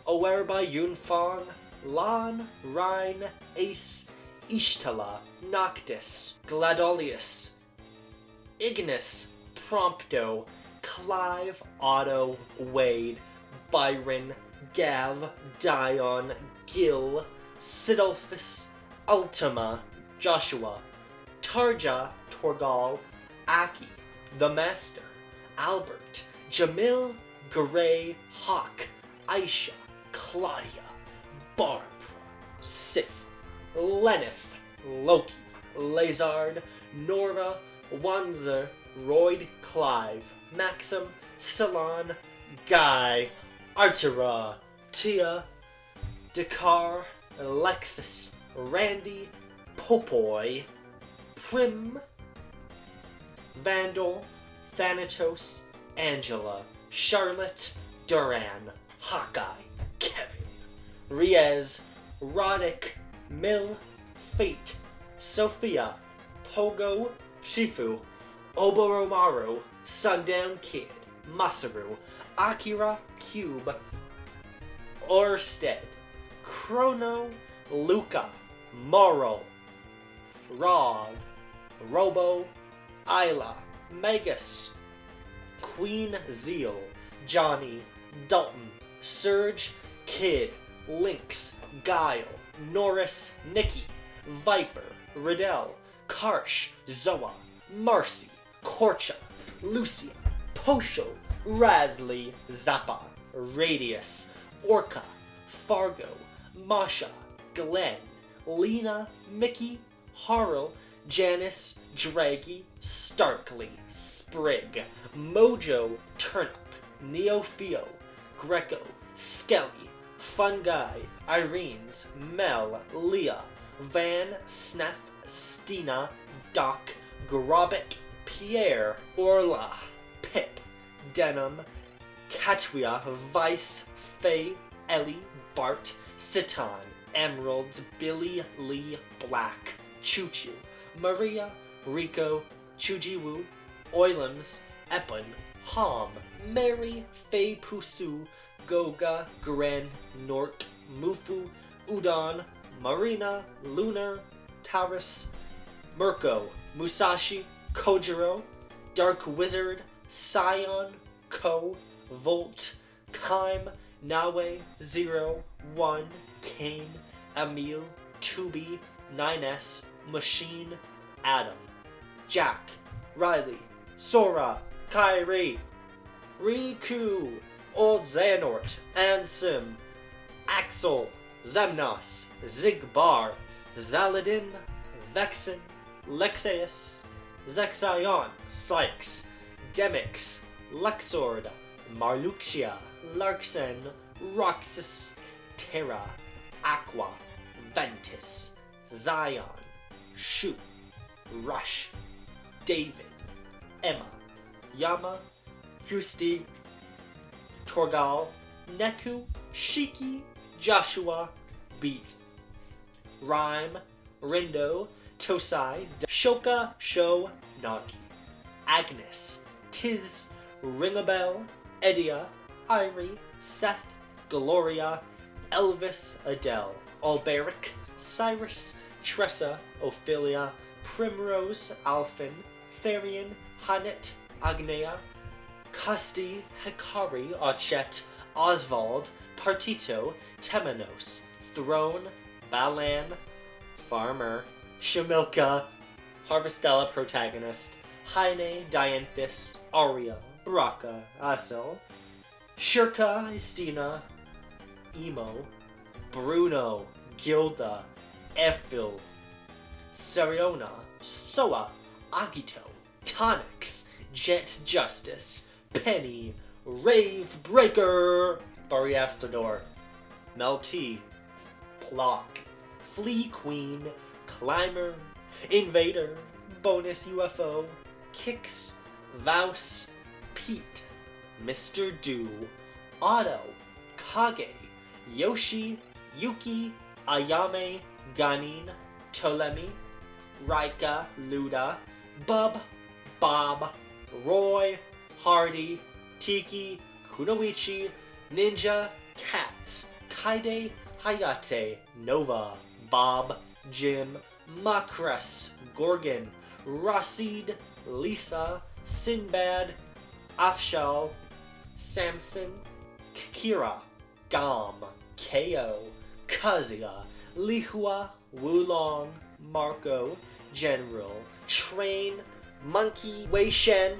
Awerba Yunfong, Lan, Rhine, Ace, Ishtala, Noctis, Gladolius, Ignis, Prompto, Clive, Otto, Wade, Byron, Gav, Dion, Gil, Sidolphus, Ultima, Joshua, Tarja, Torgal, Aki, The Master, Albert, Jamil, Gray, Hawk, Aisha, Claudia, Barbara, Sif, Lenith, Loki, Lazard, Nora, Wanzer, Royd, Clive, Maxim, Salon, Guy, Artera, Tia, Dakar, Alexis, Randy, Popoy, Prim, Vandal, Thanatos, Angela, Charlotte, Duran, Hawkeye, Kevin, Riez, Roddick, Mill, Fate, Sophia, Pogo, Shifu, Oboromaru, Sundown Kid, Masaru, Akira, Cube, Orsted, Chrono, Luca, Moro, Frog, Robo, Isla, Megas, Queen Zeal, Johnny, Dalton, Surge, Kid, Lynx, Guile, Norris, Nikki, Viper, Riddell, Karsh, Zoa, Marcy, Korcha, Lucia, Posho, Rasley, Zappa, Radius, Orca, Fargo, Masha, Glenn, Lena, Mickey, Harl, Janice, Draggy, Starkly, Sprig, Mojo, Turnip, Neofeo, Greco, Skelly, Fun Guy, Irene's, Mel, Leah, Van, Sneff, Stina, Doc, Grobic, Pierre, Orla, Pip, Denim, Katria, Vice, Faye, Ellie, Bart, Citan, Emeralds, Billy, Lee, Black, Choo Choo, Maria, Rico, Chujiwoo, Oilums, Epon, Hom, Mary, Faye Pusu, Goga, Gren, Nork, Mufu, Udon, Marina, Lunar, Taurus, Mirko, Musashi, Kojiro, Dark Wizard, Scion, Ko, Volt, Kaim, Nawe, 0, 1, Kane, Emil, Tubi, 9S, Machine, Adam, Jack, Riley, Sora, Kyrie, Riku, Old Xanort, Ansem, Axel, Zemnos, Zigbar, Zaladin, Vexen, Lexaeus, Zexion, Sykes, Demix, Lexord, Marluxia, Larksen, Roxas, Terra, Aqua, Ventus, Zion, Shu, Rush, David, Emma, Yama, Husti, Torgal, Neku, Shiki, Joshua, Beat, Rhyme, Rindo, Tosai, Shoka, Sho, Nagi, Agnes, Tiz, Ringabel, Edia, Irie, Seth, Gloria, Elvis, Adele, Alberic, Cyrus, Tressa, Ophelia, Primrose, Alphin, Therian, Hanet, Agnea, Casti, Hikari, Ochet, Oswald, Partito, Temenos, Throne, Balan, Farmer, Shamilka, Harvestella protagonist, Heine, Dianthus, Aria, Baraka, Asel, Shirka, Estina, Emo, Bruno, Gilda, Ephil, Sariona, Soa, Agito, Tonics, Jet Justice, Penny, Rave Breaker, Bariastador, Melty, Plock, Flea Queen, Climber, Invader, Bonus UFO, Kix, Vouse, Pete, Mr. Do, Otto, Kage, Yoshi, Yuki, Ayame, Ganin, Tolemi, Raika, Luda, Bub, Bob, Roy, Hardy, Tiki, Kunoichi, Ninja, Cats, Kaide, Hayate, Nova, Bob, Jim, Makras, Gorgon, Rasid, Lisa, Sinbad, Afshal, Samson, Kira, Gam, Ko, Kazuya, Lihua, Wulong, Marco, General, Train, Monkey, Wei Shen,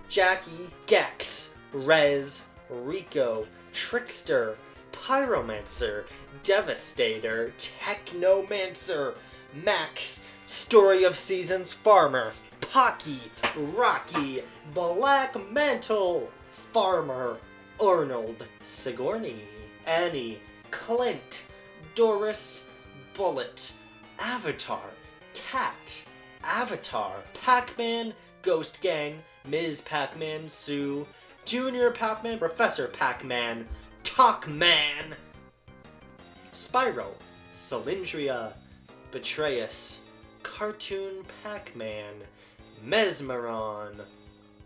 Jackie, Gex, Rez, Rico, Trickster, Pyromancer, Devastator, Technomancer, Max, Story of Seasons Farmer, Pocky, Rocky, Black Mantle, Farmer, Arnold, Sigourney, Annie, Clint, Doris, Bullet, Avatar, Cat, Avatar, Pac-Man, Ghost Gang, Ms. Pac-Man, Sue, Junior Pac-Man, Professor Pac-Man, Talkman, Spyro, Cylindria, Betrayus, Cartoon Pac-Man, Mesmeron,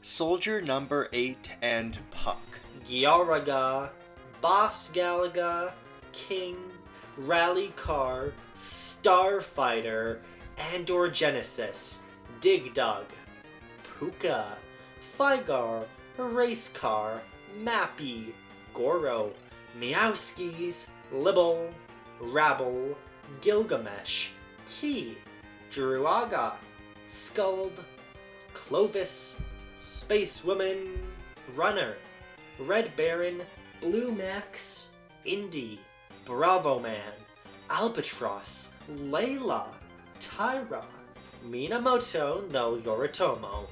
Soldier Number 8 and Puck, Gyaraga, Boss Galaga, King, Rally Car, Starfighter, Andor Genesis, Dig Dug, Puka, Figar, Race Car, Mappy, Goro, Meowskis, Libble, Rabble, Gilgamesh, Key, Druaga, Skuld, Clovis, Space Woman, Runner, Red Baron, Blue Max, Indy, Bravo Man, Albatross, Layla, Tyra, Minamoto no Yoritomo,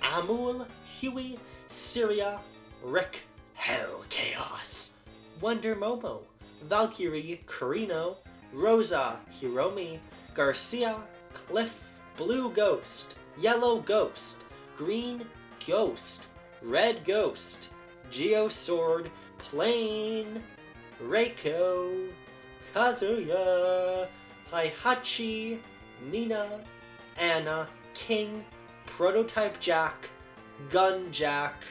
Amul, Huey, Syria, Rick, Hell Chaos, Wonder Momo, Valkyrie, Carino, Rosa, Hiromi, Garcia, Cliff, Blue Ghost, Yellow Ghost, Green Ghost, Red Ghost, Geosword, Plane, Reiko, Kazuya, Heihachi, Nina, Anna, King, Prototype Jack, Gun Jack,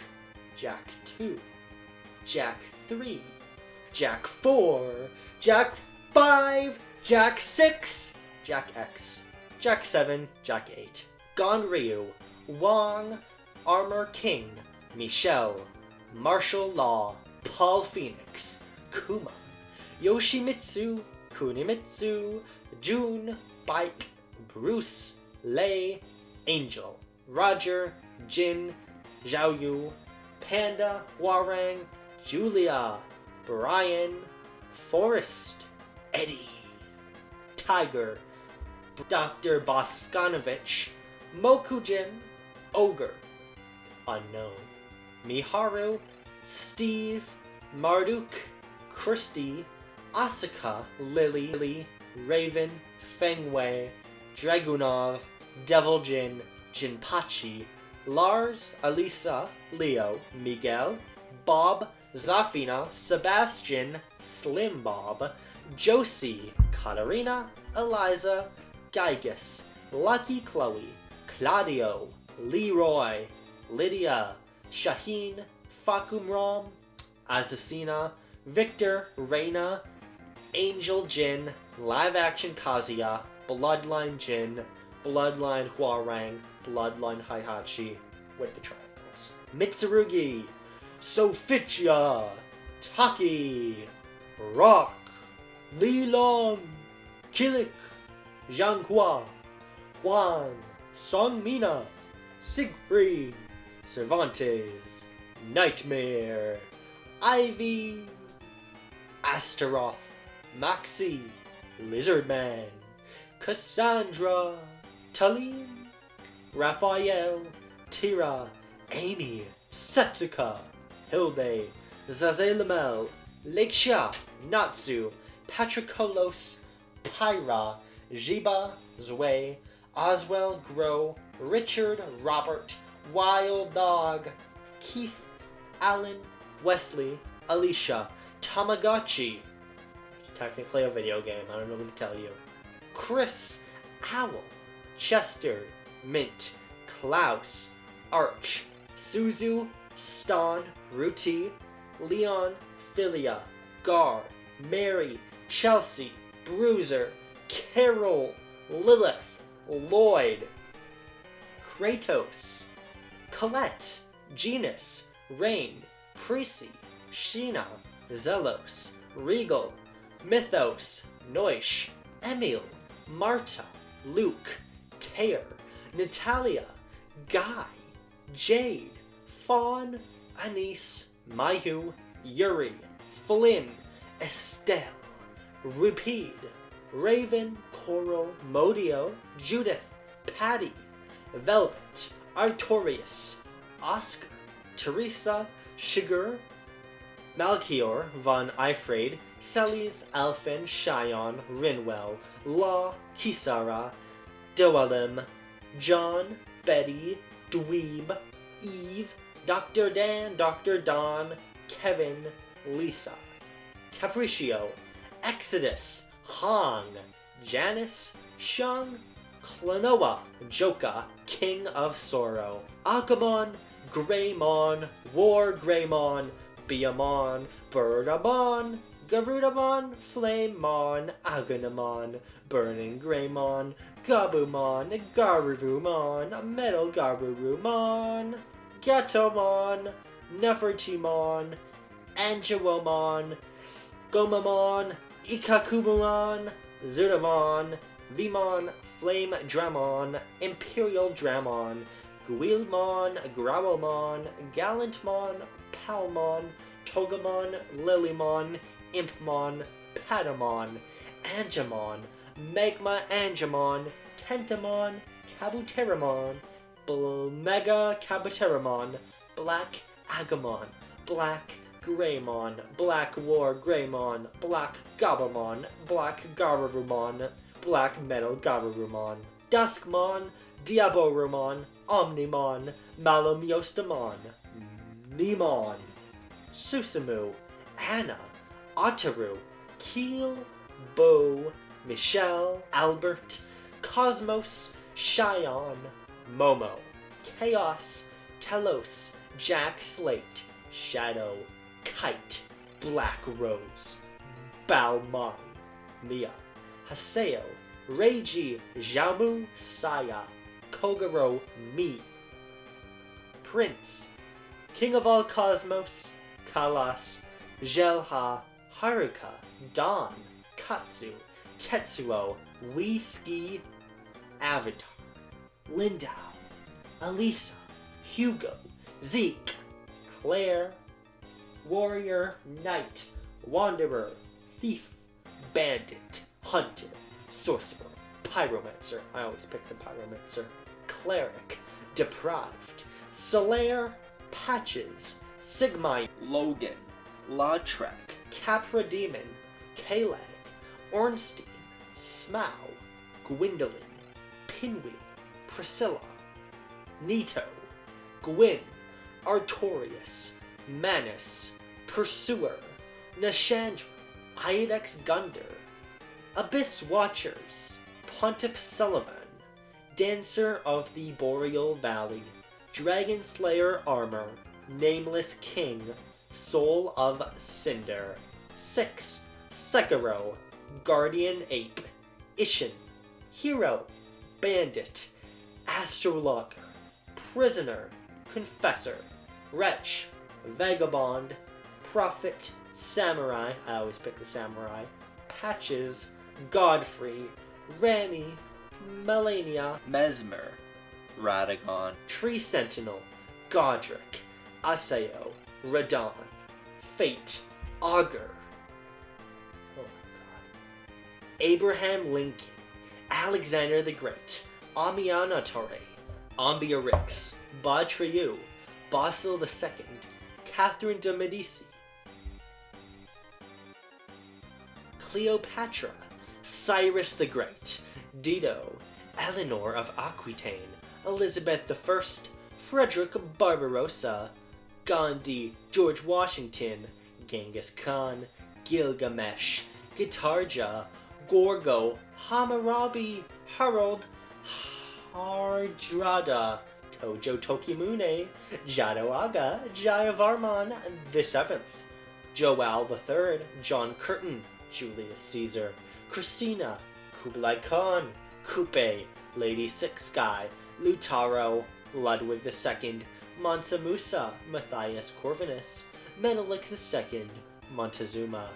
Jack 2, Jack 3, Jack 4, Jack 5, Jack 6, Jack X, Jack 7, Jack 8, Gonryu, Wong, Armor King, Michelle, Martial Law, Paul Phoenix, Kuma, Yoshimitsu, Kunimitsu, June, Bike, Bruce, Lei, Angel, Roger, Jin, Xiaoyu, Panda, Warang, Julia, Brian, Forest, Eddie. Tiger, Dr. Boskanovich. Mokujin, Ogre, Unknown. Miharu, Steve, Marduk, Christy, Asuka, Lily, Raven, Fengwei, Dragunov, Devil Jin, Jinpachi, Lars, Alisa, Leo, Miguel, Bob, Zafina, Sebastian, Slim Bob, Josie, Katarina, Eliza, Gygus, Lucky Chloe, Claudio, Leroy, Lydia, Shaheen, Fakumram, Azucena, Victor, Reina, Angel Jin, Live Action Kazuya, Bloodline Jin, Bloodline Huarang, Bloodline Heihachi with the triangles. Mitsurugi, Sophia, Taki, Rock, Li Long, Kilik, Zhanghua, Juan, Songmina, Siegfried, Cervantes, Nightmare, Ivy, Astaroth, Maxi, Lizardman, Cassandra, Talim, Raphael, Tira, Amy, Setsuka, Hilde, Zazelamel, Lakeshia, Natsu, Patrikolos, Pyra, Jiba, Zway, Oswell, Grow, Richard, Robert, Wild Dog, Keith, Alan, Wesley, Alicia, Tamagotchi. It's technically a video game, I don't know what to tell you. Chris, Owl, Chester, Mint, Klaus, Arch, Suzu, Stan, Ruti, Leon, Philia, Gar, Mary, Chelsea, Bruiser, Carol, Lilith, Lloyd, Kratos, Colette, Genus, Rain, Prissy, Sheena, Zelos, Regal, Mythos, Noish, Emil, Marta, Luke, Tear, Natalia, Guy, Jade, Fawn, Anise, Mayu, Yuri, Flynn, Estelle, Rupide, Raven, Coral, Modio, Judith, Patty, Velvet, Artorius, Oscar, Teresa, Shigur, Malchior, Von Eifrade, Celes, Alphen, Shion, Rinwell, Law, Kisara, Doalim, John, Betty, Dweeb, Eve, Dr. Dan, Dr. Don, Kevin, Lisa, Capriccio, Exodus, Hong, Janice, Shung, Klonoa, Joka, King of Sorrow, Agumon, Greymon, War Greymon, Biamon, Birdamon, Garudamon, Flamemon, Agonamon, Burning Greymon, Gabumon, Garurumon, Metal Garurumon, Gatomon, Nefertimon, Angelomon, Gomamon, Ikakubumon, Zudamon, Vimon, Flame Dramon, Imperial Dramon, Guilmon, Growlmon, Gallantmon, Palmon, Togamon, Lilymon, Impmon, Patamon, Angemon, Magma Angemon, Tentamon, Kabuteramon, Mega Kabuteramon, Black Agamon, Black Greymon, Black War Greymon, Black Gabamon, Black Garurumon, Black Metal Garurumon, Duskmon, Diaborumon, Omnimon, Malomyostamon, Nemon, Susamu, Anna, Otaru, Keel, Bo, Michelle, Albert, Cosmos, Shion, Momo, Chaos, Telos, Jack Slate, Shadow, Kite, Black Rose, Balmong, Mia, Haseo, Reiji, Jamu, Saya, Kogoro, Mi, Prince, King of all Cosmos, Kalas, Jelha, Haruka, Dawn, Katsu, Tetsuo, Whiskey, Avatar, Lindau, Alisa, Hugo, Zeke, Claire, Warrior, Knight, Wanderer, thief, bandit, hunter, sorcerer, pyromancer, I always pick the pyromancer, cleric, deprived, slayer, patches, sigmine, Logan, Lautrec, Capra demon, Kalag, Ornstein, Smough, Gwendolyn, Pinwheel, Priscilla, Nito, Gwyn, Artorias, Manus, Pursuer, Nashandra, Ilex Gunder, Abyss Watchers, Pontiff Sullivan, Dancer of the Boreal Valley, Dragon Slayer Armor, Nameless King, Soul of Cinder, 6. Sekiro, Guardian Ape, Ishin, Hero, Bandit, Astrologer, Prisoner, Confessor, Wretch, Vagabond, Prophet, Samurai, I always pick the Samurai, Patches, Godfrey, Rani, Melania, Mesmer, Radagon, Tree Sentinel, Godric, Aseo, Radon, Fate, Augur, oh my god, Abraham Lincoln, Alexander the Great, Amiana Torre, Ambiorix, Badriu, Basil II, Catherine de Medici, Cleopatra, Cyrus the Great, Dido, Eleanor of Aquitaine, Elizabeth I, Frederick Barbarossa, Gandhi, George Washington, Genghis Khan, Gilgamesh, Gitarja, Gorgo, Hammurabi, Harold, Hardrada, Tojo Tokimune, Jado Aga, Jayavarman the 7th, Joel III, John Curtin, Julius Caesar, Christina, Kublai Khan, Kupe, Lady Six Sky, Lutaro, Ludwig II, Mansa Musa, Matthias Corvinus, Menelik II, Montezuma,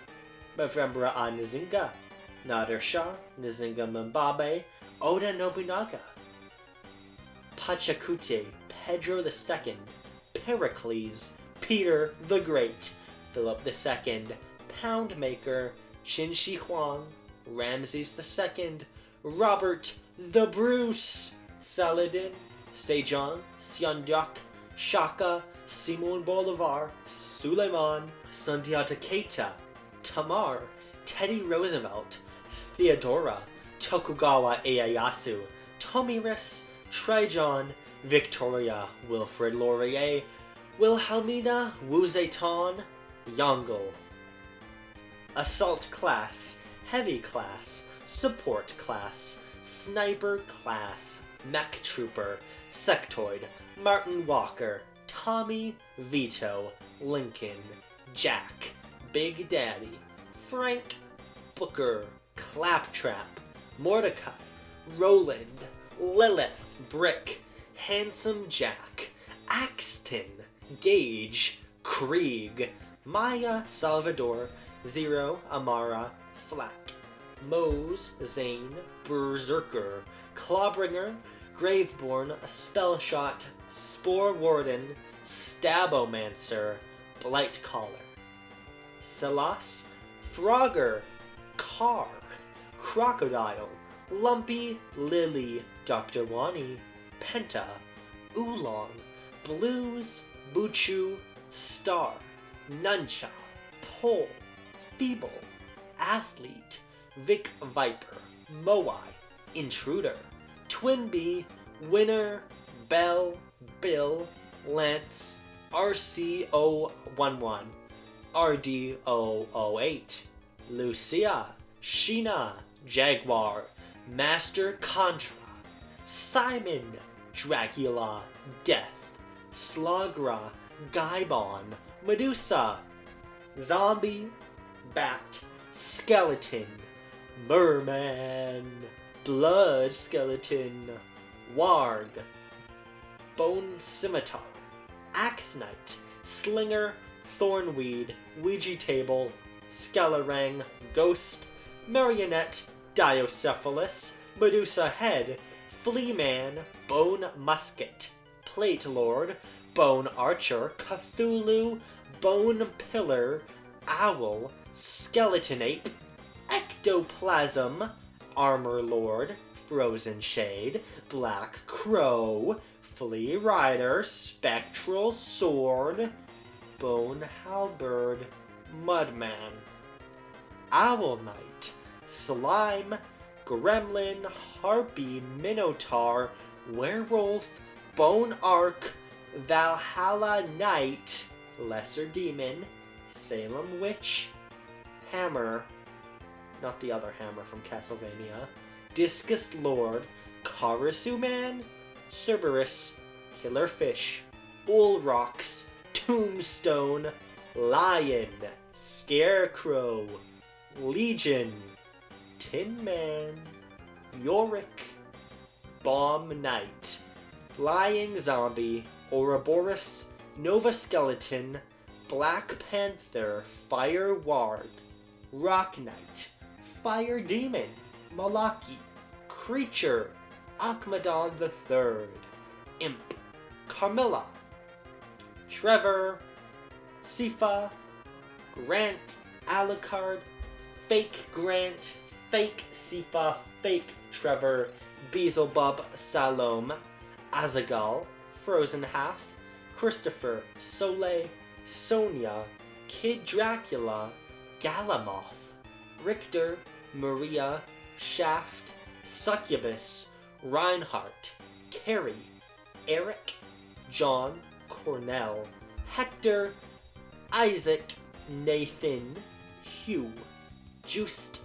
Mavembra A Nzinga, Nader Shah, Nzinga Mbabe, Oda Nobunaga, Pachacute, Pedro II, Pericles, Peter the Great, Philip II, Poundmaker, Qin Shi Huang, Ramses II, Robert the Bruce, Saladin, Sejong, Seondeok, Shaka, Simon Bolivar, Suleiman, Sundiata Keita, Tamar, Teddy Roosevelt, Theodora, Tokugawa Ieyasu, Tomiris, Trajan, Victoria, Wilfrid Laurier, Wilhelmina Wu Zetian, Yongle. Assault Class, Heavy Class, Support Class, Sniper Class, Mech Trooper, Sectoid, Martin Walker, Tommy, Vito, Lincoln, Jack, Big Daddy, Frank, Booker, Claptrap, Mordecai, Roland, Lilith, Brick, Handsome Jack, Axton, Gage, Krieg, Maya, Salvador, Zero, Amara, Flack, Mose, Zane, Berserker, Clawbringer, Graveborn, Spellshot, Spore Warden, Stabomancer, Blightcaller, Selas, Frogger, Car, Crocodile, Lumpy, Lily, Dr. Wani, Penta, Oolong, Blues, Buchu, Star, Nuncha, Pole, Feeble, Athlete, Vic Viper, Moai, Intruder, Twinbee, Winner, Bell, Bill, Lance, RC011, RD008, Lucia, Sheena, Jaguar, Master Contra, Simon, Dracula, Death, Slagra, Gaibon, Medusa, Zombie, Bat, Skeleton, Merman, Blood Skeleton, Warg, Bone Scimitar, Axe Knight, Slinger, Thornweed, Ouija Table, Skelerang, Ghost, Marionette, Diocephalus, Medusa Head, Fleaman, Bone Musket, Plate Lord, Bone Archer, Cthulhu, Bone Pillar, Owl, Skeleton Ape, Ectoplasm, Armor Lord, Frozen Shade, Black Crow, Flea Rider, Spectral Sword, Bone Halberd, Mudman, Owl Knight, Slime, Gremlin, Harpy, Minotaur, Werewolf, Bone Arc, Valhalla Knight, Lesser Demon, Salem Witch, Hammer, not the other Hammer from Castlevania, Discus Lord, Karasu Man, Cerberus, Killer Fish, Ulrox, Tombstone, Lion, Scarecrow, Legion, Tin Man, Yorick, Bomb Knight, Flying Zombie, Ouroboros, Nova Skeleton, Black Panther, Fire Warg, Rock Knight, Fire Demon, Malaki, Creature, Akmadon III, Imp, Carmilla, Trevor, Sifa, Grant, Alucard, Fake Grant, Fake Sifa, Fake Trevor, Beelzebub, Salome, Azagal, Frozen Half, Christopher, Soleil, Sonia, Kid Dracula, Galamoth, Richter, Maria, Shaft, Succubus, Reinhardt, Carrie, Eric, John, Cornell, Hector, Isaac, Nathan, Hugh, Just,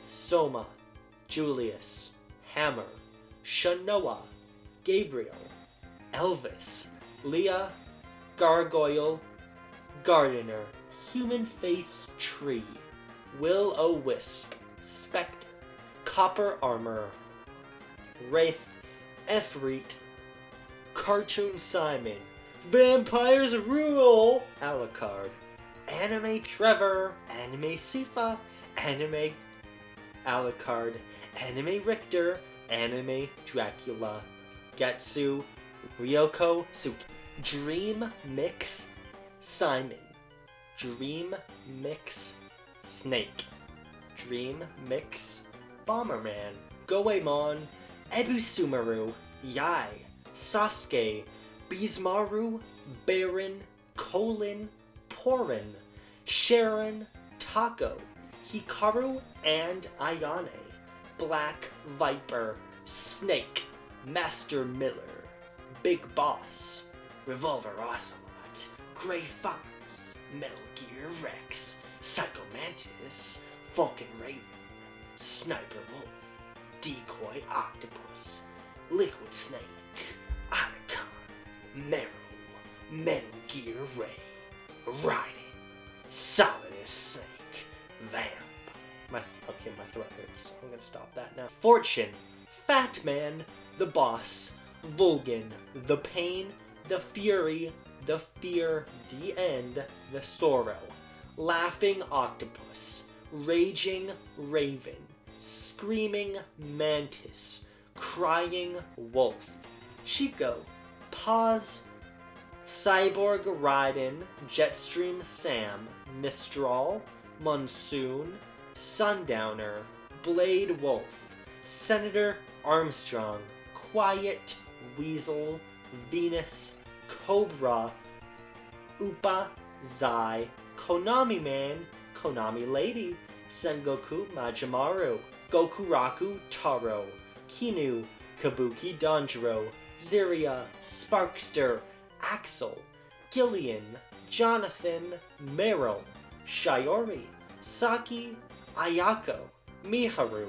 Soma, Julius, Hammer, Shanoa, Gabriel, Elvis, Leah, Gargoyle, Gardener, Human Face Tree, Will-O-Wisp, Spectre, Copper Armor, Wraith, Efreet, Cartoon Simon, Vampires Rule, Alucard, Anime Trevor, Anime Sifa, Anime Alucard, Anime Richter, Anime Dracula, Getsu, Ryoko Suki, Dream Mix Simon, Dream Mix Snake, Dream Mix Bomberman, Goemon, Ebusumaru, Yai, Sasuke, Bismaru, Baron, Colin, Porin, Sharon, Taco, Hikaru, and Ayane, Black Viper, Snake, Master Miller, Big Boss, Revolver Ocelot, Grey Fox, Metal Gear Rex, Psycho Mantis, Falcon Raven, Sniper Wolf, Decoy Octopus, Liquid Snake, Otacon, Meryl, Metal Gear Ray, Raiden, Solidus Snake, Vamp. My throat hurts. I'm gonna stop that now. Fortune, Fat Man, the Boss, Vulgan, the Pain, the Fury, the Fear, the End, the Sorrow, Laughing Octopus, Raging Raven, Screaming Mantis, Crying Wolf, Chico, Pause, Cyborg Raiden, Jetstream Sam, Mistral, Monsoon, Sundowner, Blade Wolf, Senator Armstrong, Quiet Weasel, Venus, Cobra, Upa, Zai, Konami Man, Konami Lady, Sengoku Majimaru, Gokuraku Taro, Kinu, Kabuki Danjiro, Ziria, Sparkster, Axel, Gillian, Jonathan, Meryl, Shiori, Saki, Ayako, Miharu,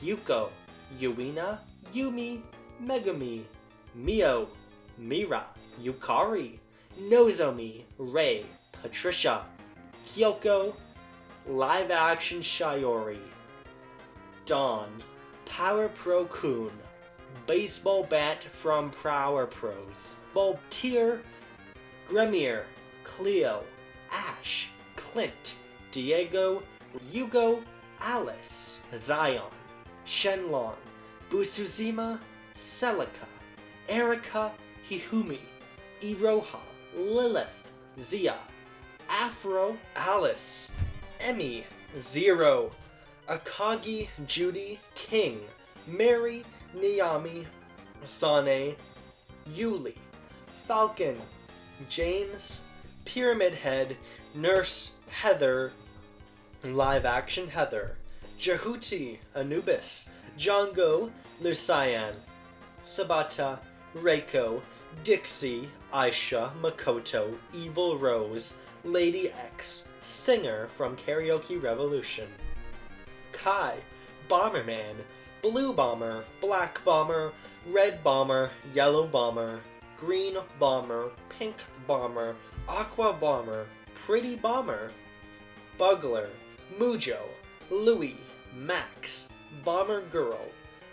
Yuko, Yuina, Yumi, Megami, Mio, Mira, Yukari, Nozomi, Rei, Patricia, Kyoko, Live Action Shiori, Dawn, Power Pro Kun, Baseball Bat from Power Pros, Voltier, Gremir, Cleo, Ash, Clint, Diego, Yugo, Alice, Zion, Shenlong, Busuzima, Celica, Erika, Hihumi, Iroha, Lilith, Zia, Afro, Alice, Emmy, Zero, Akagi Judy King, Mary Niyami Sane, Yuli, Falcon, James, Pyramid Head, Nurse Heather, Live Action Heather, Jehuti Anubis, Django Lucian, Sabata, Reiko, Dixie, Aisha, Makoto, Evil Rose, Lady X, Singer from Karaoke Revolution, Kai, Bomberman, Blue Bomber, Black Bomber, Red Bomber, Yellow Bomber, Green Bomber, Pink Bomber, Aqua Bomber, Pretty Bomber, Bugler, Mujo, Louie, Max, Bomber Girl,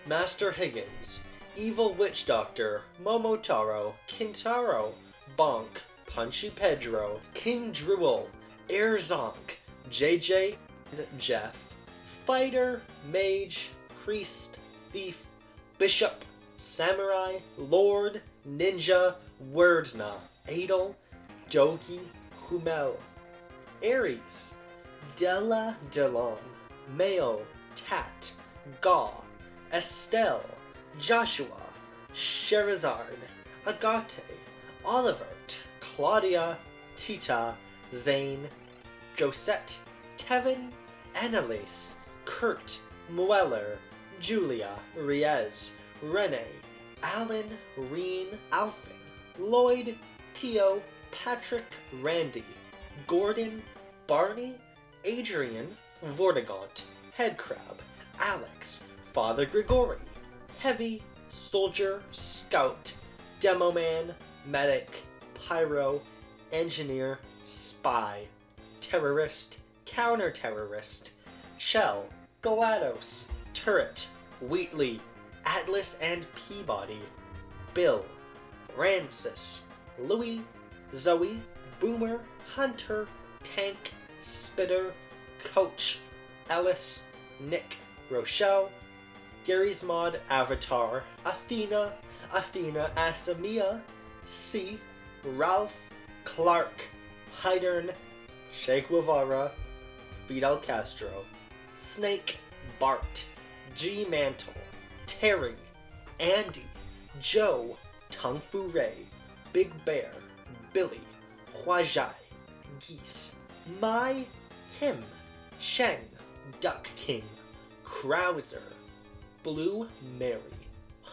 Master Higgins, Evil Witch Doctor, Momotaro, Kintaro, Bonk, Punchy Pedro, King Drool, Air Zonk, JJ and Jeff, Fighter, Mage, Priest, Thief, Bishop, Samurai, Lord, Ninja, Wordna, Adel, Dogi, Humel, Ares, Della Delon, Mail, Tat, Gaw, Estelle, Joshua, Sherazard, Agate, Olivert, Claudia, Tita, Zane, Josette, Kevin, Annalise, Kurt, Mueller, Julia, Riez, Rene, Alan, Reen, Alfin, Lloyd, Tio, Patrick, Randy, Gordon, Barney, Adrian, Vortigaunt, Headcrab, Alex, Father Grigori, Heavy, Soldier, Scout, Demoman, Medic, Pyro, Engineer, Spy, Terrorist, Counter-Terrorist, Shell, GLaDOS, Turret, Wheatley, Atlas and Peabody, Bill, Francis, Louis, Zoe, Boomer, Hunter, Tank, Spitter, Coach, Ellis, Nick, Rochelle, Gary's Mod Avatar, Athena, Asamia, C, Ralph, Clark, Hydern, Che Guevara, Fidel Castro, Snake, Bart, G Mantle, Terry, Andy, Joe, Tung Fu Ray, Big Bear, Billy, Huajai, Geese, Mai, Kim, Sheng, Duck King, Krauser, Blue Mary,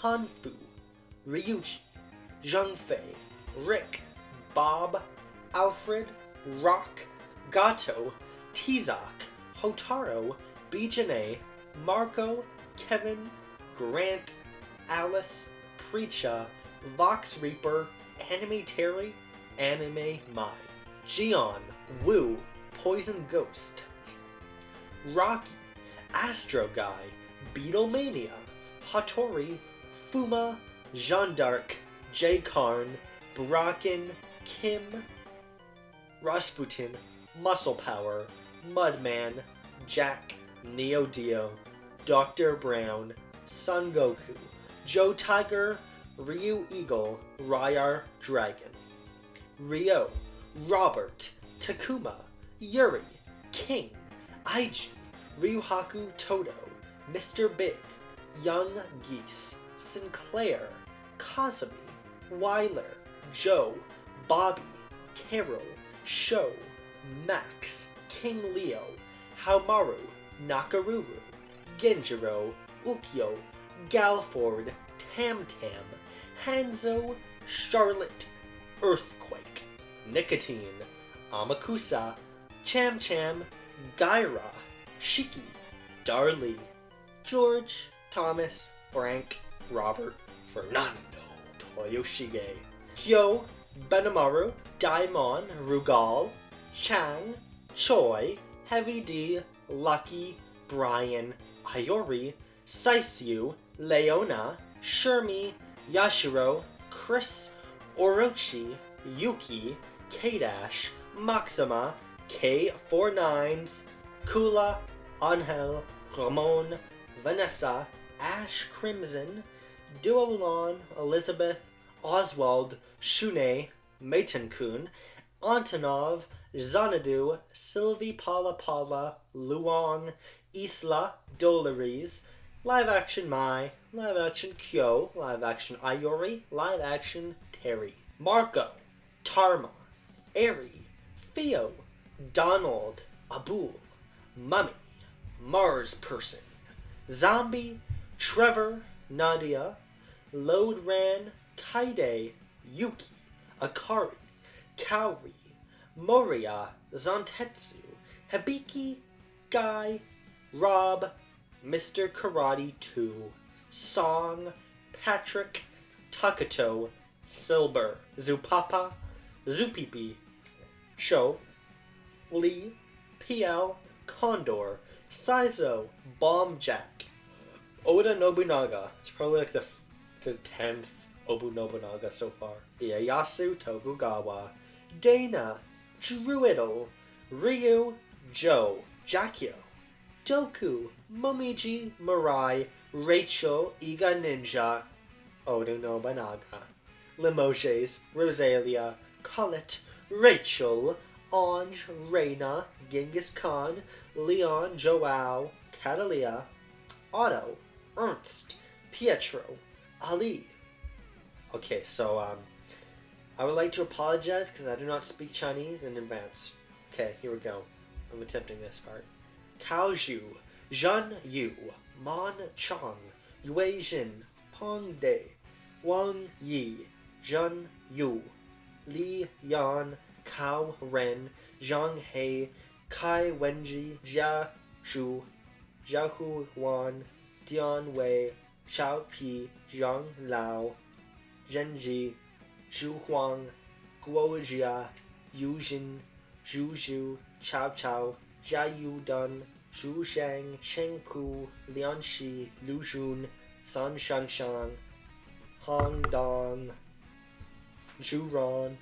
Hanfu, Ryuji, Zhengfei, Rick, Bob, Alfred, Rock, Gato, Tizak, Hotaro, Bijane, Marco, Kevin, Grant, Alice, Preacha, Vox Reaper, Anime Terry, Anime Mai, Gion, Woo, Poison Ghost, Rocky, Astro Guy, Beatlemania, Hattori, Fuma, Jeanne d'Arc, J. Karn, Bracken, Kim, Rasputin, Muscle Power, Mudman, Jack, Neo Dio, Dr. Brown, Son Goku, Joe Tiger, Ryu Eagle, Ryar Dragon, Ryo, Robert, Takuma, Yuri, King, Aiji, Ryuhaku Toto, Mr. Big, Young Geese, Sinclair, Kazumi, Weiler, Joe, Bobby, Carol, Sho, Max, King Leo, Haumaru, Nakaruru, Genjiro, Ukyo, Galford, Tam Tam, Hanzo, Charlotte, Earthquake, Nicotine, Amakusa, Cham Cham, Gaira, Shiki, Darlie, George, Thomas, Frank, Robert, Fernando, Toyoshige, Kyo, Benamaru, Daimon, Rugal, Chang, Choi, Heavy D, Lucky, Brian, Iori, Saisyu, Leona, Shermie, Yashiro, Chris, Orochi, Yuki, K-Dash, Maxima, K49s, Kula, Angel, Ramon, Vanessa, Ash Crimson, Duolon, Elizabeth, Oswald, Shune, Maitonkun, Antonov, Xanadu, Sylvie Paula Paula, Luong, Isla Dolores, live action Mai, live action Kyo, live action Iori, live action Terry, Marco, Tarma, Eri, Theo, Donald, Abul, Mummy, Mars Person, Zombie, Trevor, Nadia, Loadran, Kaide, Yuki, Akari, Kaori, Moria, Zantetsu, Hibiki, Guy, Rob, Mr. Karate 2, Song, Patrick, Takato, Silber, Zupapa, Zupipi, Sho, Lee, PL, Condor, Saizo, Bombjack, Oda Nobunaga. It's probably like the 10th Obu Nobunaga so far. Ieyasu Tokugawa, Dana, Druidle, Ryu, Joe, Jakyo, Doku, Momiji, Mirai, Rachel, Iga Ninja, Oda Nobunaga, Limoges, Rosalia, Colette, Rachel, Ange, Reina, Genghis Khan, Leon, Joao, Catalia, Otto, Ernst, Pietro, Ali. Okay, so I would like to apologize because I do not speak Chinese in advance. Okay, here we go. I'm attempting this part. Kaoju, Zhan Yu, Man Chang, Yue Jin, Peng De, Wang Yi, Zhan Yu, Li Yan, Cao Ren, Zhang He, Kai Wenji, Jia Zhu, Jiahu Wan, Dian Wei, Xiao Pi, Zhang Lao, Zhenji, Zhu Huang, Guo Jia, Yu Jin, Zhu Zhu, Chao Chao, Jia Yu Dun, Zhu Shang, Cheng Pu, Lian Shi, Lu Jun, San Shangshan, Hong Dong, Zhu Ron,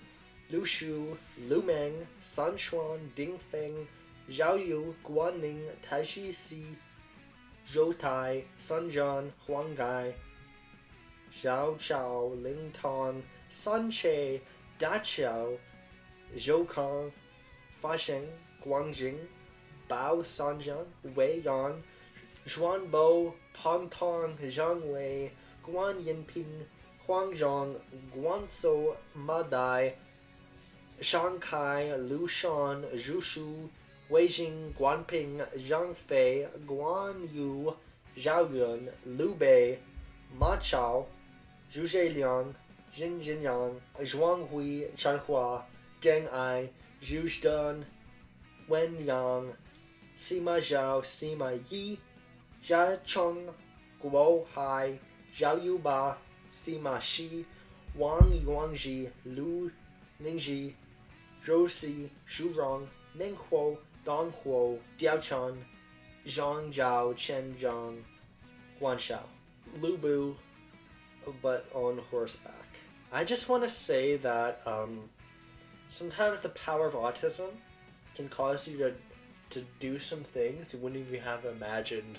Lu Shu, Lu Meng, San Xuan, Ding Feng, Zhao Yu, Guanning, Taishi Si, Zhou Tai, Sun Zhan, Huang Gai, Zhao Chao, Ling Tong, Sun Che, Da Qiao, Zhou Kang, Fa Sheng, Guangjing, Bao Sanjian, Wei Yan, Zhuan Bo, Peng Tong, Zhang Wei, Guan Yinping, Huang Zhong, Guanzhou, Madai, Shanghai, Lu Shan, Zhu Shu, Weijing, Guanping, Zhang Fei, Guan Yu, Zhao Yun, Liu Bei, Ma Chao, Zhu Zheiliang, Jin Jinyang, Zhuang Hui, Chanhua, Deng Ai, Zhu Zhdun, Wen Yang, Sima Zhao, Sima Yi, Jia Cheng, Guo Hai, Zhao Yuba, Sima Shi, Wang Yuanji, Lu Ningji, Zhou Si, Shu Rong, Meng Huo, Dong Huo, Diao Chan, Zhang Zhao, Chen Zhang, Huan Shao, Lu Bu, but on horseback. I just want to say that sometimes the power of autism can cause you to do some things you wouldn't even have imagined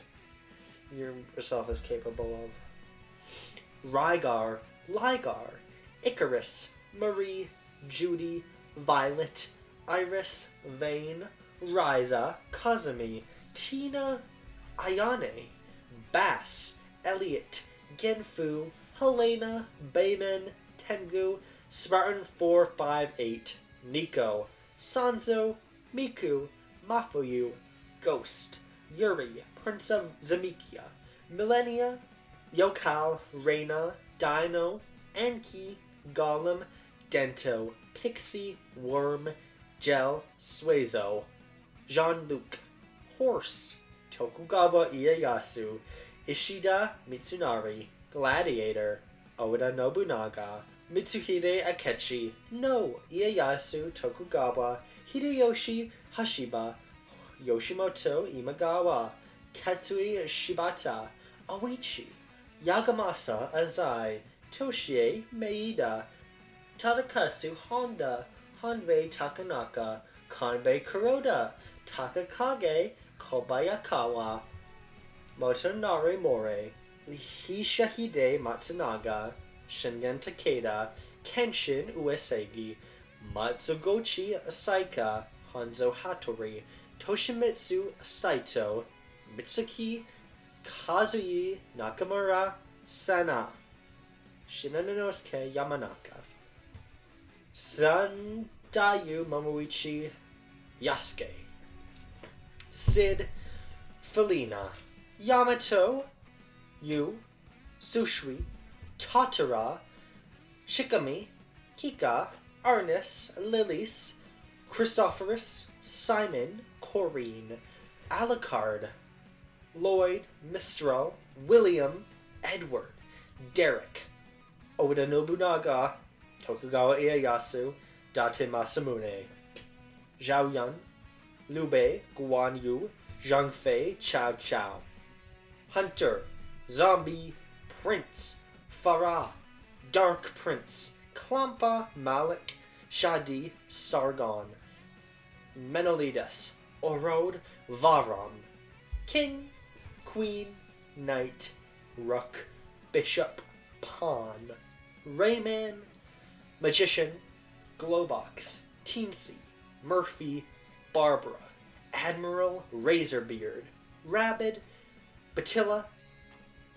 yourself as capable of. Rygar, Ligar, Icarus, Marie, Judy, Violet, Iris, Vane, Riza, Kazumi, Tina, Ayane, Bass, Elliot, Genfu, Helena, Bayman, Tengu, Spartan 458, Nico, Sanzo, Miku, Mafuyu, Ghost, Yuri, Prince of Zamikia, Millennia, Yokal, Reina, Dino, Anki, Golem, Dento, Pixie, Worm, Gel, Suezo, Jean-Luc, Horse, Tokugawa Ieyasu, Ishida Mitsunari, Gladiator, Oda Nobunaga, Mitsuhide Akechi, No, Ieyasu Tokugawa, Hideyoshi Hashiba, Yoshimoto Imagawa, Katsui Shibata, Oichi, Yagamasa Azai, Toshie Maeda, Tadakasu Honda, Hanbei Takanaka, Kanbei Kuroda, Takakage Kobayakawa, Motonari More, Hishahide Matsunaga, Shingen Takeda, Kenshin Uesagi, Matsugochi Saika, Hanzo Hattori, Toshimitsu Saito, Mitsuki Kazuyi Nakamura Sana, Shinanosuke Yamanaka, Sandayu Mamuichi Yasuke, Sid Felina, Yamato Yu, Sushui, Tatara, Shikami, Kika, Arnis, Lilies, Christophorus, Simon, Corrine, Alucard, Lloyd, Mistral, William, Edward, Derek, Oda Nobunaga, Tokugawa Ieyasu, Date Masamune, Zhao Yun, Liu Bei, Guan Yu, Zhang Fei, Chao Chao, Hunter, Zombie, Prince, Farah, Dark Prince, Klampa, Malik, Shadi, Sargon, Menolidas, Orod, Varon, King, Queen, Knight, Rook, Bishop, Pawn, Rayman, Magician, Glowbox, Teensy, Murphy, Barbara, Admiral, Razorbeard, Rabid, Batilla,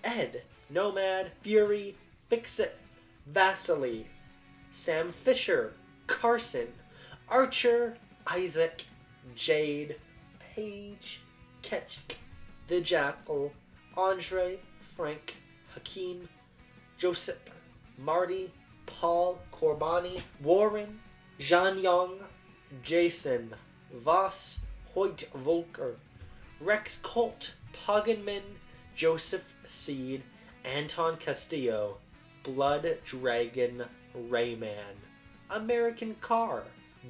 Ed, Nomad, Fury, Fixit, Vasily, Sam Fisher, Carson, Archer, Isaac, Jade, Paige, Ketchk, The Jackal, Andre, Frank, Hakeem, Joseph, Marty, Paul, Corbani, Warren, Jean Young, Jason, Voss, Hoyt Volker, Rex Colt, Poggenman, Joseph Seed, Anton Castillo, Blood Dragon, Rayman, American Car,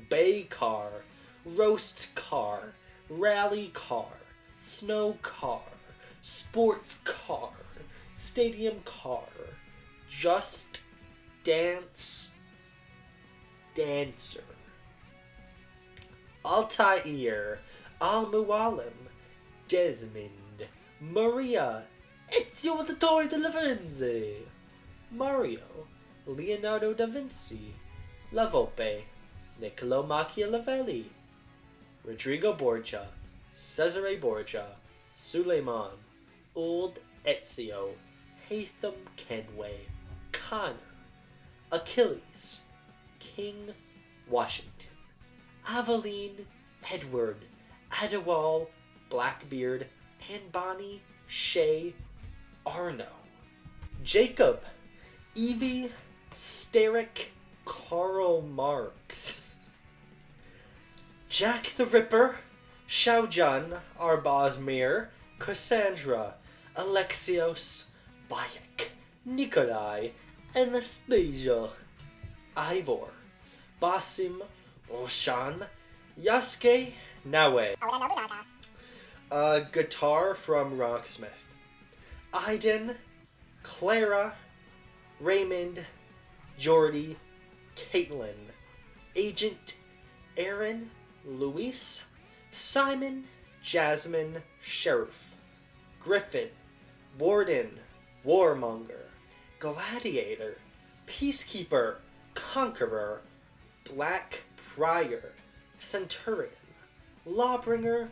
Bay Car, Roast Car, Rally Car, Snow Car, Sports Car, Stadium Car, Just Dance, Dancer, Altair, Al-Mualim, Desmond, Maria, Ezio Auditore de Lorenzi, Mario, Leonardo da Vinci, La Volpe, Niccolo Machiavelli, Rodrigo Borgia, Cesare Borgia, Suleiman, Old Ezio, Hatham Kenway, Connor, Achilles, King Washington, Aveline, Edward, Adewal, Blackbeard, and Bonnie, Shay, Arno, Jacob, Evie, Steric, Karl Marx, Jack the Ripper, Xiaojun, Arbozmir, Cassandra, Alexios, Bayek, Nikolai, Anastasia, Ivor, Basim, Roshan, Yasuke, Naue. A guitar from Rocksmith. Aiden, Clara, Raymond, Jordy, Caitlin, Agent, Aaron, Luis, Simon, Jasmine, Sheriff, Griffin, Warden, Warmonger, Gladiator, Peacekeeper, Conqueror, Black Prior, Centurion, Lawbringer,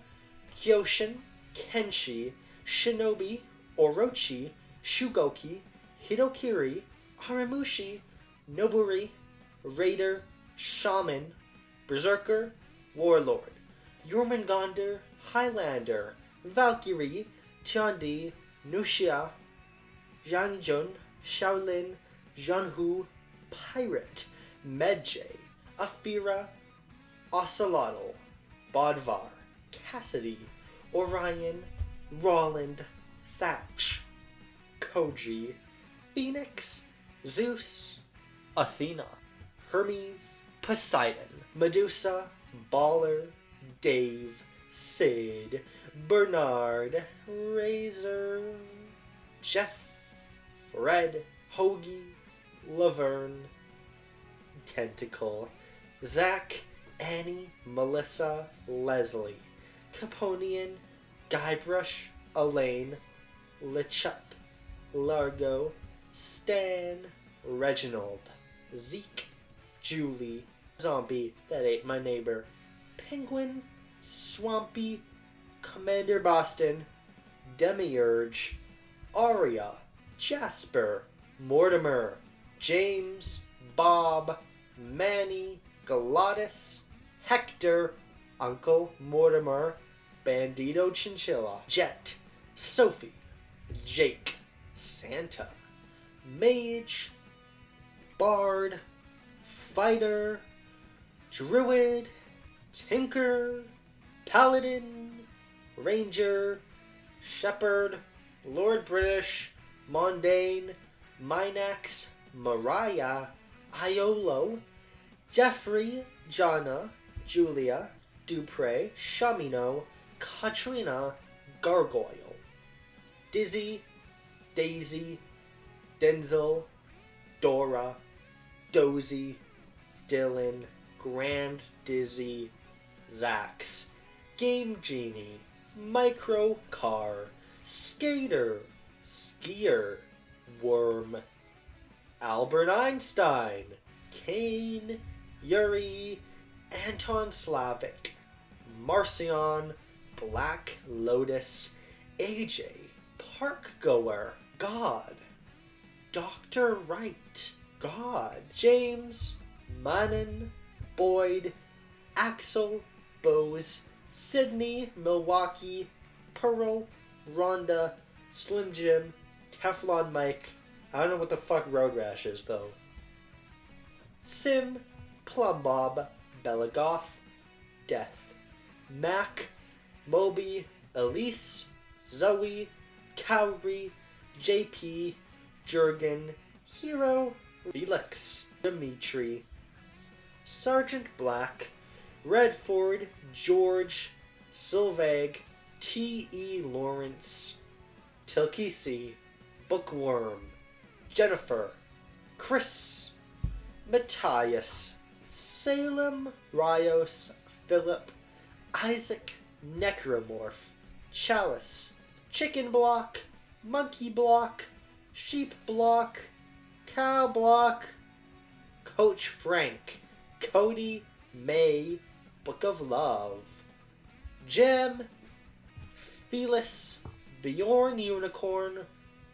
Kyoshin, Kenshi, Shinobi, Orochi, Shugoki, Hidokiri, Haramushi, Noburi, Raider, Shaman, Berserker, Warlord, Jormungandr, Highlander, Valkyrie, Tiandi, Nuxia, Zhangjun, Shaolin, Zhanhu, Pirate, Medjay, Afira, Ocelotl, Bodvar, Cassidy, Orion, Roland, Thatch, Koji, Phoenix, Zeus, Athena, Hermes, Poseidon, Medusa, Baller, Dave, Sid, Bernard, Razor, Jeff, Fred, Hoagie, Laverne, Tentacle, Zach, Annie, Melissa, Leslie, Caponian, Guybrush, Elaine, LeChuck, Largo, Stan, Reginald, Zeke, Julie, Zombie that ate my neighbor, Penguin, Swampy, Commander Boston, Demiurge, Aria, Jasper, Mortimer, James, Bob, Manny, Gladys, Hector, Uncle Mortimer, Bandito Chinchilla, Jet, Sophie, Jake, Santa, Mage, Bard, Fighter, Druid, Tinker, Paladin, Ranger, Shepherd, Lord British, Mondane, Minax, Mariah, Iolo, Jeffrey, Jana, Julia, Dupre, Shamino, Katrina, Gargoyle, Dizzy, Daisy, Denzel, Dora, Dozy, Dylan, Grand Dizzy, Zax, Game Genie, Micro Car, Skater, Skier, Worm, Albert Einstein, Kane, Yuri, Anton Slavic, Marcion, Black Lotus, AJ, Parkgoer, God, Dr. Wright, God, James, Manon, Boyd, Axel, Bose, Sydney, Milwaukee, Pearl, Rhonda, Slim Jim, Teflon Mike. I don't know what the fuck Road Rash is though. Sim, Plum Bob, Belagoth, Death, Mac, Moby, Elise, Zoe, Cowrie, JP, Jurgen, Hero, Felix, Dimitri, Sergeant Black, Redford, George, Sylvag, T.E. Lawrence, Tilkisi, Bookworm, Jennifer, Chris, Matthias, Salem, Rios, Philip, Isaac, Necromorph, Chalice, Chicken Block, Monkey Block, Sheep Block, Cow Block, Coach Frank, Cody, May, Book of Love, Gem, Felis, Bjorn Unicorn,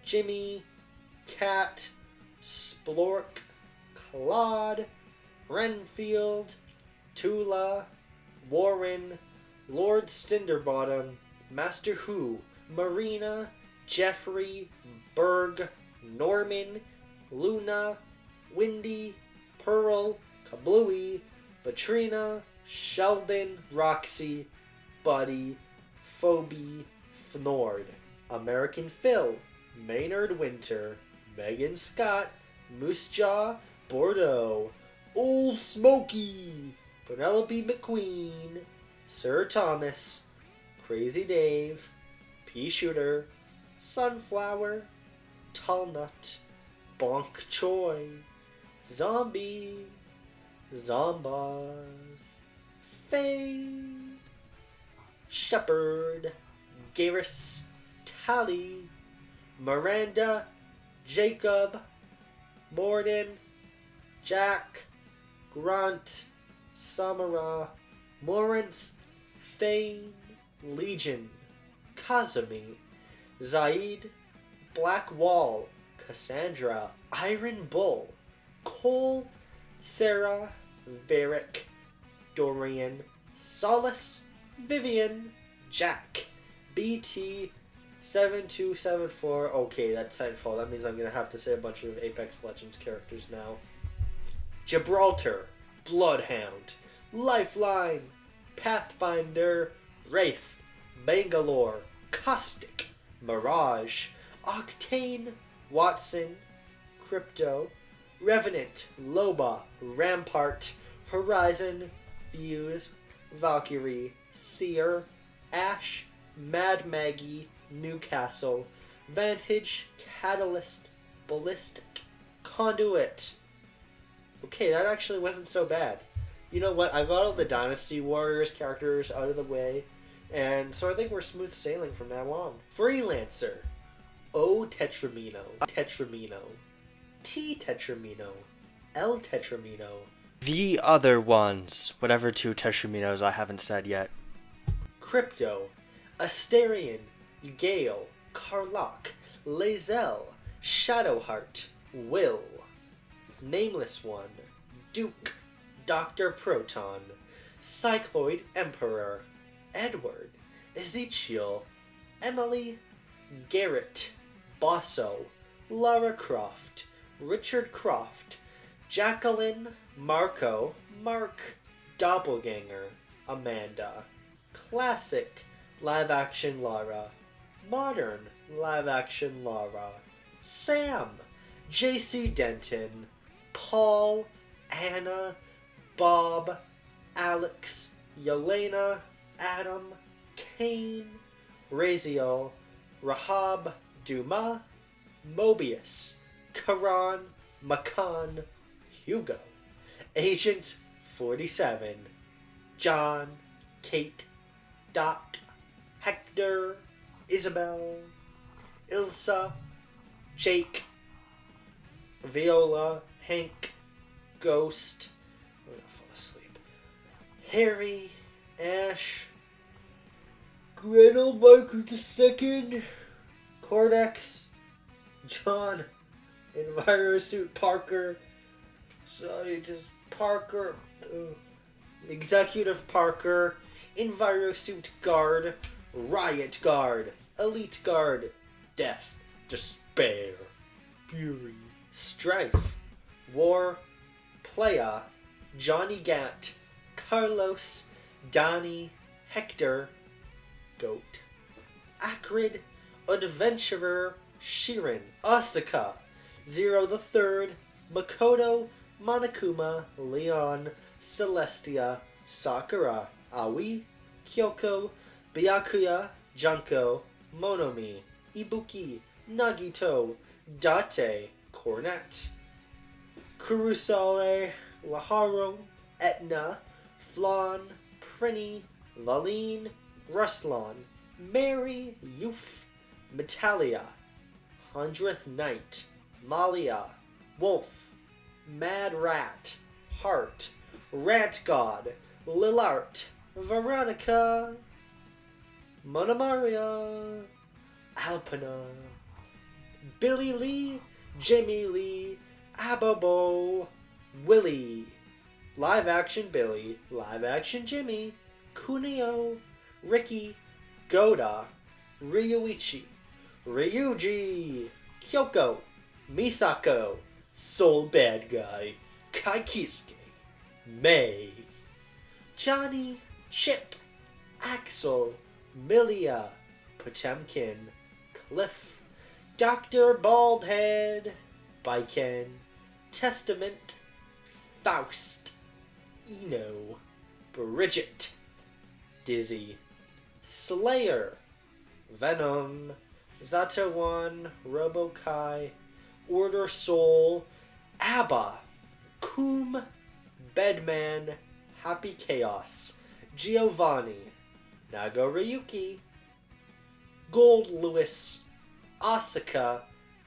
Jimmy, Cat, Splork, Claude, Renfield, Tula, Warren, Lord Cinderbottom, Master Who, Marina, Jeffrey, Berg, Norman, Luna, Windy, Pearl, Kablooey, Batrina, Sheldon, Roxy, Buddy, Phoebe, Fnord, American Phil, Maynard Winter, Megan Scott, Moose Jaw, Bordeaux, Old Smoky, Penelope McQueen, Sir Thomas, Crazy Dave, Pea Shooter, Sunflower, Tallnut, Bonk Choi, Zombie, Zombars, Faye, Shepherd, Garrus, Tally, Miranda, Jacob, Morden, Jack, Grunt, Samara, Morinth, Thane, Legion, Kazumi, Zaid, Black Wall, Cassandra, Iron Bull, Cole, Sarah, Varric, Dorian, Solace, Vivian, Jack, BT, 7274. Okay, that's Titanfall. That means I'm gonna have to say a bunch of Apex Legends characters now. Gibraltar, Bloodhound, Lifeline, Pathfinder, Wraith, Bangalore, Caustic, Mirage, Octane, Watson, Crypto, Revenant, Loba, Rampart, Horizon, Fuse, Valkyrie, Seer, Ash, Mad Maggie, Newcastle, Vantage, Catalyst, Ballistic, Conduit. Okay, that actually wasn't so bad. You know what? I got all the Dynasty Warriors characters out of the way, and so I think we're smooth sailing from now on. Freelancer, O Tetramino, Tetramino, T Tetramino, L Tetramino. The other ones, whatever two Tetraminos I haven't said yet. Crypto, Asterion, Gale, Karlach, Lae'zel, Shadowheart, Will, Nameless One, Duke, Dr. Proton, Cycloid Emperor, Edward, Ezekiel, Emily, Garrett, Bosso, Lara Croft, Richard Croft, Jacqueline, Marco, Mark, Doppelganger, Amanda, Classic, live-action Lara, Modern, live-action Lara, Sam, J.C. Denton, Paul, Anna, Bob, Alex, Yelena, Adam, Kane, Raziel, Rahab, Duma, Mobius, Karan, Makan, Hugo, Agent 47, John, Kate, Doc, Hector, Isabel, Ilsa, Jake, Viola, Hank, Ghost, I'm gonna fall asleep, Harry, Ash, Gretel Marker II, Cordex, John, Envirosuit Parker, Scientist Parker, Executive Parker, Envirosuit Guard, Riot Guard, Elite Guard, Death, Despair, Fury, Strife, War, Playa, Johnny Gat, Carlos, Donnie, Hector, Goat, Acrid, Adventurer, Shirin, Asuka, Zero the Third, Makoto, Monokuma, Leon, Celestia, Sakura, Aoi, Kyoko, Byakuya, Junko, Monomi, Ibuki, Nagito, Date, Cornet, Kurusale, Laharo, Etna, Flan, Prinny, Valine, Ruslan, Mary, Youth, Metalia, 100th Night, Malia, Wolf, Mad Rat, Heart, Rat God, Lilart, Veronica, Monomaria, Alpina, Billy Lee, Jimmy Lee, Abobo, Willie, Live Action Billy, Live Action Jimmy, Kunio, Ricky, Goda, Ryuichi, Ryuji, Kyoko, Misako, Soul Bad Guy, Kaikisuke, May, Johnny, Chip, Axel, Milia, Potemkin, Cliff, Dr. Baldhead, Biken, Testament, Faust, Eno, Bridget, Dizzy, Slayer, Venom, Zatawan, Robokai, Order Soul, Abba, Koom, Bedman, Happy Chaos, Giovanni, Nagoriyuki, Gold Lewis, Asuka,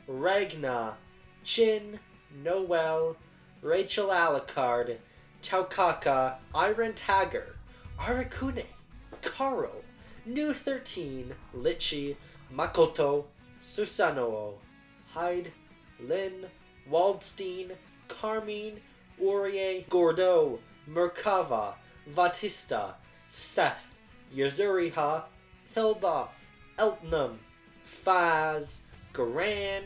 Ragna, Chin, Noel, Rachel Alucard, Taukaka, Iron Tagger, Arakune, Karo, New 13, Lichi, Makoto, Susanoo, Hyde, Lin, Waldstein, Carmine, Urie, Gordo, Merkava, Vatista, Seth, Yazuriha, Hilda, Eltnum, Faz, Garan,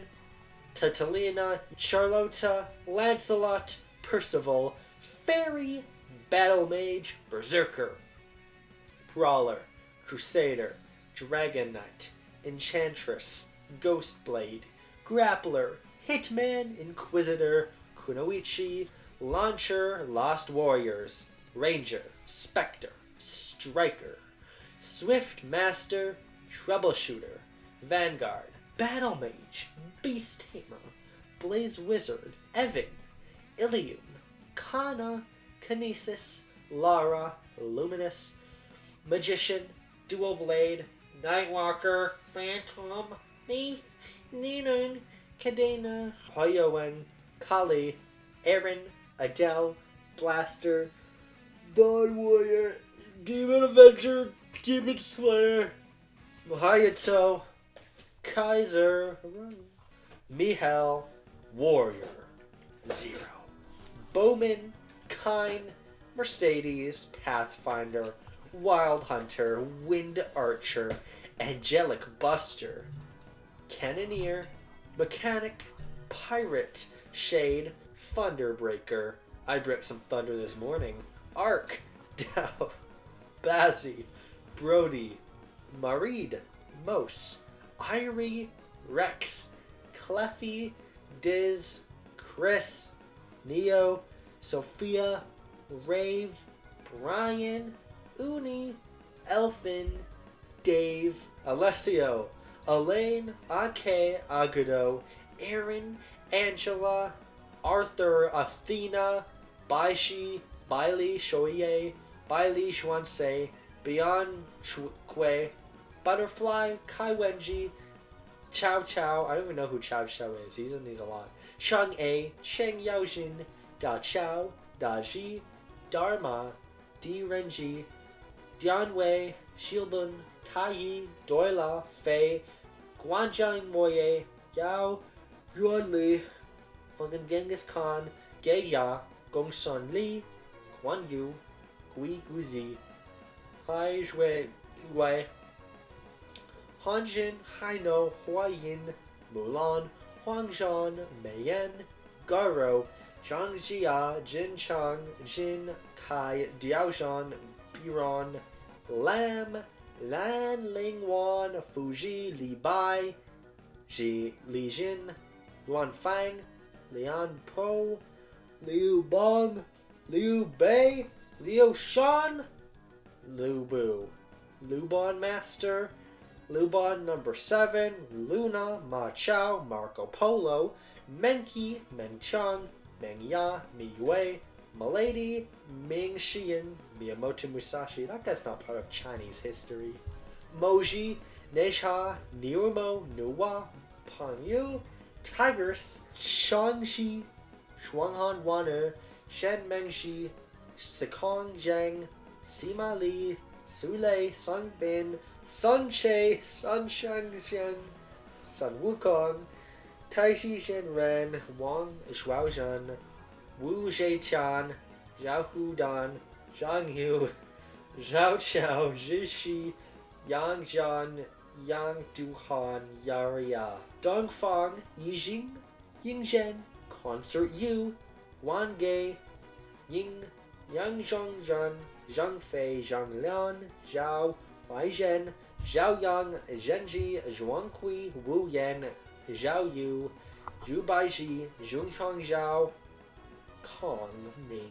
Catalina, Charlotta, Lancelot, Percival, Fairy, Battle Mage, Berserker, Brawler, Crusader, Dragon Knight, Enchantress, Ghostblade, Grappler, Hitman, Inquisitor, Kunoichi, Launcher, Lost Warriors, Ranger, Spectre, Striker, Swift Master, Troubleshooter, Vanguard, Battle Mage, Beast Tamer, Blaze Wizard, Evan, Ilium, Kana, Kinesis, Lara, Luminous, Magician, Dual Blade, Nightwalker, Phantom, Thief, Ninan, Cadena, Hoyoen, Kali, Aaron, Adele, Blaster, Dawn Warrior, Demon Avenger, Demon Slayer, Hayato, Kaiser, Mihail, Warrior, Zero, Bowman, Kine, Mercedes, Pathfinder, Wild Hunter, Wind Archer, Angelic Buster, Cannoneer, Mechanic, Pirate, Shade, Thunderbreaker. I broke some thunder this morning. Arc, Dow, Bazzy, Brody, Marid, Mose, Irie, Rex, Cleffy, Diz, Chris, Neo, Sophia, Rave, Brian, Uni, Elfin, Dave, Alessio, Elaine, Ake, Agudo, Aaron, Angela, Arthur, Athena, Baishi, Bailey, Shoye, Bailey, Shuansei, Beyond Kwe, Butterfly, Kai Wenji, Chow Chow, I don't even know who Chow Chow is, he's in these a lot, Shang A, Sheng Yaojin, Da Chow, Da Ji, Dharma, Di Renji, Dian Wei, Shieldun, Tai Yi, Doila, Fei, Guanzhang Moye, Yao, Yuan Li, fucking Genghis Khan, Gei Ya, Gongsun Li, Guan Yu, Gui Guzi, Hai Zhui Wei, Hanjin, Haino, Huayin, Mulan, Huangzhan, Meiyan, Garo, Zhang Jia, Jin Chang, Jin Kai, Diaozhan, Biron, Lam, Lan Lingwan, Fuji, Li Bai, Ji Li Jin, Yuan Fang, Lian Po, Liu Bong, Liu Bei, Liu Shan, Lu Bu, Lubon Master, Lubon number 7, Luna, Ma Chao, Marco Polo, Menki, Meng Chang, Meng Ya, Mi Yue, Milady, Ming Xian, Miyamoto Musashi. That guy's not part of Chinese history. Moji, Neisha, Niumo, Nuwa, Panyu, Tigers, Shangxi, Shuanghan Waner, Shen Mengxi, Sikong Zheng, Sima Li, Sule, Sun Bin, Sun Che, Sun Shangxiang, Sun Wukong, Taishi Shen Ren, Wang Shuaozhen, Wu Zheitian, Zhao Hudan, Zhang Yu, Zhao Chao, Zhishi, Yang Zhan, Yang Duhan, Yaria, Dongfang, Yijing, Yingzhen, Concert Yu, Wan Gei, Ying, Yang Zhongzhen, Zhang Fei, Zhang Lian, Zhao, Wai Zhen, Zhao Yang, Zhenji, Zhuang Kui, Wu Yan, Zhao Yu, Zhu Baiji, Zhonghang Zhao, Kong Ming.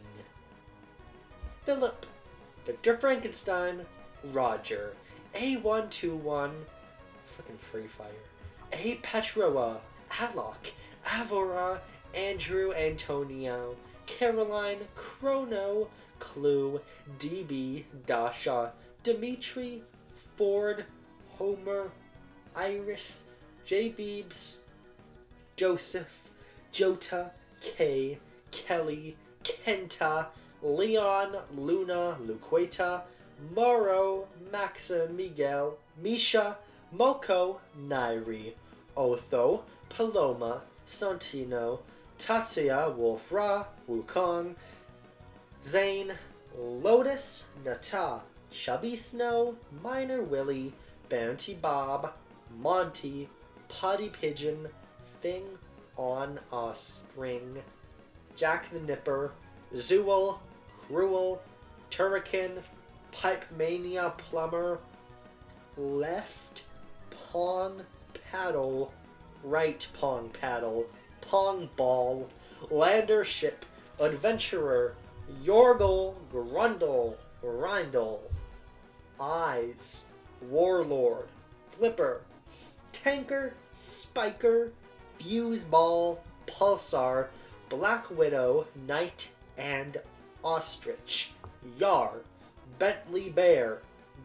Philip, Victor Frankenstein, Roger, A121, fucking Free Fire, A Petroa, Alok, Avora, Andrew Antonio, Caroline, Chrono, Clue, DB, Dasha, Dimitri, Ford, Homer, Iris, J. Beebs, Joseph, Jota, Kay, Kelly, Kenta, Leon, Luna, Luqueta, Moro, Maxa, Miguel, Misha, Moko, Nairi, Otho, Paloma, Santino, Tatsuya, Wolfra, Wukong, Zane, Lotus, Nata, Chubby Snow, Minor Willie, Bounty Bob, Monty, Potty Pigeon, Thing on a Spring, Jack the Nipper, Zool, Cruel, Turrican, Pipe Mania Plumber, Left, Pong Paddle, Right Pong Paddle, Pong Ball, Lander Ship, Adventurer, Yorgle, Grundle, Rindle, Eyes, Warlord, Flipper, Tanker, Spiker, Fuse Ball, Pulsar, Black Widow, Knight, and Ostrich, Yar, Bentley Bear,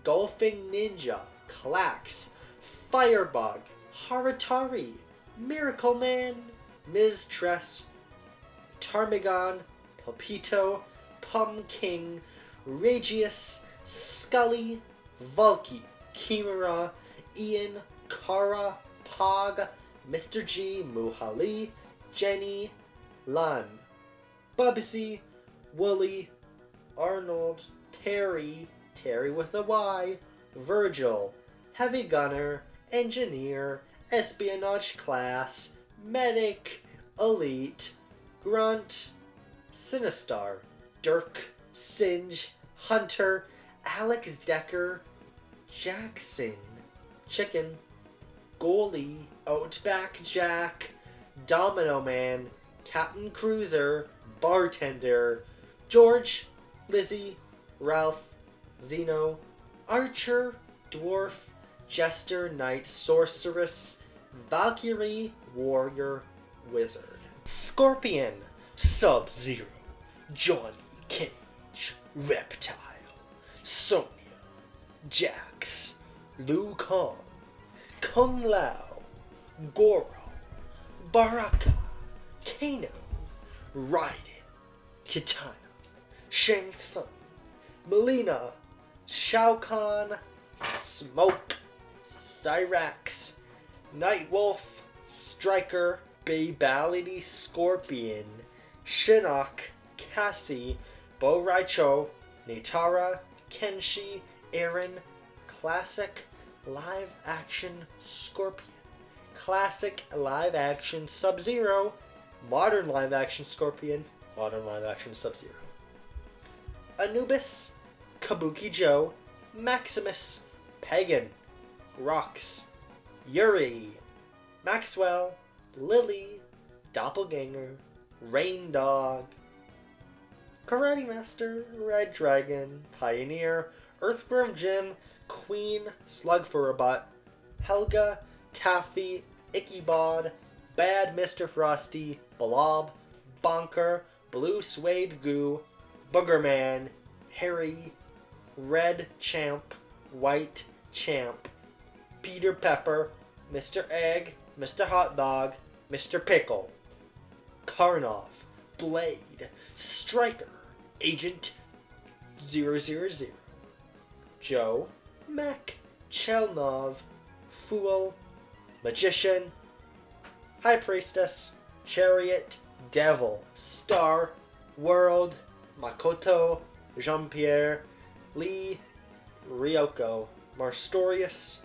Golfing Ninja, Clax, Firebug, Haratari, Miracle Man, Ms. Tress, Ptarmigan, Papito, Pum King, Regius, Scully, Vulky, Chimera, Ian, Kara, Pog, Mr. G, Muhali, Jenny, Lan, Bubsy, Wooly, Arnold, Terry with a Y, Virgil, Heavy Gunner, Engineer, Espionage Class, Medic, Elite, Grunt, Sinistar, Dirk, Singe, Hunter, Alex Decker, Jackson, Chicken, Goalie, Outback Jack, Domino Man, Captain Cruiser, Bartender, George, Lizzie, Ralph, Zeno, Archer, Dwarf, Jester, Knight, Sorceress, Valkyrie, Warrior, Wizard, Scorpion, Sub-Zero, Johnny Cage, Reptile, Sonya, Jax, Liu Kang, Kung Lao, Goro, Baraka, Kano, Raiden, Kitana, Shang Tsung, Melina, Shao Kahn, Smoke, Cyrax, Nightwolf, Striker, Babality, Scorpion, Shinnok, Cassie, Bo Raicho, Nitara, Kenshi, Aaron, Classic, Live Action Scorpion, Classic Live Action Sub-Zero, Modern Live Action Scorpion, Modern Live Action Sub-Zero, Anubis, Kabuki Joe, Maximus, Pagan, Grox, Yuri, Maxwell, Lily, Doppelganger, Rain Dog, Karate Master, Red Dragon, Pioneer, Earthworm Jim, Queen, Slug for a Butt, Helga, Taffy, Ichabod, Bad Mr. Frosty, Blob, Bonker, Blue Suede Goo, Boogerman, Harry, Red Champ, White Champ, Peter Pepper, Mr. Egg, Mr. Hot Dog, Mr. Pickle, Karnov, Blade, Striker, Agent 000, Joe, Mech, Chelnov, Fool, Magician, High Priestess, Chariot, Devil, Star, World, Makoto, Jean-Pierre, Lee, Ryoko, Marstorius,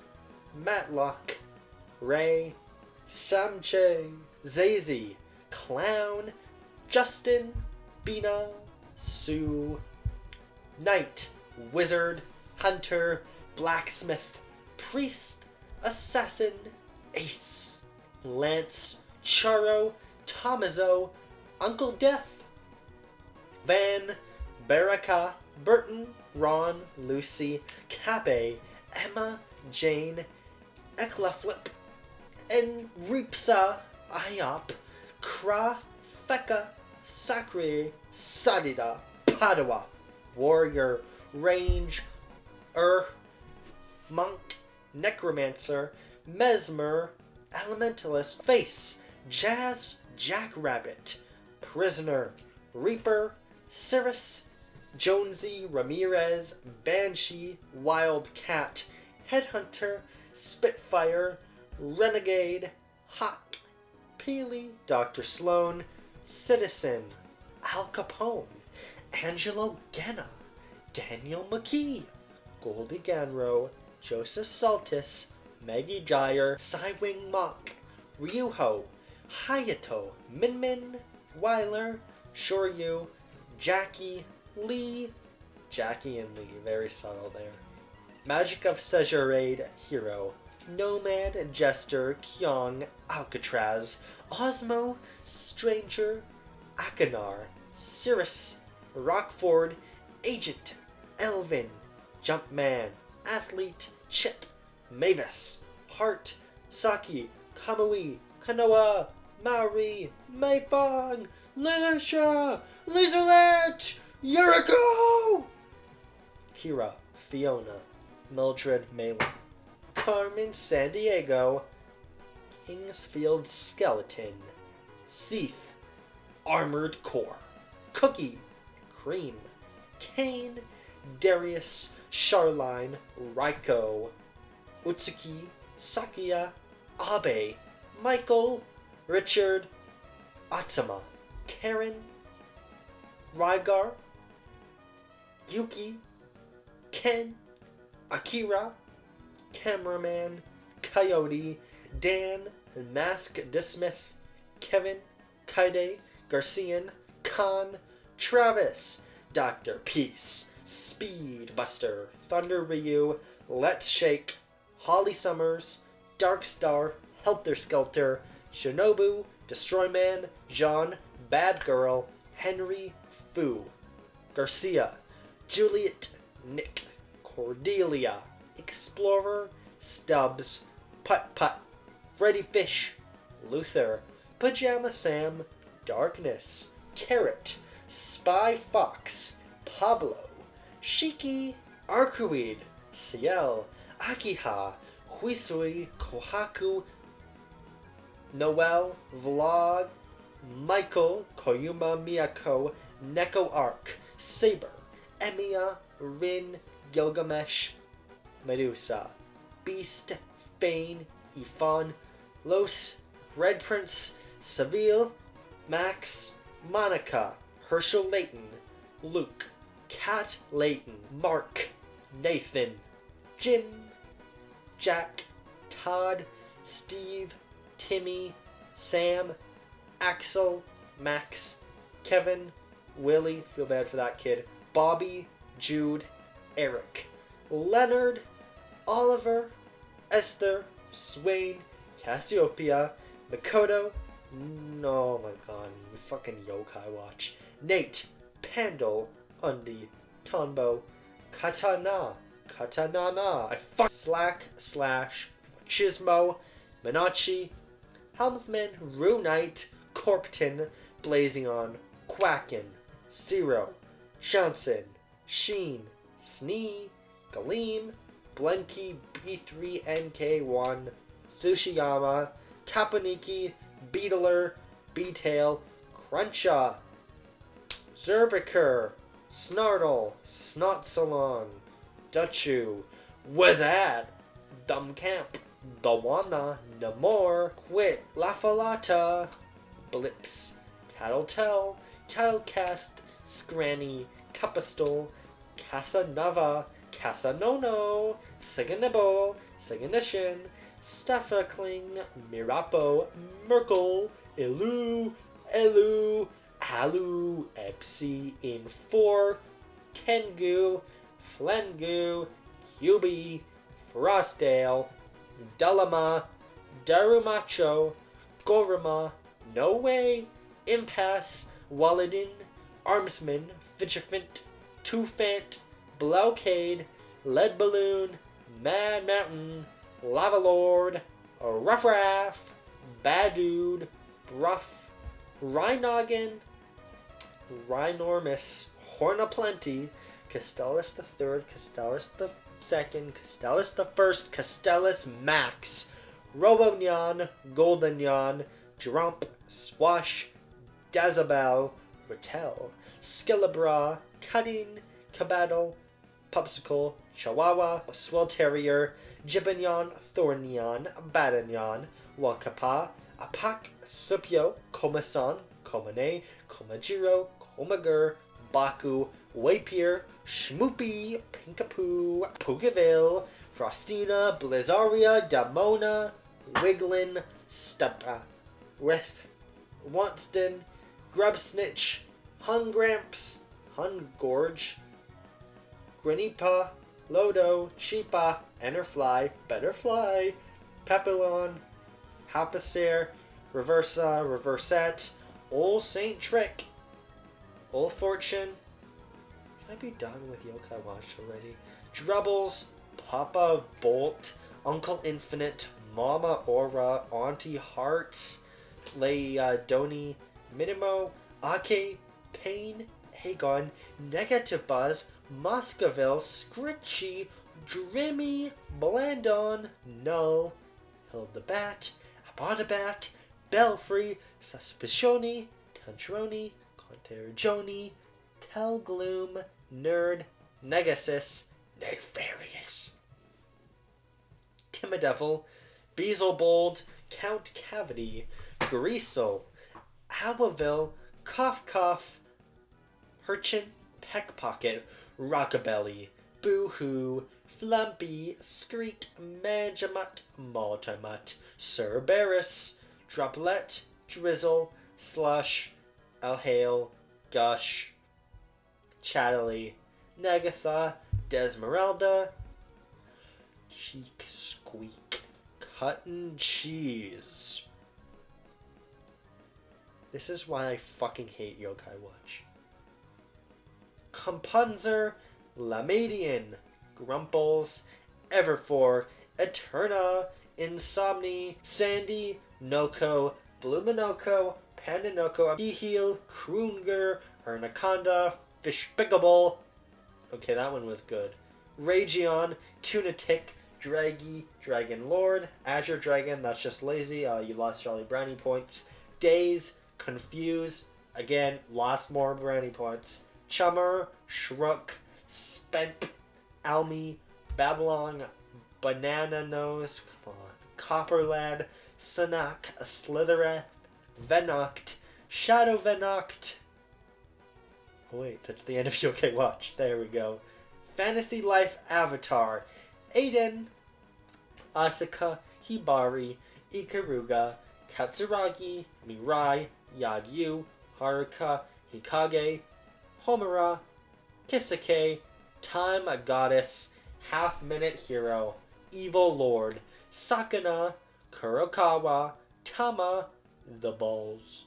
Matlock, Ray, Samche, Zazie, Clown, Justin, Bina, Sue, Knight, Wizard, Hunter, Blacksmith, Priest, Assassin, Ace, Lance, Charo, Tomazo, Uncle Death, Van, Baraka, Burton, Ron, Lucy, Cabe, Emma, Jane, Eklaflip, Enripsa, Iop, Kra, Feka, Sakri, Sadida, Padua, Warrior, Range, Monk, Necromancer, Mesmer, Elementalist, Face, Jazz, Jackrabbit, Prisoner, Reaper, Cirrus, Jonesy, Ramirez, Banshee, Wildcat, Headhunter, Spitfire, Renegade, Hawk, Peely, Dr. Sloan, Citizen, Al Capone, Angelo Genna, Daniel McKee, Goldie Ganro, Joseph Saltis, Maggie Geyer, Cywing Mock, Ryuho, Hayato, Min, Weiler, Shoryu, Jackie, Lee, Jackie and Lee, very subtle there. Magic of Sejurade, Hero, Nomad, Jester, Kyong, Alcatraz, Osmo, Stranger, Akanar, Cirrus, Rockford, Agent, Elvin, Jumpman, Athlete, Chip, Mavis, Heart, Saki, Kamui, Kanoa, Maori, Mayfong, Lilisha, Lizolet, Yuriko, Kira, Fiona, Mildred Malin, Carmen Sandiego, Kingsfield Skeleton, Seath, Armored Core, Cookie, Cream, Kane, Darius, Charline, Raiko, Utsuki, Sakia, Abe, Michael, Richard, Atsuma, Karen, Rygar, Yuki, Ken, Akira, Cameraman, Coyote, Dan, Mask DeSmith, Kevin, Kaide, Garcian, Khan, Travis, Dr. Peace, Speedbuster, Thunder Ryu, Let's Shake, Holly Summers, Darkstar, Helter Skelter, Shinobu, Destroyman, Jean, Bad Girl, Henry, Fu, Garcia, Juliet, Nick, Cordelia, Explorer, Stubbs, Putt Putt, Freddy Fish, Luther, Pajama Sam, Darkness, Carrot, Spy Fox, Pablo, Shiki, Arcuid, Ciel, Akiha, Huisui, Kohaku, Noel, Vlog, Michael, Koyuma Miyako, Neko Arc, Saber, Emiya, Rin, Gilgamesh, Medusa, Beast, Fane, Ifan, Los, Red Prince, Seville, Max, Monica, Herschel Layton, Luke, Kat Layton, Mark, Nathan, Jim, Jack, Todd, Steve, Timmy, Sam, Axel, Max, Kevin, Willie, feel bad for that kid, Bobby, Jude, Eric, Leonard, Oliver, Esther, Swain, Cassiopeia, Makoto, oh my god, you fucking yokai watch, Nate, Pandal, Undi, Tonbo, Katanana, I fuck Slack, Slash, Chismo, Minachi, Helmsman, Rue Knight, Corpton, Blazing On, Quacken, Zero, Johnson, Sheen, Snee, Galeem, Blenky, B3NK1, Tsushiyama, Kapaniki, Beetler, B-Tail, Cruncha, Zerbiker, Snartle, Snot Salon, Dachu, Wazad, Dumb Camp, Dawana, Namor, Quit, Lafalata, Blips, Tattletell, Tattlecast, Scranny, Capistol, Casanova, Casanono, Siganibble, Siganishin, Staffakling, Mirapo, Merkel, Elu, Alu, Epsi, in 4, Tengu, Flengu, Cubi, Frostdale, Dulama, Darumacho, Gorama, No Way, Impasse, Walladin, Armsman, Fidgefant, Twophant, Blockade, Lead Balloon, Mad Mountain, Lava Lord, Ruffraff, Badude, Bruff, Rhinoggin, Rhinormus, Hornaplenty, Castellus the Third, Castellus the Second, Castellus the First, Castellus Max, Robonyan, Goldenyan, Drump, Swash, Dazabel, Rattel, Skillabra, Cutting, Cabattle, Popsicle, Chihuahua, Swell Terrier, Jibbanyan, Thornyan, Badanyan, Wakapa, Apak, Supio, Komasan, Komane, Komajiro, Komagur, Baku, Wapier, Shmoopy, Pinkapoo, Pokeville, Frostina, Blizzaria, Damona, Wiglin, Steppa, Rith, Wanston, Grubsnitch, Hungramps, Hungorge, Granipa, Lodo, Cheepa, Enterfly, Betterfly, Papillon, Hapasair, Reversa, Reversette, Ol Saint Trick, Ol Fortune. Can I be done with Yokai Watch already? Drubbles, Papa Bolt, Uncle Infinite, Mama Aura, Auntie Heart, Doni, Minimo, Ake, Pain, Hagon, Negative Buzz, Moscoville, Scritchy, Drimmy, Blandon, Null, Hildebat, Abodabat, Belfry, Suspicioni, Tantroni, Contergioni, Telgloom, Nerd, Negasis, Nefarious, Timidevil, Beelzebub, Count Cavity, Greasel, Howaville, Cough Cough, Hurchin, Peckpocket, Rockabelly, Boo-Hoo, Flumpy, Screet, Manjamutt, Maltamut, Cerberus, Droplet, Drizzle, Slush, Alhail, Gush, Chattily, Negatha, Desmeralda, Cheek Squeak, Cotton Cheese. This is why I fucking hate Yokai Watch. Compunzer, Lamadian, Grumples, Everfor, Eterna, Insomni, Sandy, Noko, Bluminoko, Pandanoko, Heal, Krunger, Ernaconda, Fishpicable. Okay, that one was good. Ragion, Tunatic, Draggy, Dragon Lord, Azure Dragon, that's just lazy, you lost all your brownie points. Daze, Confuse, again, lost more brownie points. Chummer, Shrook, Spent, Almi, Babylon, Banana Nose, come on, Copperlad, Sanak, Slithereth, Venoct, Shadow Venoct. Oh wait, that's the end of Yokai Watch. There we go. Fantasy Life Avatar, Aiden, Asuka, Hibari, Ikaruga, Katsuragi, Mirai, Yagyu, Haruka, Hikage, Homura, Kisake, Time Goddess, Half Minute Hero, Evil Lord, Sakana, Kurokawa, Tama, The Balls,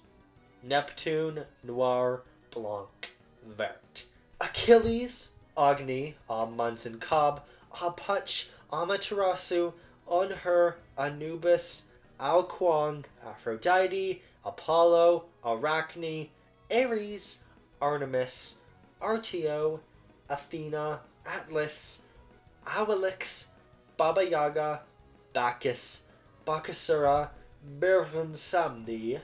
Neptune, Noir, Blanc, Vert, Achilles, Agni, Munson Cobb, Aputch, Amaterasu, Unher, Anubis, Alquang, Aphrodite, Apollo, Arachne, Ares, Artemis, Artio, Athena, Atlas, Awalix, Baba Yaga, Bacchus, Bakasura, Berhun Samdi,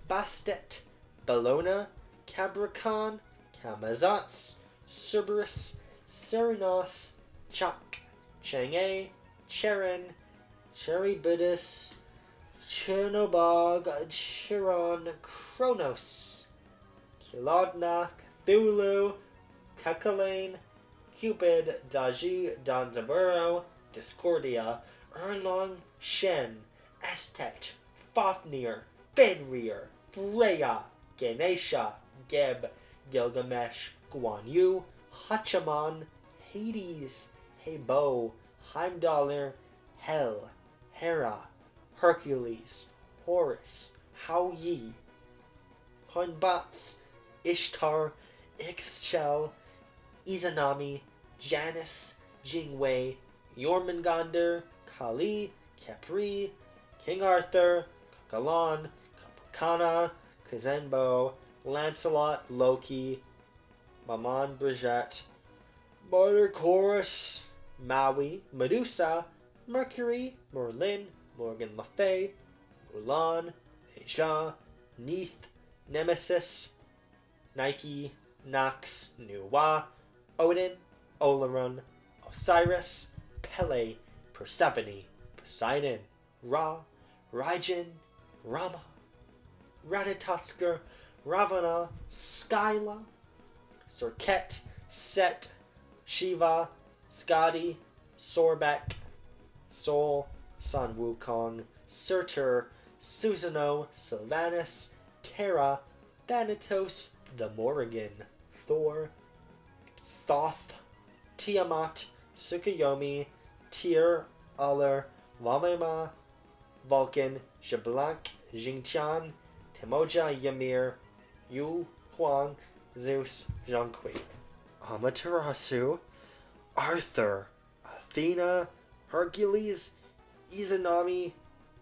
Bastet, Bellona, Capricorn, Camazotz, Cerberus, Serenos, Chak, Chang'e, Charon, Cherybidis, Chernobog, Chiron, Kronos, Kilodna, Cthulhu, Kekalane, Cupid, Daji, Danzaburo, Discordia, Erlong, Shen, Estet, Fafnir, Fenrir, Freya, Ganesha, Geb, Gilgamesh, Guan Yu, Hachaman, Hades, Hebo, Heimdallr, Hel, Hera, Hercules, Horus, Hao Yi, Hunbats, Ishtar, Ixchel, Izanami, Janus, Jingwei, Jormungandr, Kali, Capri, King Arthur, Kakalan, Capricana, Kazenbo, Lancelot, Loki, Maman Brigitte, Mother Chorus, Maui, Medusa, Mercury, Merlin, Morgan Le Fay, Mulan, Asia, Neith, Nemesis, Nike, Nox, Nuwa, Odin, Oleron, Osiris, Pele, Persephone, Poseidon, Ra, Raijin, Rama, Ratatoskr, Ravana, Skyla, Serket, Set, Shiva, Skadi, Sorbek, Sol, Sun Wukong, Surtur, Susanoo, Sylvanas, Terra, Thanatos, the Morrigan, Thor, Thoth, Tiamat, Tsukuyomi, Tyr, Uller, Wamema, Vulcan, Xeblanc, Jingtian, Timoja Ymir, Yu Huang, Zeus, Zhangqi, Amaterasu, Arthur, Athena, Hercules, Izanami,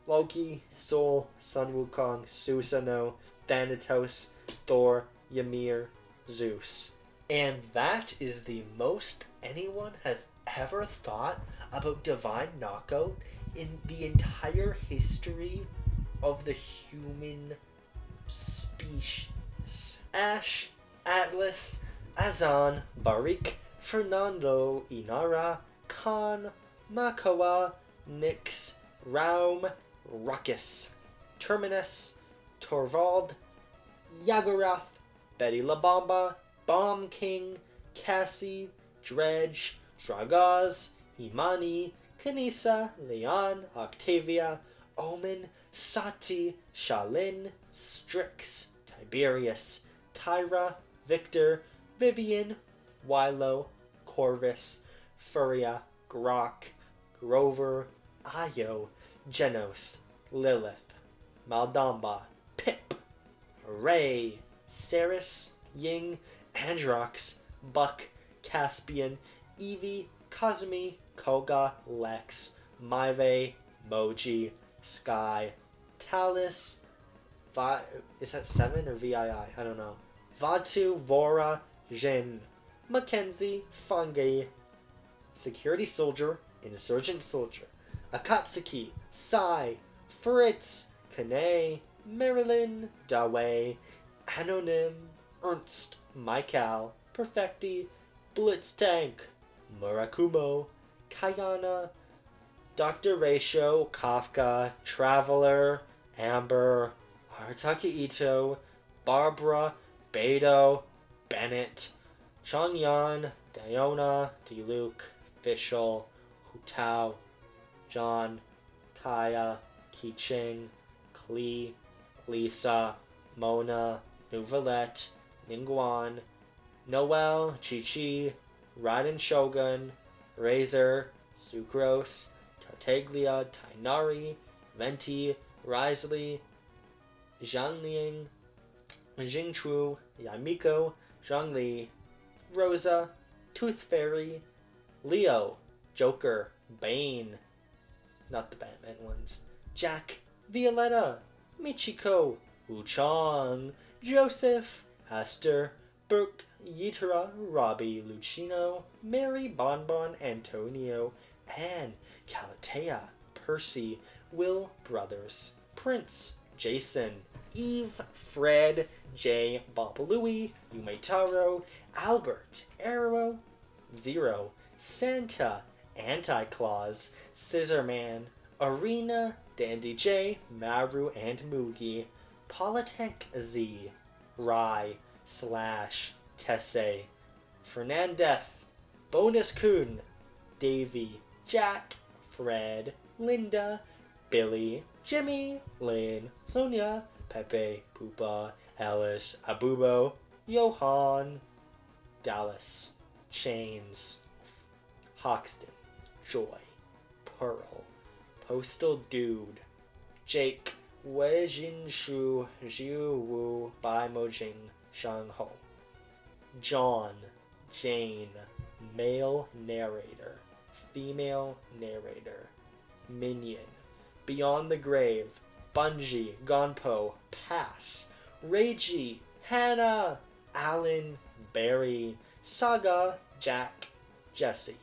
Loki, Sol, Sun Wukong, Susanoo, Thanatos, Thor, Ymir, Zeus. And that is the most anyone has ever thought about Divine Knockout in the entire history of the human species. Ash, Atlas, Azan, Barik, Fernando, Inara, Khan, Makawa, Nyx, Raum, Ruckus, Terminus, Torvald, Yagurath, Betty La Bomba, Bomb King, Cassie, Dredge, Dragaz, Imani, Kanisa, Leon, Octavia, Omen, Sati, Shalin, Strix, Tiberius, Tyra, Victor, Vivian, Wilo, Corvus, Furia, Grok, Grover, Io, Genos, Lilith, Maldamba, Pip, Ray, Ceres, Ying, Androx, Buck, Caspian, Eevee, Kazumi, Koga, Lex, Maive, Moji, Sky, Talus, is that 7 or VII? I don't know. Vatu, Vora, Jin, Mackenzie, Fungi, Security Soldier, Insurgent Soldier, Akatsuki, Sai, Fritz, Kane, Marilyn, Dawei, Anonym, Ernst, Michael, Perfecti, Blitztank, Murakumo, Kayana, Dr. Ratio, Kafka, Traveler, Amber, Harataki Ito, Barbara, Beto, Bennett, Changyan, Diona, Diluc, Fischl, Hutao, John, Kaya, Kiching, Klee, Lisa, Mona, Nouvelette, Ningguan, Noel, Chi-Chi, Raiden Shogun, Razor, Sucrose, Tartaglia, Tainari, Venti, Risley, Zhanliang, Jingchu, Yamiko, Zhongli, Rosa, Tooth Fairy, Leo, Joker, Bane, not the Batman ones, Jack, Violetta, Michiko, Wuchang, Joseph, Hester, Burke, Yitara, Robbie, Lucino, Mary, Bonbon, Antonio, Anne, Calatea, Percy, Will Brothers, Prince, Jason, Eve, Fred, Jay, Babalui, Yumetaro, Albert, Arrow, Zero, Santa, Anti-Claus, Scissorman, Arena, Dandy J, Maru and Moogie, Polytech Z, Rye, Slash, Tesse, Fernandez, Bonus Coon, Davy, Jack, Fred, Linda, Billy, Jimmy, Lynn, Sonia, Pepe, Poopa, Alice, Abubo, Johan, Dallas, Chains, Hoxton, Joy, Pearl, Postal Dude, Jake, Wei Shu, Jiu Wu, Bai Mojing, Shang Ho, John, Jane, male narrator, female narrator, Minion, Beyond the Grave, Bungie, Gonpo, Pass, Reiji, Hannah, Alan, Barry, Saga, Jack, Jesse.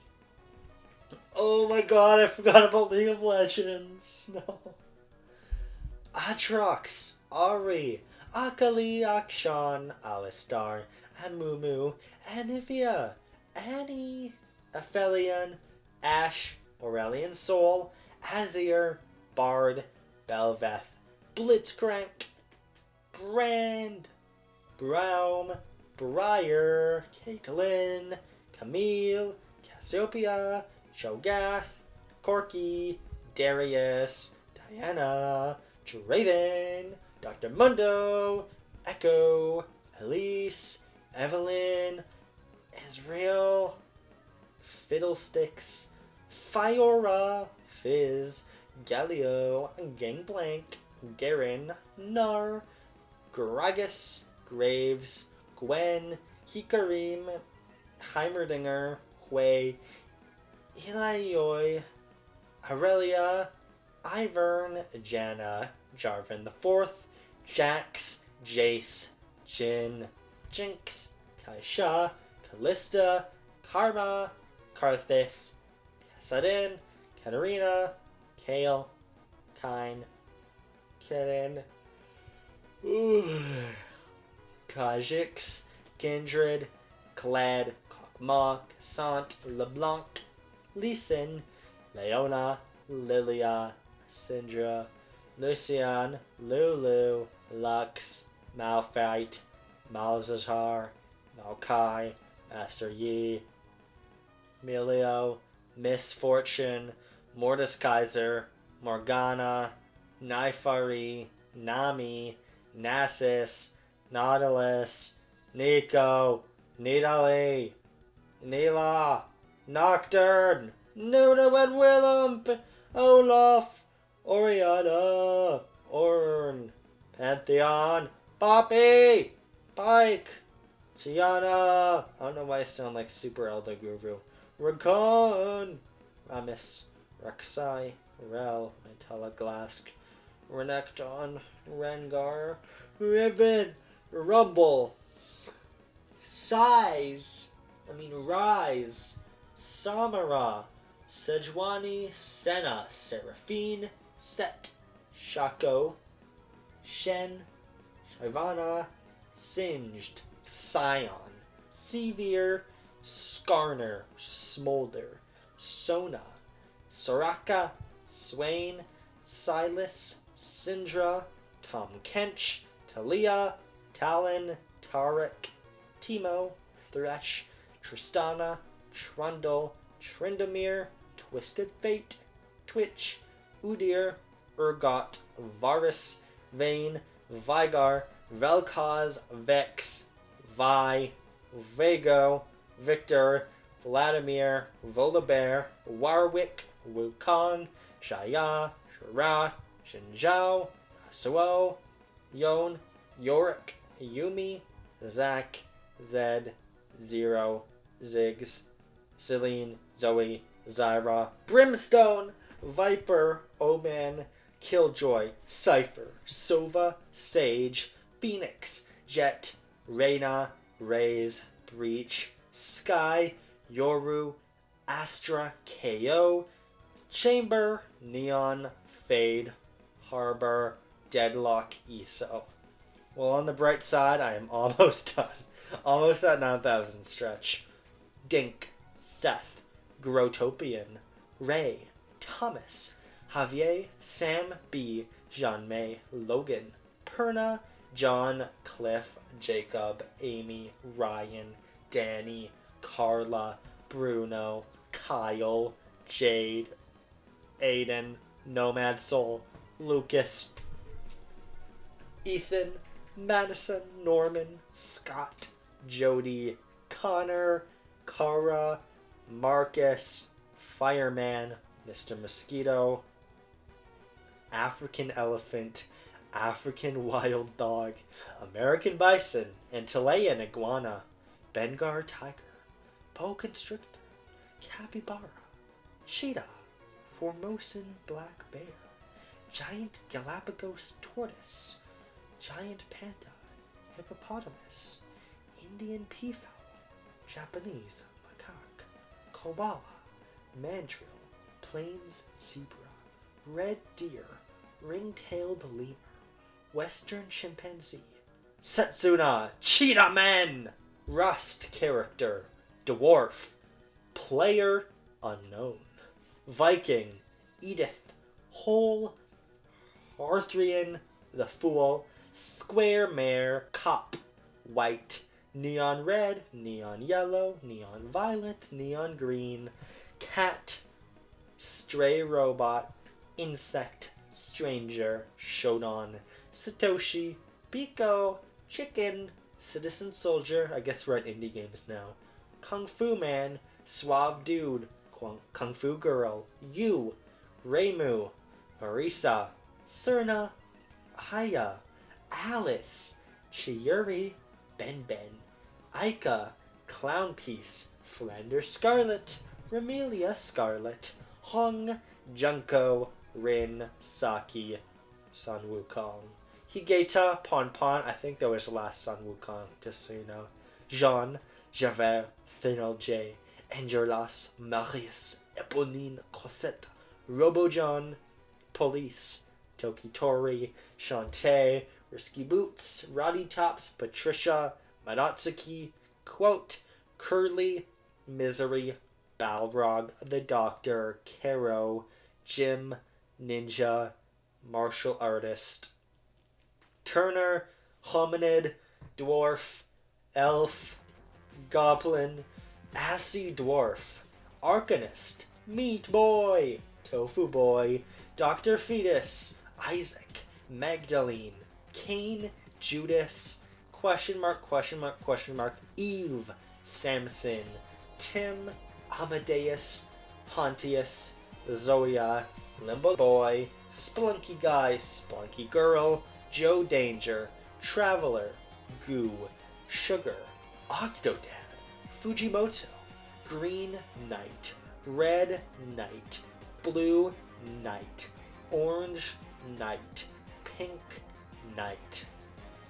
Oh my god, I forgot about League of Legends. No. Atrox, Ari, Akali, Akshan, Alistar, Amumu, Anivia, Annie, Aphelion, Ash, Aurelian Soul, Azir, Bard, Belveth, Blitzcrank, Brand, Braum, Briar, Caitlin, Camille, Cassiopeia, Cho'Gath, Corky, Darius, Diana, Draven, Dr. Mundo, Echo, Elise, Evelyn, Israel, Fiddlesticks, Fiora, Fizz, Galio, Gangplank, Garen, Nar, Gragas, Graves, Gwen, Hikarim, Heimerdinger, Hui, Elioi, Aurelia, Ivern, Jana, Jarvan the Fourth, Jax, Jace, Jin, Jinx, Kaisha, Callista, Karma, Karthus, Kassadin, Katarina, Kale, Kine, Kitten, Kajix, Kindred, Clad, Kokma, Sant, LeBlanc, Leeson, Leona, Lilia, Syndra, Lucian, Lulu, Lux, Malphite, Malzahar, Maokai, Master Yi, Milio, Misfortune, Mordekaiser, Morgana, Naifari, Nami, Nasus, Nautilus, Nico, Nidalee, Neela, Nocturne, Nuna and Willump, Olaf, Oriana, Orn, Pantheon, Poppy, Pike, Tiana. I don't know why I sound like Super Elder Guru. Rakon, Ramis, Rek'Sai, Rel, Metallaglask, Renekton, Rengar, Riven, Rumble, Rise, Samara, Sejuani, Senna, Seraphine, Set, Shaco, Shen, Shyvana, Singed, Scion, Sevier, Skarner, Smolder, Sona, Soraka, Swain, Silas, Syndra, Tom Kench, Talia, Talon, Tarek, Timo, Thresh, Tristana, Trundle, Tryndamere, Twisted Fate, Twitch, Udyr, Urgot, Varus, Vayne, Vigar, Vel'Koz, Vex, Vi, Vago, Victor, Vladimir, Volibear, Warwick, Wukong, Shaya, Sharath, Shinzhao, Suo, Yon, Yorick, Yumi, Zack, Zed, Zero, Ziggs, Celine, Zoe, Zyra, Brimstone, Viper, Oman, Killjoy, Cypher, Sova, Sage, Phoenix, Jet, Reyna, Raze, Breach, Sky, Yoru, Astra, KO, Chamber, Neon, Fade, Harbor, Deadlock, ESO. Well, on the bright side, I am almost done. Almost at 9,000 stretch. Dink, Seth, Grotopian, Ray, Thomas, Javier, Sam B, Jean-May, Logan, Perna, John, Cliff, Jacob, Amy, Ryan, Danny, Carla, Bruno, Kyle, Jade, Aiden, Nomad Soul, Lucas, Ethan, Madison, Norman, Scott, Jody, Connor, Cara, Marcus, Fireman, Mr. Mosquito, African Elephant, African Wild Dog, American Bison, and Chilean Iguana, Bengal Tiger, Boa Constrictor, Capybara, Cheetah, Formosan Black Bear, Giant Galapagos Tortoise, Giant Panda, Hippopotamus, Indian Peafowl, Japanese Macaque, Koala, Mandrill, Plains Zebra, Red Deer, Ring-tailed Lemur, Western Chimpanzee, Setsuna, Cheetah Man, Rust Character, Dwarf, Player Unknown, Viking, Edith, Hole, Arthurian, The Fool, Square Mare, Cop, White, Neon Red, Neon Yellow, Neon Violet, Neon Green, Cat, Stray Robot, Insect, Stranger, Shodan, Satoshi, Pico, Chicken, Citizen Soldier, I guess we're at indie games now, Kung Fu Man, Suave Dude, Kung Fu Girl, You, Reimu, Marisa, Serna, Aya, Alice, Chiyuri, Ben Ben, Aika, Clown Piece, Flanders Scarlet, Remelia Scarlet, Hong, Junko, Rin, Saki, Sun Wukong, Higeta, Pon, I think that was the last Sun Wukong, just so you know, Jean, Javert, Thinel J, Angelas, Marius, Eponine, Cosette, Robojohn, Police, Tokitori, Shantae, Risky Boots, Roddy Tops, Patricia, Madatsuki, Quote, Curly, Misery, Balrog, The Doctor, Caro, Jim, ninja, martial artist. Turner, hominid, dwarf, elf, goblin, assy dwarf, arcanist, meat boy, tofu boy, Dr. Fetus, Isaac, Magdalene, Cain, Judas, question mark, Eve, Samson, Tim, Amadeus, Pontius, Zoya, Limbo Boy, Splunky Guy, Splunky Girl, Joe Danger, Traveler, Goo, Sugar, Octodad, Fujimoto, Green Knight, Red Knight, Blue Knight, Orange Knight, Pink Knight,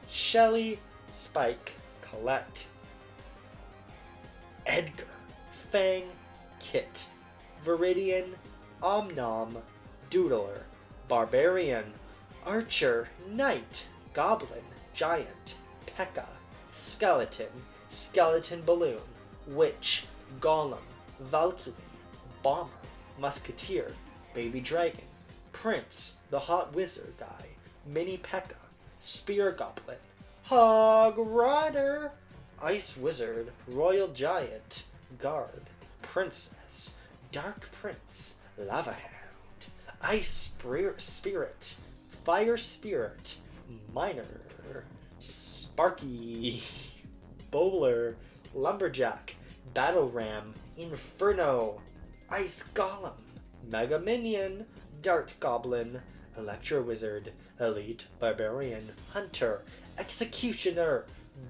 Shelly, Spike, Colette, Edgar, Fang, Kit, Viridian, Omnom, Doodler, Barbarian, Archer, Knight, Goblin, Giant, P.E.K.K.A, Skeleton, Skeleton Balloon, Witch, Golem, Valkyrie, Bomber, Musketeer, Baby Dragon, Prince, the Hot Wizard Guy, Mini P.E.K.K.A, Spear Goblin, Hog Rider, Ice Wizard, Royal Giant, Guard, Princess, Dark Prince, Lava Hound, Ice Spirit, Fire Spirit, Miner, Sparky, Bowler, Lumberjack, Battle Ram, Inferno, Ice Golem, Mega Minion, Dart Goblin, Electro Wizard, Elite Barbarian, Hunter, Executioner,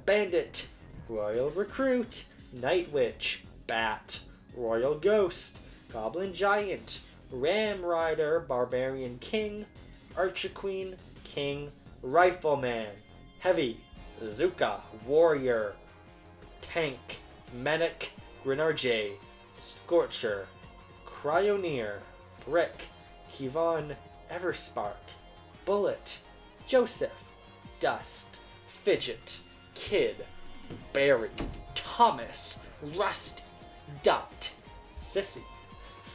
Bandit, Royal Recruit, Night Witch, Bat, Royal Ghost, Goblin Giant, Ram Rider, Barbarian King, Archer Queen, King, Rifleman, Heavy, Zuka, Warrior, Tank, Medic, Grenarjay, Scorcher, Cryoneer, Brick, Kivon, Everspark, Bullet, Joseph, Dust, Fidget, Kid, Barry, Thomas, Rusty, Dot, Sissy,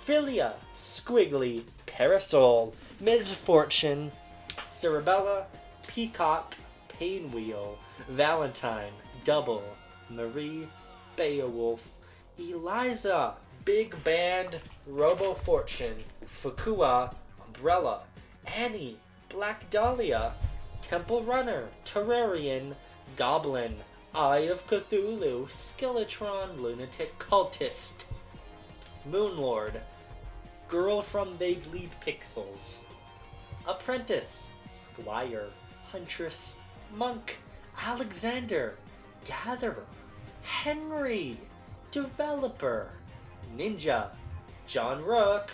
Philia, Squiggly, Parasol, Ms. Fortune, Cerebella, Peacock, Painwheel, Valentine, Double, Marie, Beowulf, Eliza, Big Band, Robo Fortune, Fukua, Umbrella, Annie, Black Dahlia, Temple Runner, Terrarian, Goblin, Eye of Cthulhu, Skeletron, Lunatic Cultist, Moonlord, Girl from They Bleed Pixels, Apprentice, Squire, Huntress, Monk, Alexander, Gatherer, Henry, Developer, Ninja, John Rook,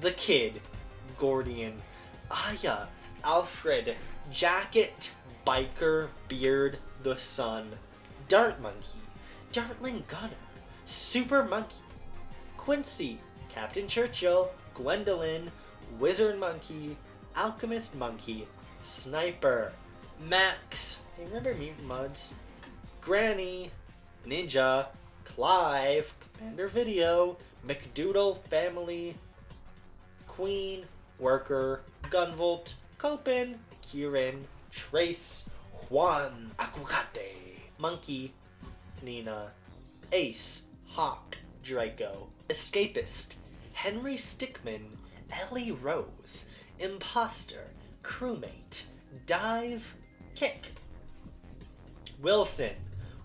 The Kid, Gordian, Aya, Alfred, Jacket, Biker, Beard, The Sun, Dart Monkey, Dartling Gunner, Super Monkey, Quincy, Captain Churchill, Gwendolyn, Wizard Monkey, Alchemist Monkey, Sniper, Max, hey, remember Mutant Muds? Granny, Ninja, Clive, Commander Video, McDoodle Family, Queen, Worker, Gunvolt, Copin, Kieran, Trace, Juan, Aguacate, Monkey, Nina, Ace, Hawk, Draco, Escapist, Henry Stickmin, Ellie Rose, Imposter, Crewmate, Dive, Kick, Wilson,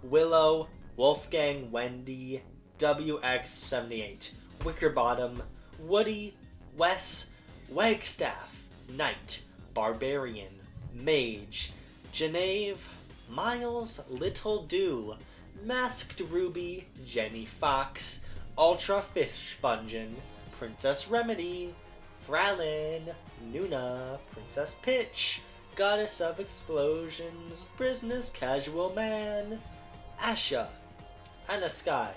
Willow, Wolfgang, Wendy, WX78, Wickerbottom, Woody, Wes, Wagstaff, Knight, Barbarian, Mage, Geneve, Miles, Little Dew, Masked Ruby, Jenny Fox, Ultra Fish Spongin, Princess Remedy, Fralin, Nuna, Princess Pitch, Goddess of Explosions, Business Casual Man, Asha, Anna Sky,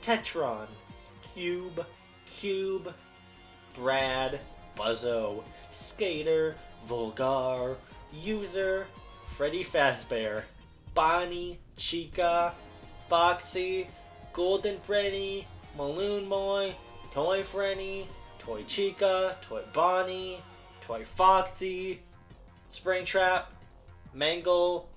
Tetron, Cube, Brad, Buzzo, Skater, Vulgar, User, Freddy Fazbear, Bonnie, Chica, Foxy, Golden Freddy, Balloon Boy, Toy Freddy, Toy Chica, Toy Bonnie, Toy Foxy, Springtrap, Mangle,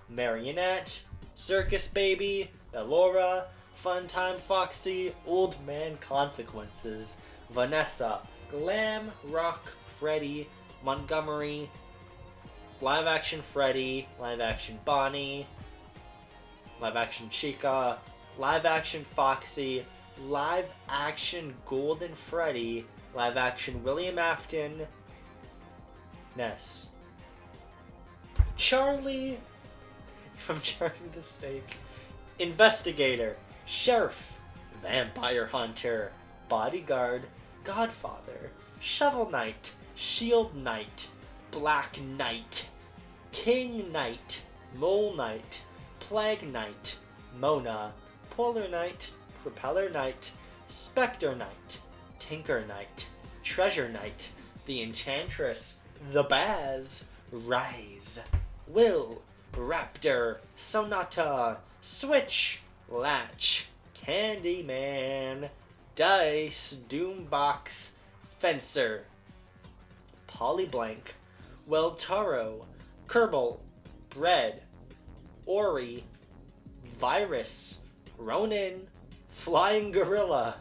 Marionette, Circus Baby, Bellora, Funtime Foxy, Old Man Consequences, Vanessa, Glam Rock Freddy, Montgomery, Live Action Freddy, Live Action Bonnie, Live Action Chica, Live Action Foxy, Live Action Golden Freddy, Live Action William Afton, Ness. Charlie from Charlie the Snake, Investigator, Sheriff, Vampire Hunter, Bodyguard, Godfather, Shovel Knight, Shield Knight, Black Knight, King Knight, Mole Knight, Plague Knight, Mona, Polar Knight, Propeller Knight, Spectre Knight, Tinker Knight, Treasure Knight, the Enchantress, the Baz, Rise, Will, Raptor, Sonata, Switch, Latch, Candyman, Dice, Doombox, Fencer, Polyblank, Weltaro, Kerbal, Bread, Ori, Virus, Ronin, Flying Gorilla,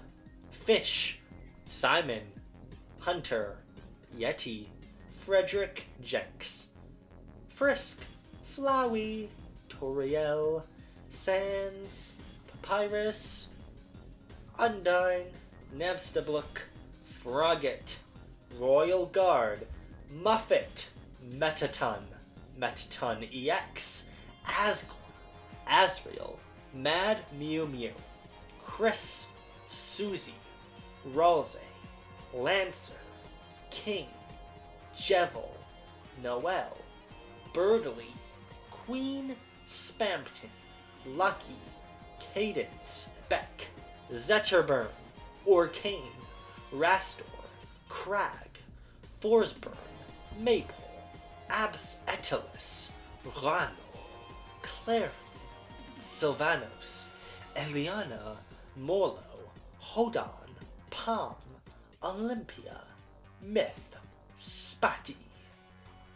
Fish, Simon, Hunter, Yeti, Frederick Jenks, Frisk, Flowey, Toriel, Sans, Papyrus, Undyne, Nabstablook, Frogget, Royal Guard, Muffet, Metaton, Metaton EX, Asgore, Asriel, Mad Mew Mew, Chris, Susie, Ralsei, Lancer, King, Jevil, Noel, Birdly, Queen, Spampton, Lucky, Cadence, Beck, Zetterburn, Orcane, Rastor, Crag, Forsburn, Maple, Abs Etelus, Rano, Clary, Sylvanos, Eliana, Molo, Hodon, Palm, Olympia, Myth, Spatty,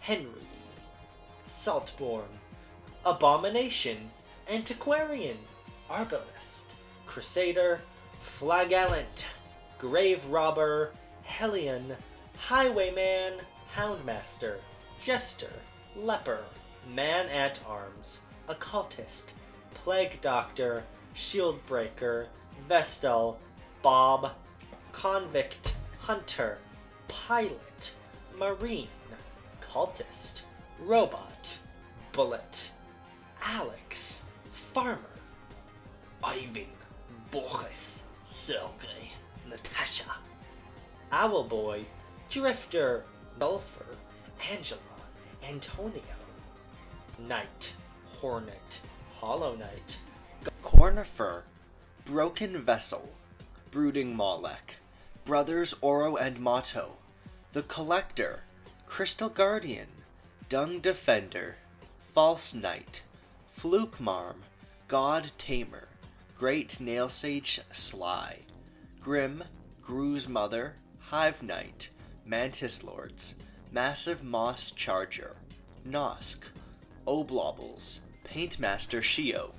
Henry, Saltborn, Abomination, Antiquarian, Arbalest, Crusader, Flagellant, Grave Robber, Hellion, Highwayman, Houndmaster, Jester, Leper, Man-at-Arms, Occultist, Plague Doctor, Shieldbreaker, Vestal, Bob, Convict, Hunter, Pilot, Marine, Cultist, Robot, Bullet, Alex, Farmer, Ivan, Boris, Sergey, Natasha, Owlboy, Drifter, Golfer, Angela, Antonio, Knight, Hornet, Hollow Knight, Cornifer, Broken Vessel, Brooding Molech, Brothers Oro and Motto, The Collector, Crystal Guardian, Dung Defender, False Knight, Fluke Marm, God Tamer, Great Nailsage Sly, Grim, Gru's Mother, Hive Knight, Mantis Lords, Massive Moss Charger, Nosk, Oblobbles, Paintmaster Shio,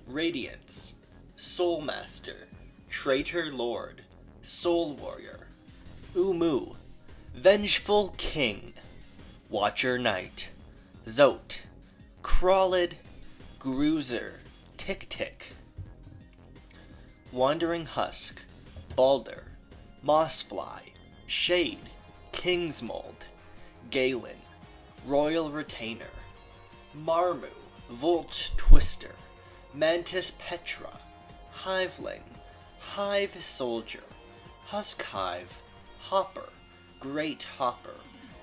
Radiance, Soulmaster, Traitor Lord, Soul Warrior, Umu, Vengeful King, Watcher Knight, Zote, Crawlid, Gruiser, Tick-Tick, Wandering Husk, Balder, Mossfly, Shade, Kingsmold, Galen, Royal Retainer, Marmu, Volt Twister, Mantis Petra, Hiveling, Hive Soldier, Husk Hive, Hopper, Great Hopper,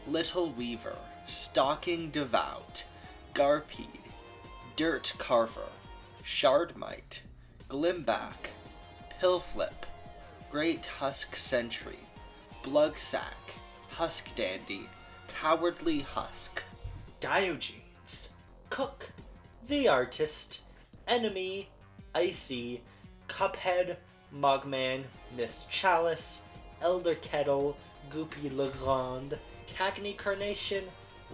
Little Weaver, Stalking Devout, Garpede, Dirt Carver, Shardmite, Glimback, Pillflip, Great Husk Sentry, Blugsack, Husk Dandy, Cowardly Husk, Diogenes, Cook, The Artist, Enemy, Icy, Cuphead, Mugman, Miss Chalice, Elder Kettle, Goopy Legrand, Cagney Carnation,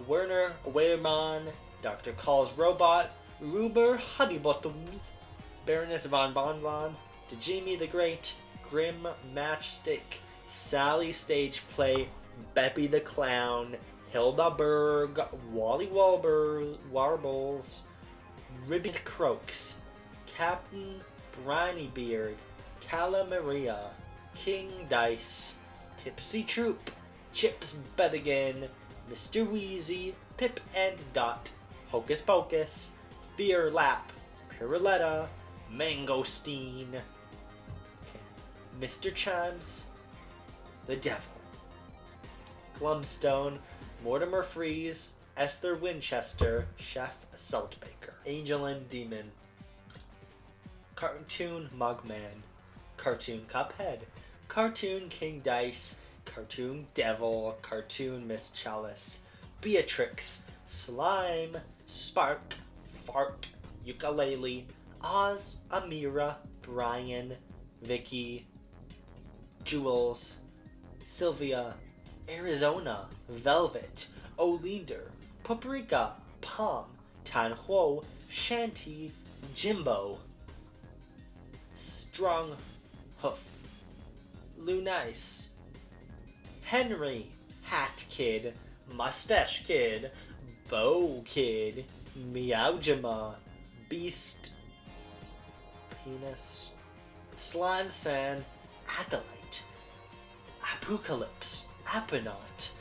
Werner Wehrmann, Dr. Call's Robot, Ruber Honeybottoms, Baroness von Bonbon, Dejimi the Great, Grim Matchstick, Sally Stage Play, Beppy the Clown, Hilda Berg, Wally Warbles, Ribbit Croaks, Captain Briny Beard, Cala Maria, King Dice, Tipsy Troop, Chips Bedigan, Mr. Wheezy, Pip and Dot, Hocus Pocus, Fear Lap, Piruletta, Mangosteen, Mr. Chimes, The Devil, Glumstone, Mortimer Freeze, Esther Winchester, Chef Saltbaker, Angel and Demon, Cartoon Mugman, Cartoon Cuphead, Cartoon King Dice, Cartoon Devil, Cartoon Miss Chalice, Beatrix, Slime, Spark, Fark, Ukulele, Oz, Amira, Brian, Vicky, Jules, Sylvia, Arizona, Velvet, Olinder, Paprika, Palm, Tanhuo, Shanty, Jimbo, Strong Hoof, Lunice, Henry, Hat Kid, Mustache Kid, Bow Kid, Meowjima, Beast, Penis, Slime Sand, Acolyte, Apocalypse, Aponaut,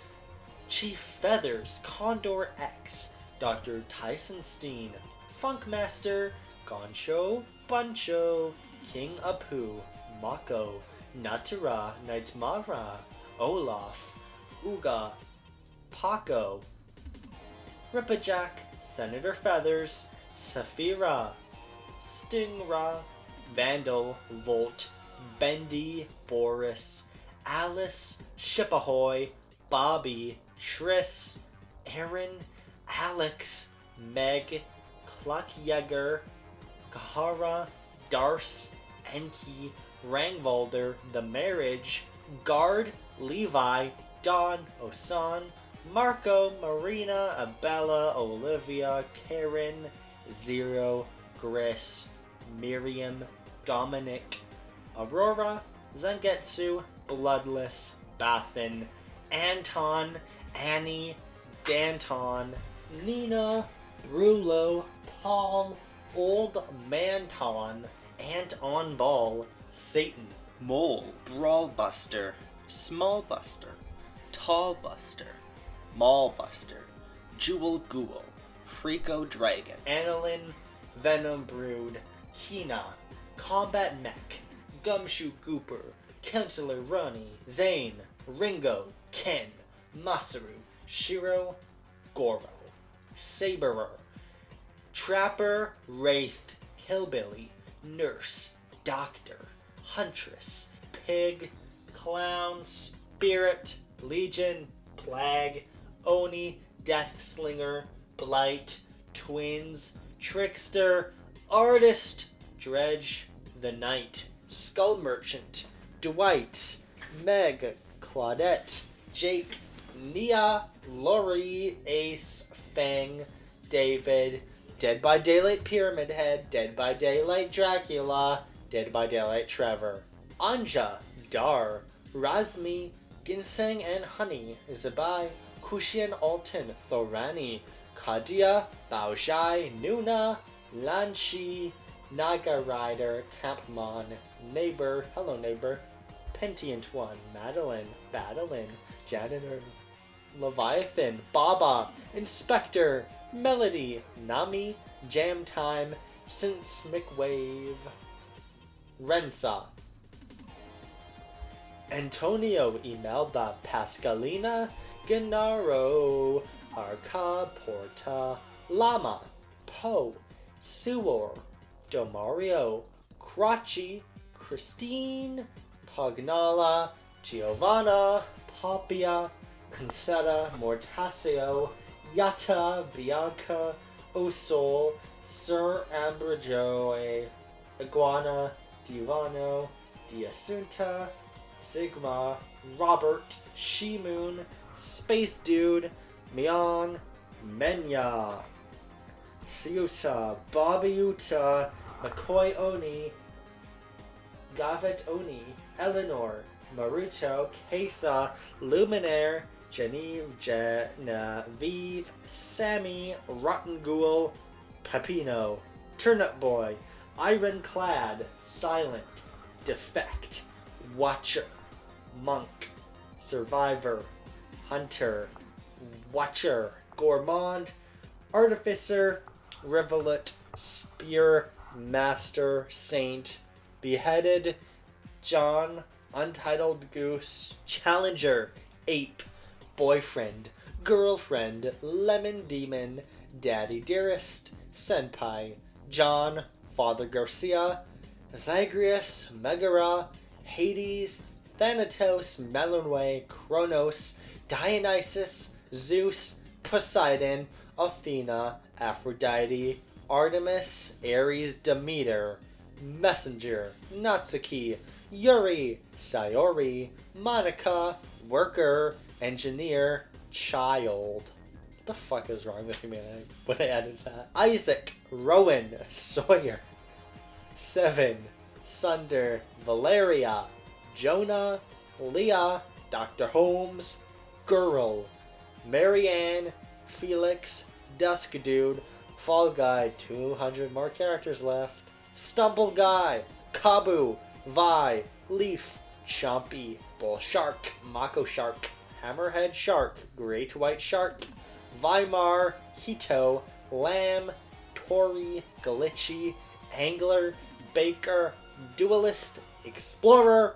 Chief Feathers, Condor X, Dr. Tyson Steen, Funkmaster, Goncho, Buncho, King Apu, Mako, Natura, Nightmara, Olaf, Uga, Paco, Rippajack, Senator Feathers, Saphira, Stingra, Vandal, Volt, Bendy, Boris, Alice, Shipahoy, Bobby, Triss, Aaron, Alex, Meg, Cluckjäger, Kahara, Darce, Enki, Rangvalder, The Marriage, Guard, Levi, Don, Osan, Marco, Marina, Abella, Olivia, Karen, Zero, Gris, Miriam, Dominic, Aurora, Zangetsu, Bloodless, Bathin, Anton, Annie, Danton, Nina, Brulo, Paul, Old Manton, Ant on Ball, Satan, Mole, Brawlbuster, Smallbuster, Tallbuster, Mallbuster, Jewel Ghoul, Freako Dragon, Annalyn, Venom Brood, Kina, Combat Mech, Gumshoe Gooper, Counselor Ronnie, Zane, Ringo, Ken, Masaru, Shiro, Goro, Saberer, Trapper, Wraith, Hillbilly, Nurse, Doctor, Huntress, Pig, Clown, Spirit, Legion, Plague, Oni, Deathslinger, Blight, Twins, Trickster, Artist, Dredge, The Knight, Skull Merchant, Dwight, Meg, Claudette, Jake, Nia, Lori, Ace, Fang, David, Dead by Daylight Pyramid Head, Dead by Daylight Dracula, Dead by Daylight Trevor, Anja, Dar, Razmi, Ginseng and Honey, Zabai, Kushian Alton, Thorani, Kadia, Baojai, Nuna, Lanshi, Naga Rider, Campmon, Neighbor, Hello Neighbor, Pentient One, Madeline, Badalin, Janitor, Leviathan, Baba, Inspector, Melody, Nami, Jam Time, Seismic Wave, Rensa, Antonio, Imelda, Pascalina, Gennaro, Arca, Porta, Lama, Poe, Suor, Domario, Crotchy, Christine, Pagnala, Giovanna, Papia, Concetta, Mortasio, Yatta, Bianca, Osol, Sir Ambrajoe, Iguana, Divano, Diasunta, Sigma, Robert, Shimoon, Space Dude, Myong, Menya, Siuta, Bobby Uta, McCoy Oni, Gavet Oni, Eleanor, Maruto, Keitha, Luminaire, Genevieve, Genevieve, Sammy, Rotten Ghoul, Pepino, Turnip Boy, Ironclad, Silent, Defect, Watcher, Monk, Survivor, Hunter, Watcher, Gourmand, Artificer, Revelet, Spear, Master, Saint, Beheaded, John, Untitled Goose, Challenger, Ape, Boyfriend, Girlfriend, Lemon Demon, Daddy Dearest, Senpai, John, Father Garcia, Zagreus, Megara, Hades, Thanatos, Melonway, Kronos, Dionysus, Zeus, Poseidon, Athena, Aphrodite, Artemis, Ares, Demeter, Messenger, Natsuki, Yuri, Sayori, Monica, Worker, Engineer, Child. What the fuck is wrong with me when I added that? Isaac, Rowan, Sawyer, Seven, Sunder, Valeria, Jonah, Leah, Dr. Holmes, Girl, Marianne, Felix, Dusk Dude, Fall Guy, 200 more characters left, Stumble Guy, Kabu, Vi, Leaf, Chompy, Bull Shark, Mako Shark, Hammerhead Shark, Great White Shark, Weimar, Hito, Lamb, Tori, Glitchy, Angler, Baker, Duelist, Explorer,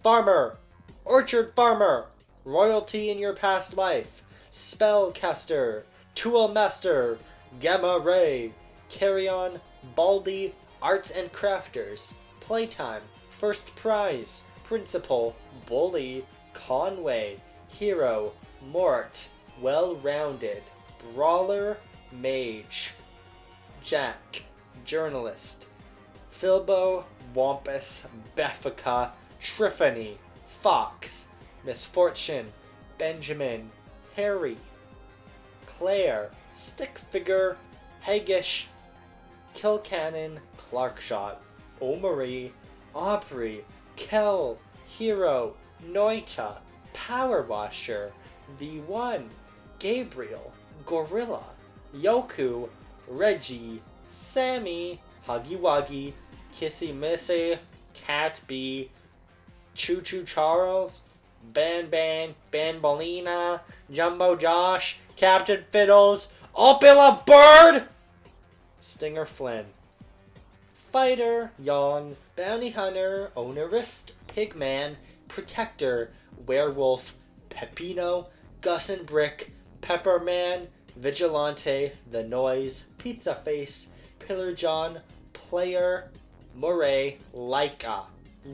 Farmer, Orchard Farmer, Royalty in Your Past Life, Spellcaster, Tool Master, Gamma Ray, Carrion, Baldy, Arts and Crafters, Playtime, First Prize, Principal, Bully, Conway, Hero, Mort, Well-Rounded, Brawler, Mage, Jack, Journalist, Filbo, Wampus, Beffica, Triffany, Fox, Misfortune, Benjamin, Harry, Claire, Stickfigure, Hagish, Kilcannon, Clarkshot, Omari, Aubrey, Kel, Hero, Noita, Power Washer, V1, Gabriel, Gorilla, Yoku, Reggie, Sammy, Huggy Wuggy, Kissy Missy, Cat B, Choo Choo Charles, Ban Ban, Banbalina, Jumbo Josh, Captain Fiddles, Opila Bird, Stinger Flynn, Fighter, Young, Bounty Hunter, Ownerist, Pigman, Protector, Werewolf, Pepino, Gus and Brick, Pepperman, Vigilante, The Noise, Pizza Face, Pillar John, Player, Moray, Laika,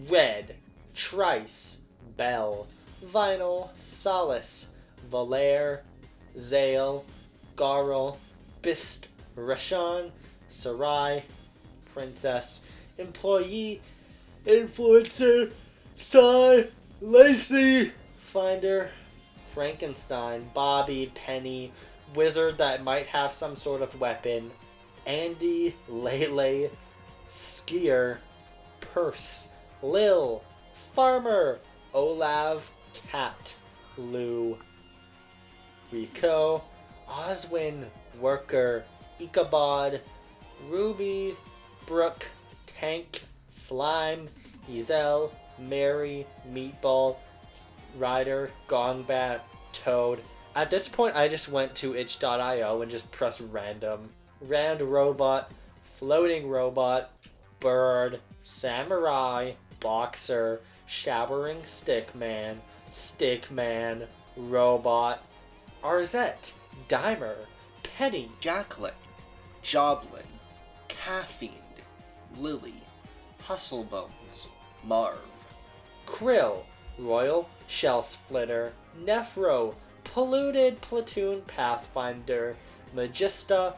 Red, Trice, Bell, Vinyl, Solace, Valaire, Zale, Garl, Bist, Rashan, Sarai, Princess, Employee, Influencer, Sai, Lacey, Finder, Frankenstein, Bobby, Penny, Wizard that might have some sort of weapon, Andy, Lele, Skier, Purse, Lil, Farmer, Olav, Cat, Lou, Rico, Oswin, Worker, Ichabod, Ruby, Brooke, Tank, Slime, Ezel, Mary, Meatball, Ryder, Gongbat, Toad. At this point, I just went to itch.io and just pressed random. Round Robot, Floating Robot, Bird, Samurai, Boxer, Showering Stickman, Stickman, Robot, Arzette, Dimer, Penny, Jacqueline, Joblin, Caffeine, Lily, Hustlebones, Marv, Krill, Royal Shell Splitter, Nephro, Polluted Platoon Pathfinder, Magista,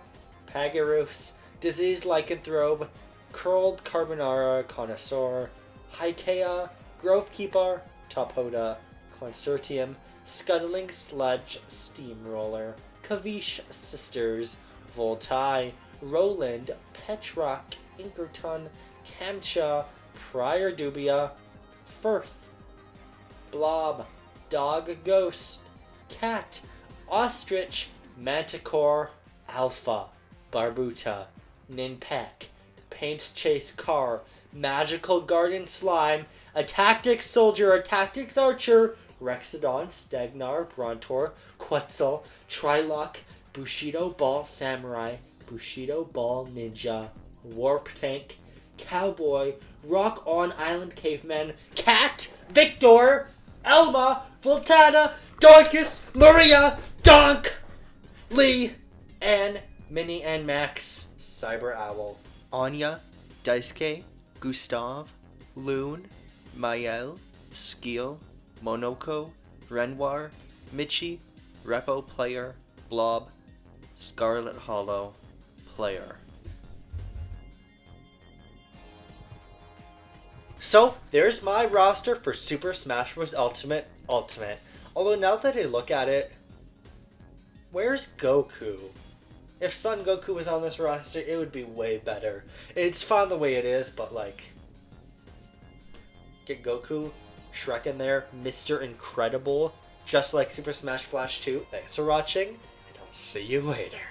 Pagarus, Diseased Lycanthrope, Curled Carbonara Connoisseur, Hyakea, Grovekeeper, Topoda, Consortium, Scuttling Sludge, Steamroller, Kavish Sisters, Voltai, Roland, Petrock, Inkerton, Kamcha, Prior Dubia, Firth, Blob, Dog Ghost, Cat, Ostrich, Manticore, Alpha, Barbuta, Ninpeck, Paint Chase Car, Magical Garden Slime, a Tactics Soldier, a Tactics Archer, Rexodon, Stagnar, Brontor, Quetzal, Trilok, Bushido Ball Samurai, Bushido Ball Ninja, Warp Tank, Cowboy, Rock On Island Caveman, Cat, Victor, Elma, Voltana, Donkus, Maria, Donk, Lee, and Minnie and Max, Cyber Owl. Anya, Daisuke, Gustav, Loon, Mael, Skeel, Monoko, Renoir, Michi, Repo Player, Blob, Scarlet Hollow, Player. So, there's my roster for Super Smash Bros. Ultimate. Although now that I look at it, where's Goku? If Son Goku was on this roster, it would be way better. It's fun the way it is, but like, get Goku, Shrek in there, Mr. Incredible, just like Super Smash Flash 2. Thanks for watching, and I'll see you later.